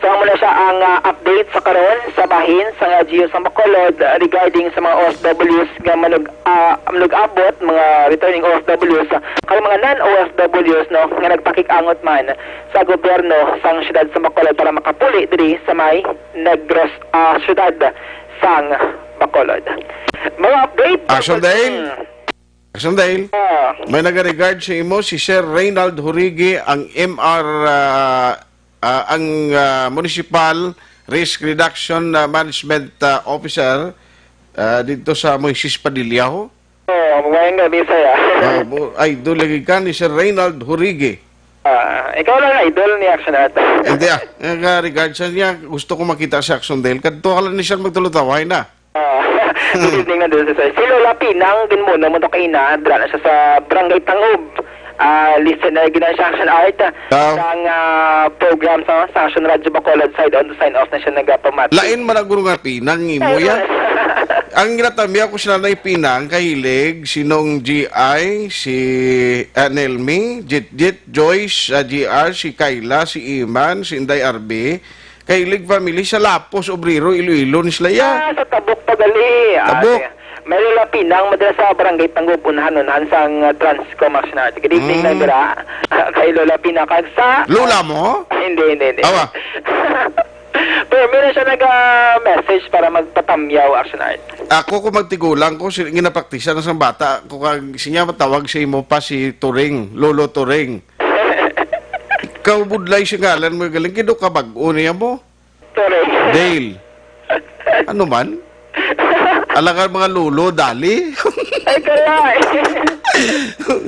So muna siya ang update sa karon sa bahin sa LGU sa Bacolod regarding sa mga OFWs nga manug-abot, mga returning OFWs, kag mga non-OFWs no nga nagpakig-angot man sa gobyerno sang syudad sa Bacolod para makapuli diri sa may Negros syudad sang Bacolod. Mga update. Action Dale. Action Dale. May nag-regard sa imo si Sir Reynald Horigi, ang MR, Municipal Risk Reduction Management Officer dito sa Moises Padilla ho. Ngayong gabi saya. Ay, lagi ka ni Sir Reynald Horigi. Ikaw lang idol ni Action Art. Hindi regard sa niya, gusto ko makita si Action Dale. Kadto ka lang ni Sir magtulutaway na. Good evening na doon sa si Lola Pinang ginmuno mo to kay na dra na siya sa Barangay Tangob. Listener gina siya Action Art ang program sa Action Radio Bacolod side on the sign off na siya nagapamat. Lain man ang guro nga Pinang imo ya. Ang ginatambya ko sila na Pinang kahilig sinong GI, si Nelmi, Jit, Joyce, GR, si Kayla, si Iman, si Inday RB. Kahilig family sa Lapos, Obrero, Iloilo ni sila ya. Sa Tabuk Pagali. Tabuk. May Lola Pinang madala sa Barangay Tanggop unahan sang Transcom Action Art. Good evening na dira. Kay Lola Pinang kag sa Lola mo? Hindi. Awa. Pero meron siya nag-message para magpatamyaw Action Art. Ako kung magtigulang ko, ginapraktisan na sa bata, kung siya matawag sa imo pa si Turing, Lolo Turing. Ikaw budlay siya ngalan mo, galing kido ka bag-o niya mo? Turing. Dale. Ano man? Alangan mga lolo, dali? Ay, kalay.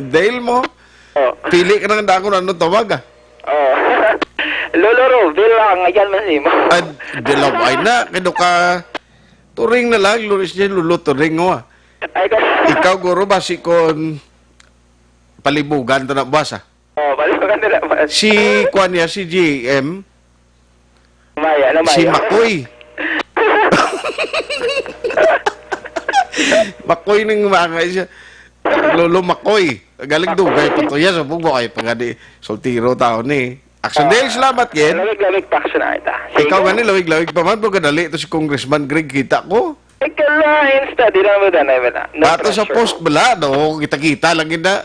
Dale mo? Pili ka nang dako na ano tawag Lolo Roville lang, ayan man mo. Dilaway na, kido ka Turing na lang, luris niya Lolo Turing mo Ikaw guro ba si kon palibugan to na basa? Palibugan to na basa. Si Kwan niya, si GM. Maya. Si Makoy. Makoy ng mga siya. Lolo Makoy. Galing dugay pa to. Yes, sabog mo kayo pag soltiro tao ni. Action Dale, salamat yan. Lawig-lawig pa Action Art. Ikaw nga ni, lawig-lawig pa man. Pagkadali ito si Congressman Greg, kita ko. Ikaw lang, study lang mo na. Ato sa post bala, no? Kita-kita lang yun na.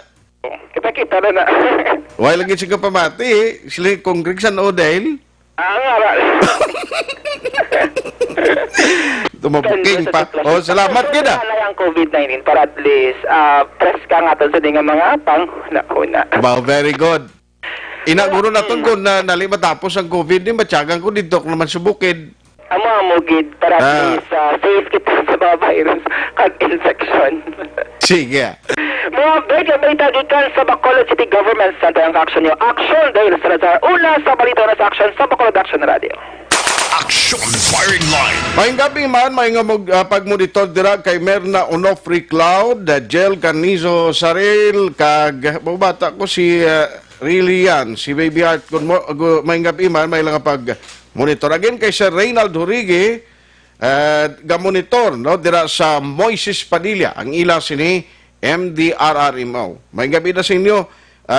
Kita na. Why lang yun siya pamati Sila yung Congressman O'Dale. Nga. Tumabuking pa. Salamat ka na. Ang COVID-19 para at least press ka nga sa nga mga pang-una. Wow, very good. Inaguro na ito kung nali matapos ang COVID, matyagan ko dito naman sa bukid. Amo gid para at least safe kita sa mga virus kag infection. Sige. Mga update may tagikan sa Bacolod City Government Center ang action nyo. Action dahil sa Lazar. Una sa balita na sa action sa Bacolod Action Radio. Action Firing Line. Mayong gabi man, mayong pagmonitor dira kay Merna Onofre Cloud, Jel Canizo Saril, kag bata ko si Rilian, si Baby Heart. Mayong gabi man, may lang pag-monitor. Again kay Sir Reynald Horigi, ga-monitor no, dira sa Moises Padilla, ang ila sini MDRRMO. Mayong gabi na sa inyo,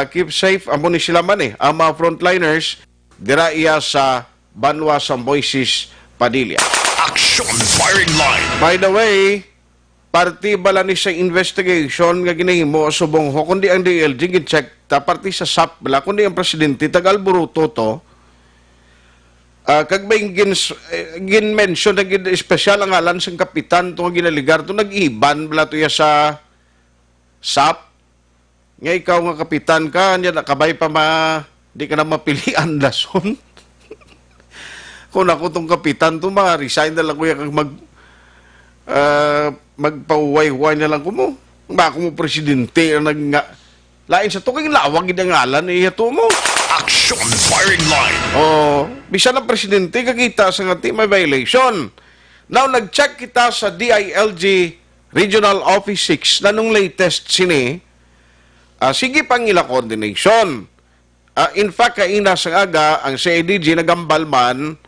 keep safe, amo ni sila man ang mga frontliners, dira iya sa Banwa sa Moises Padilla. Action Firing Line. By the way, parti bala ni sa investigation nga ginahimo subong ho kundi ang DLG gin-check ta parti sa SAP bala kundi ang presidente tagal buruto to. Kag may gin-mention na special ang ngalan sang kapitan to nga ginaligar to nag-iban bala to ya sa SAP. Nga ikaw nga kapitan ka, nya nakabay pa di ka na mapilian lason. Kung ako tong kapitan to, resign na lang ko yung magpauway-huway na lang ko mo. Ba ako mo presidente lain sa to kay lawag gid ang ngalan ito mo. Action Firing Line. Bisan ang presidente kakita sa ngati may violation. Now nag-check kita sa DILG Regional Office 6 na nung latest sini. Sige pang ila coordination. In fact kaina sa aga ang CIDG nagambal man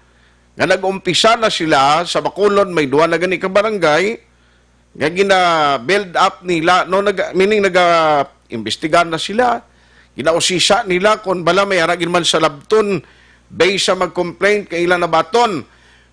nga nag-umpisa na sila sa Bacolod, may duwa na gani ka barangay, nga gina-build up nila, no, meaning nag-imbestigar na sila, ginausisa nila kung bala may aragin man sa labton, based sa mag-complaint kay ilan na baton.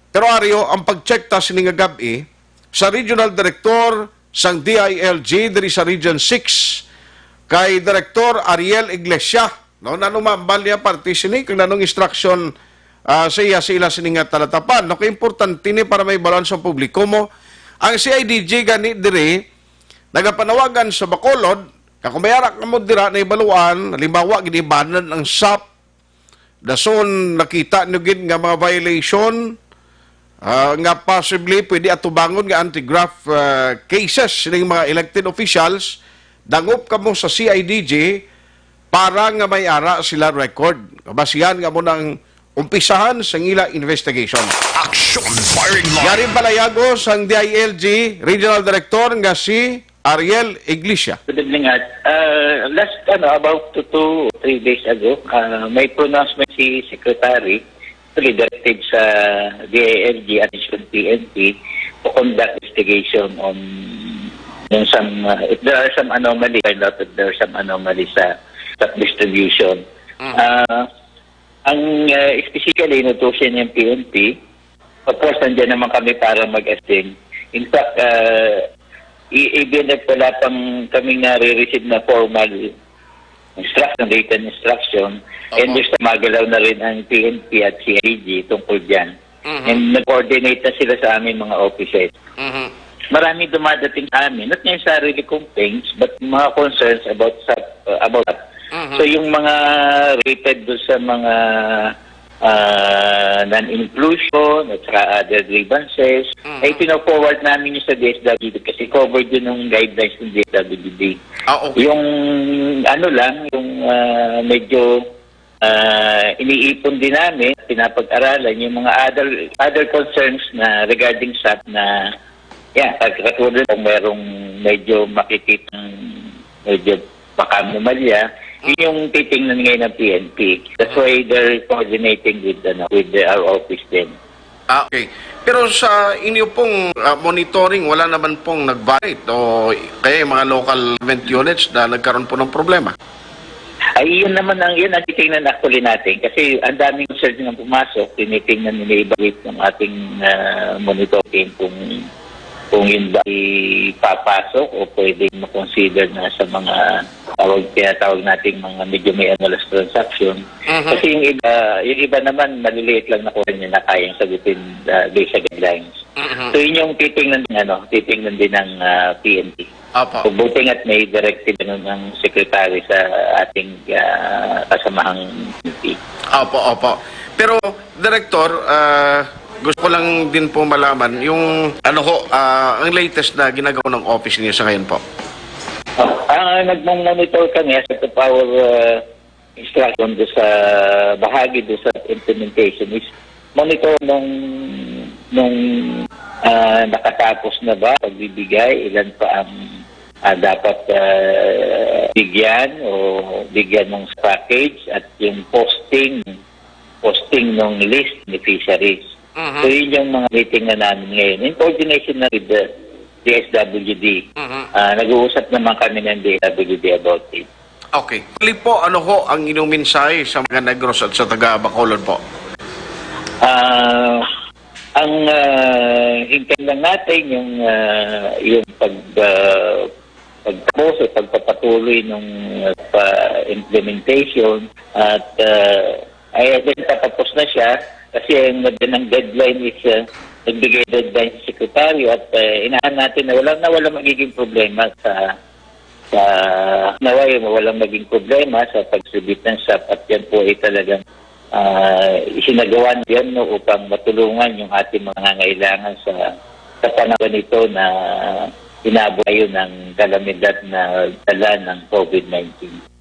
Pero Ario, ang pag-check ta sininga gabi, sa Regional Director sang DILG, diri sa Region 6, kay Director Ariel Iglesia, no, nanumambal niya party sini, kung nanong instruction sa iya sila sininga talatapan. No, importante ni para may balance sa publiko mo. Ang CIDG gani diri nagapanawagan sa Bacolod, kakumayara ka mo dira na ibaluan, halimbawa ginibanan ang SAP, dason nakita nyo gid nga mga violation, nga possibly pwede atubangon nga anti-graft cases ng mga elected officials, dangop ka mo sa CIDG para nga may ara sila record. Kabasihan nga mo ng umpisahan sa ngila investigation. Action firing line. Yari Balayago sang DILG Regional Director nga si Ariel Iglesia. Good evening, Art. Last, about 2 or 3 days ago, may pronouncement si Secretary, actually directed sa DILG at PNP to conduct investigation on some, if there are some anomaly, find out that there are some anomaly sa distribution. Ang specifically inutusin yung PNP, of course, nandiyan naman kami para mag-esting. In fact, even if wala pang kaming nare-receive na formal instruction, written instruction, and there's magalaw na rin ang PNP at CIG tungkol dyan. And nag-coordinate na sila sa aming mga offices. Marami dumadating sa amin, not necessarily complaints, but mga concerns about that. So yung mga related do sa mga non-inclusion at saka other grievances, ay pino-forward namin yung sa DSWD kasi covered yun ng guidelines ng DSWD. Yung yung medyo iniipon din namin, pinapag-aralan yung mga other concerns na regarding SAP na katulad kung merong medyo makikitang medyo pakamumalya, yun yung titingnan ngayon ng PNP. That's why they're coordinating with our office din. Okay. Pero sa inyo pong monitoring, wala naman pong nag-violate o kaya yung mga local government units na nagkaroon po ng problema? Ay, yun naman ang titingnan actually natin. Kasi ang daming search nga pumasok, tinitingnan nila-evaluate ng ating monitoring kung yun ba ipapasok o pwedeng makonsider na sa mga tinatawag nating mga medyo may anomalous transaction. Kasi yung iba naman maliliit lang na kung na kayang sagutin based sa guidelines. So yun yung titingnan din ng PNP. So buti nga't may directive ng secretary sa ating kasamahang PNP. Opo. Pero, Director, gusto ko lang din po malaman yung ang latest na ginagawa ng office niyo sa ngayon po. Nagmong-monitor kami as to our instruction do sa bahagi do sa implementation is monitor nung nakatapos na ba pagbibigay, ilan pa ang dapat bigyan ng package at yung posting ng list ni fisheries. So yun yung mga meeting na namin ngayon. In coordination na with the DSWD. Nag-uusap naman kami ng DSWD about it. Okay. Pali po, ang inyong mensahe sa mga Negros at sa taga-Bacolod po? Ang hintayin lang natin yung pagpapatuloy ng implementation at tapos na siya. Kasi ang deadline is nagbigay deadline sa sekretaryo at inahan natin na walang magiging problema walang maging problema sa pagsubit ng SAP at yan po ay talagang isinagawa yan upang matulungan yung ating mga nangangailangan sa panahon nito na inabuhay ng kalamidad na dala ng COVID-19.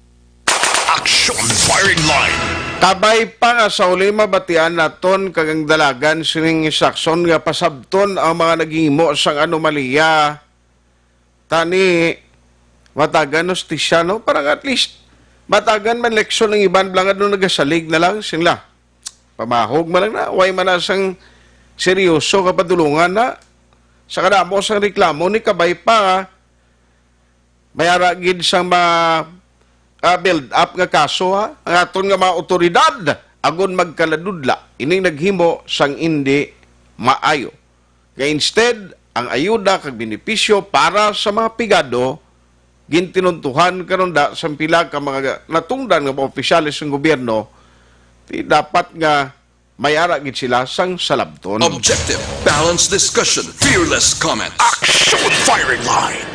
Action firing line. Tabay pa nga sa uli mabatian naton kagang dalagan sining sakson nga pasabton ang mga naghimo sang anomalya. Tani matagan hostisya no parang at least matagan man leksyon ng iban blangad no nagasalig na lang sila. Pamahog man lang na way man sang seryoso kapadulungan na sa kadamo sang reklamo ni kabay pa mayara gid sang build up nga kaso ang aton nga mga otoridad agon magkaladudla ining naghimo sang hindi maayo. Kaya instead ang ayuda kag benepisyo para sa mga pigado gintinuntuhan karon da sa pila ka mga natungdan nga mga opisyalis ng gobyerno dapat nga may ara gid sila sang salabton. Objective, balanced discussion, fearless comments. Action firing line.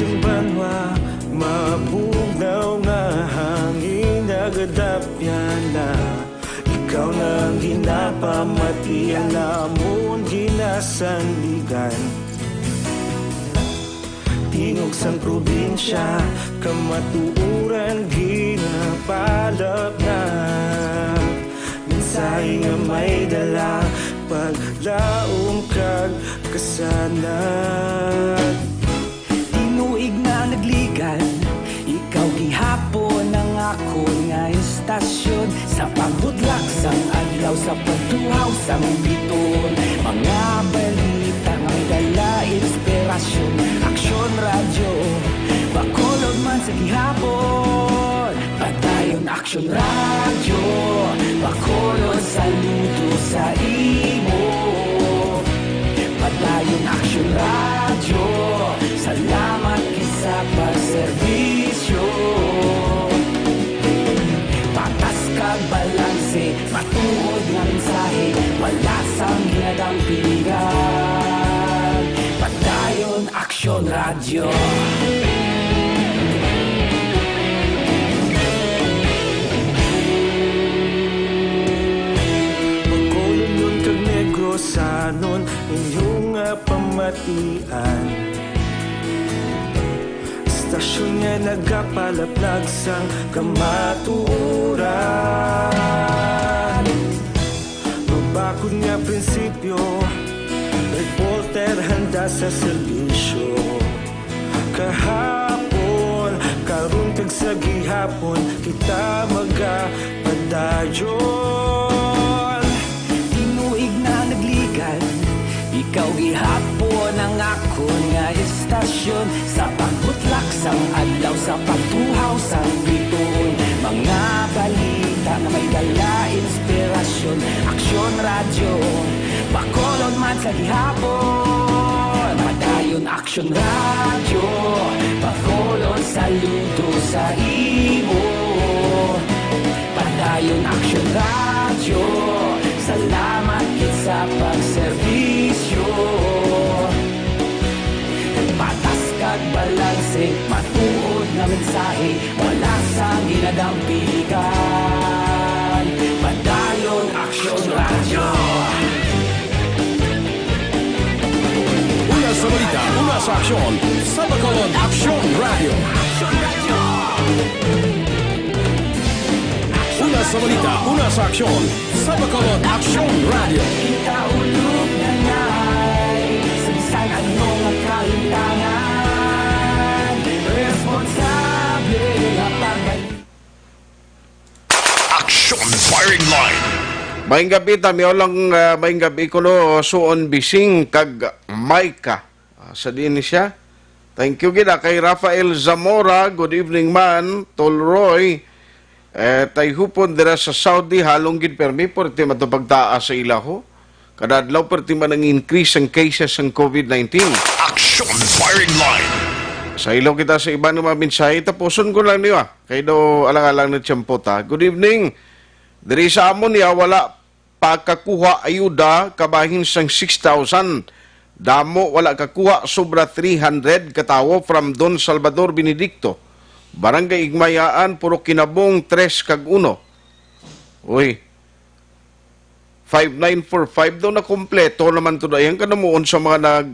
Banwa, mabugnaw nga hangin nagadapyan na ikaw na ginapamatian namon ginasandigan tingog sang probinsya kamatuuran ginapalap na mensahe nga may dala paglaong kag kasanat tuig na nagligan, ikaw gihapon ang ako nga istasyon sa pagbutlak sang adlaw sa pagtuhaw sang biton mga balita nga may dala inspirasyon aksyon radyo bakolod man sa gihapon padayon aksyon radyo bakolod saludo sa imo padayon aksyon radyo salamat sa pagserbisyo patas kag balanse matuod nga mensahe wala sang ginadampigan padayon aksyon radyo magkulong nun kag negrosanon inyong pamatian Stasyon nga nagapalaplag sang kamatuuran Mabakod nga prinsipyo Reporter handa sa serbisyo Kahapon, karun kag sa gihapon Kita magapadayon Tinuig na nagligan Ikaw gihapon ang ako nga istasyon Sa pagbutlak sang adlaw Sa pagtuhaw sang biton Mga balita na may dala inspirasyon Aksyon radyo Bakolod man sa gihapon Padayon aksyon radyo Bakolod saludo sa imo Padayon aksyon radyo Salamat kit sa pagserbisyo Patas kag balanse Matuod na mensahe Wala sang ginadampigan Padayon aksyon radyo Una sa balita, una sa aksyon Sa Bacolod Aksyon Radio. Una sa balita, una sa aksyon Sa Bacolod Aksyon Radio. Kita ulog na ngay Sa bisan anong kalintangan Responsable na pagbalik Action firing line. Maing gabi tamiyo lang maing gabi ko no suon bising kag Maika sa din siya. Thank you gid kay Rafael Zamora, good evening man, Tolroy. Tay hupon dira sa Saudi halong gid permi porti matupagtaas sa ilaho. Kada adlaw perti man ang increase ang cases ng COVID-19. Action firing line. Sa ilaw kita sa iba ng mga mensahe tapuson ko lang niyo kay do alang-alang na tiyempota. Good evening. Diri sa amon niya wala pagkakuha ayuda kabahin sang 6,000. Damo wala kakuha sobra 300 katawo from Don Salvador Benedicto. Barangay Igmayaan puro kinabong 3 kag 1. Uy. 5945 daw na kompleto naman to dayan kanamuon sa mga nag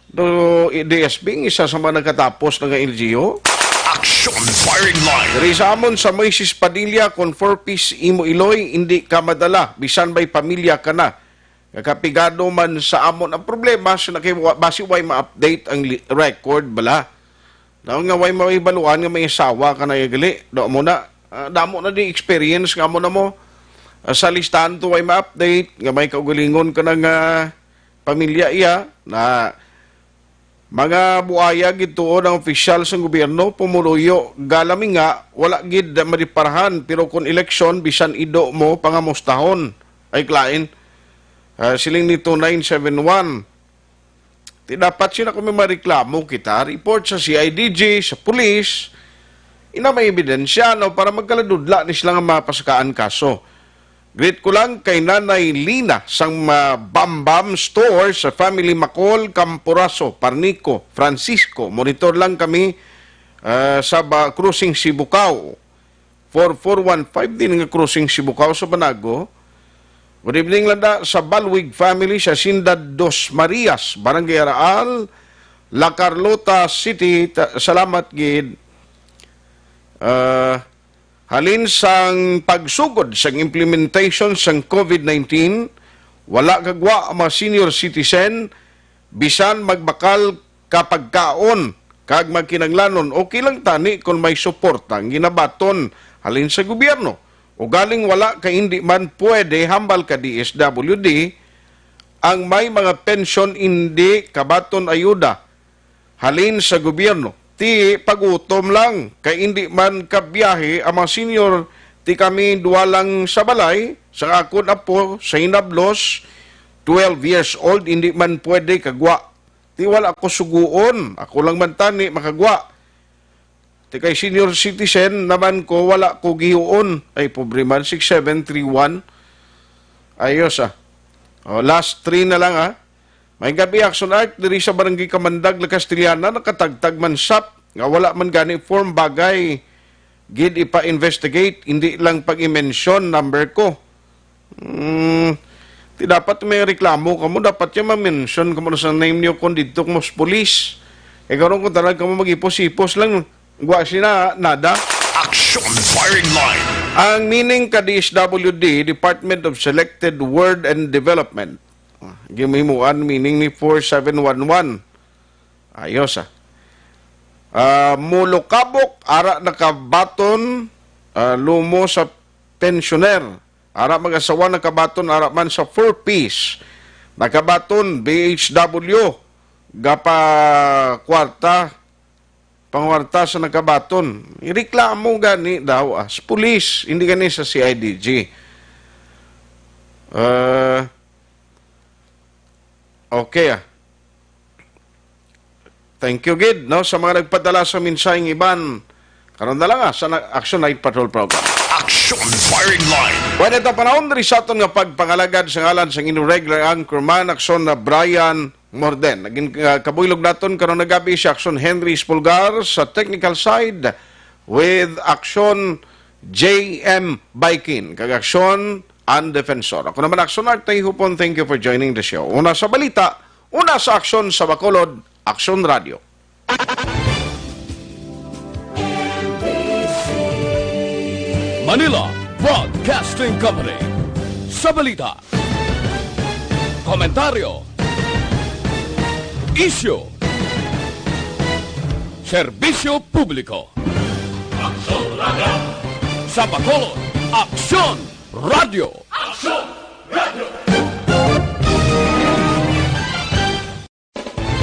do DSB isa sa mga nagkatapos ng LGU. Action firing line. Dari sa amon sa Moises Padilla kon 4-piece imo iloy hindi ka madala bisan may pamilya ka na. Kakapigado man sa amon ang problema sa basi way ma-update ang record bala. Daw nga way maibaluan nga may asawa ka na gali. Do mo na damo na di experience nga mo na mo sa listahan to way ma-update nga may kaugalingon ka ng pamilya iya na Mga buaya gituon ang opisyal sa gobyerno pumuluyo galami nga wala gid mariparahan pero kung eleksyon bisan ido mo pangamustahon ay klain. Siling nito 971. Di dapat sila kung may mareklamo kita, report sa CIDG, sa pulis, ina may ebidensya no, para magkaladudla ni sila nga mapasakaan kaso. Greet ko lang kay Nanay Lina sang Bambam Store sa Family Macol, Campuraso, Parnico, Francisco. Monitor lang kami sa Cruising Sibukaw. 4415 din nga Cruising Sibukaw sa Banago. Good evening landa sa Balwig family sa Sindad Dos Marias, Barangay Araal, La Carlota City. Salamat gid. Halin sang pagsugod sang implementation sang COVID-19, wala kagwa ang mga senior citizen bisan magbakal kapag kaon kag magkinanglanon okay lang tani kung may suporta ginabaton halin sa gobyerno. O galing wala kay hindi man pwede hambal ka DSWD ang may mga pensyon hindi kabaton ayuda halin sa gobyerno. Ti pagutom lang kay hindi man kabiyahe ang mga senior ti kami duwalang sa balay sa akon apo sa Hinablos 12 years old hindi man pwede kagwa. Ti wala ako suguon, ako lang man tani makagwa. Ti kay senior citizen naman ko wala ko gihuon ay pobre man 6731. Ayos last 3 na lang May gabi Action Art diri sa Barangay Kamandag, La Castellana nakatagtag man sap nga wala man gani form bagay gid ipa-investigate hindi lang pag-i-mention number ko. Ti dapat may reklamo kamo dapat yung ma-mention kamo sa name niyo kon didto mo sa police. Karon ko talaga kamo mag-ipos-ipos lang gwa sina nada. Action Firing Line. Ang meaning ka DSWD, Department of Selected Word and Development. Gimimuan meaning ni 4711. Ayos mulukabok ara nakabaton lumo sa pensioner. Ara mag-asawa nakabaton ara man sa 4-piece. Nakabaton BHW gapa kwarta pangwarta sa nakabaton. Ireklamo gani daw sa pulis, hindi gani sa CIDG. Okay Thank you, Gid, no, sa mga nagpadala sa mensaheng iban. Karon na lang sa Action Night Patrol Program. Action Firing Line. Pwede ito panahon rin sa aton nga pagpangalagad sa ngalan sa inyong regular anchorman, Action na Brian Morden. Naging kabuylog naton karon nagabi si Action Henry Spulgar sa technical side with Action JM Baikin. Kag Action and Defensor. Ako naman Action Art Hupon, thank you for joining the show. Una sa balita, una sa Action sa Bacolod, Action Radio. Manila Broadcasting Company. Sa balita, komentaryo, issue, serbisyo publiko. Action Radio. Sa Bacolod, Action Radio. Action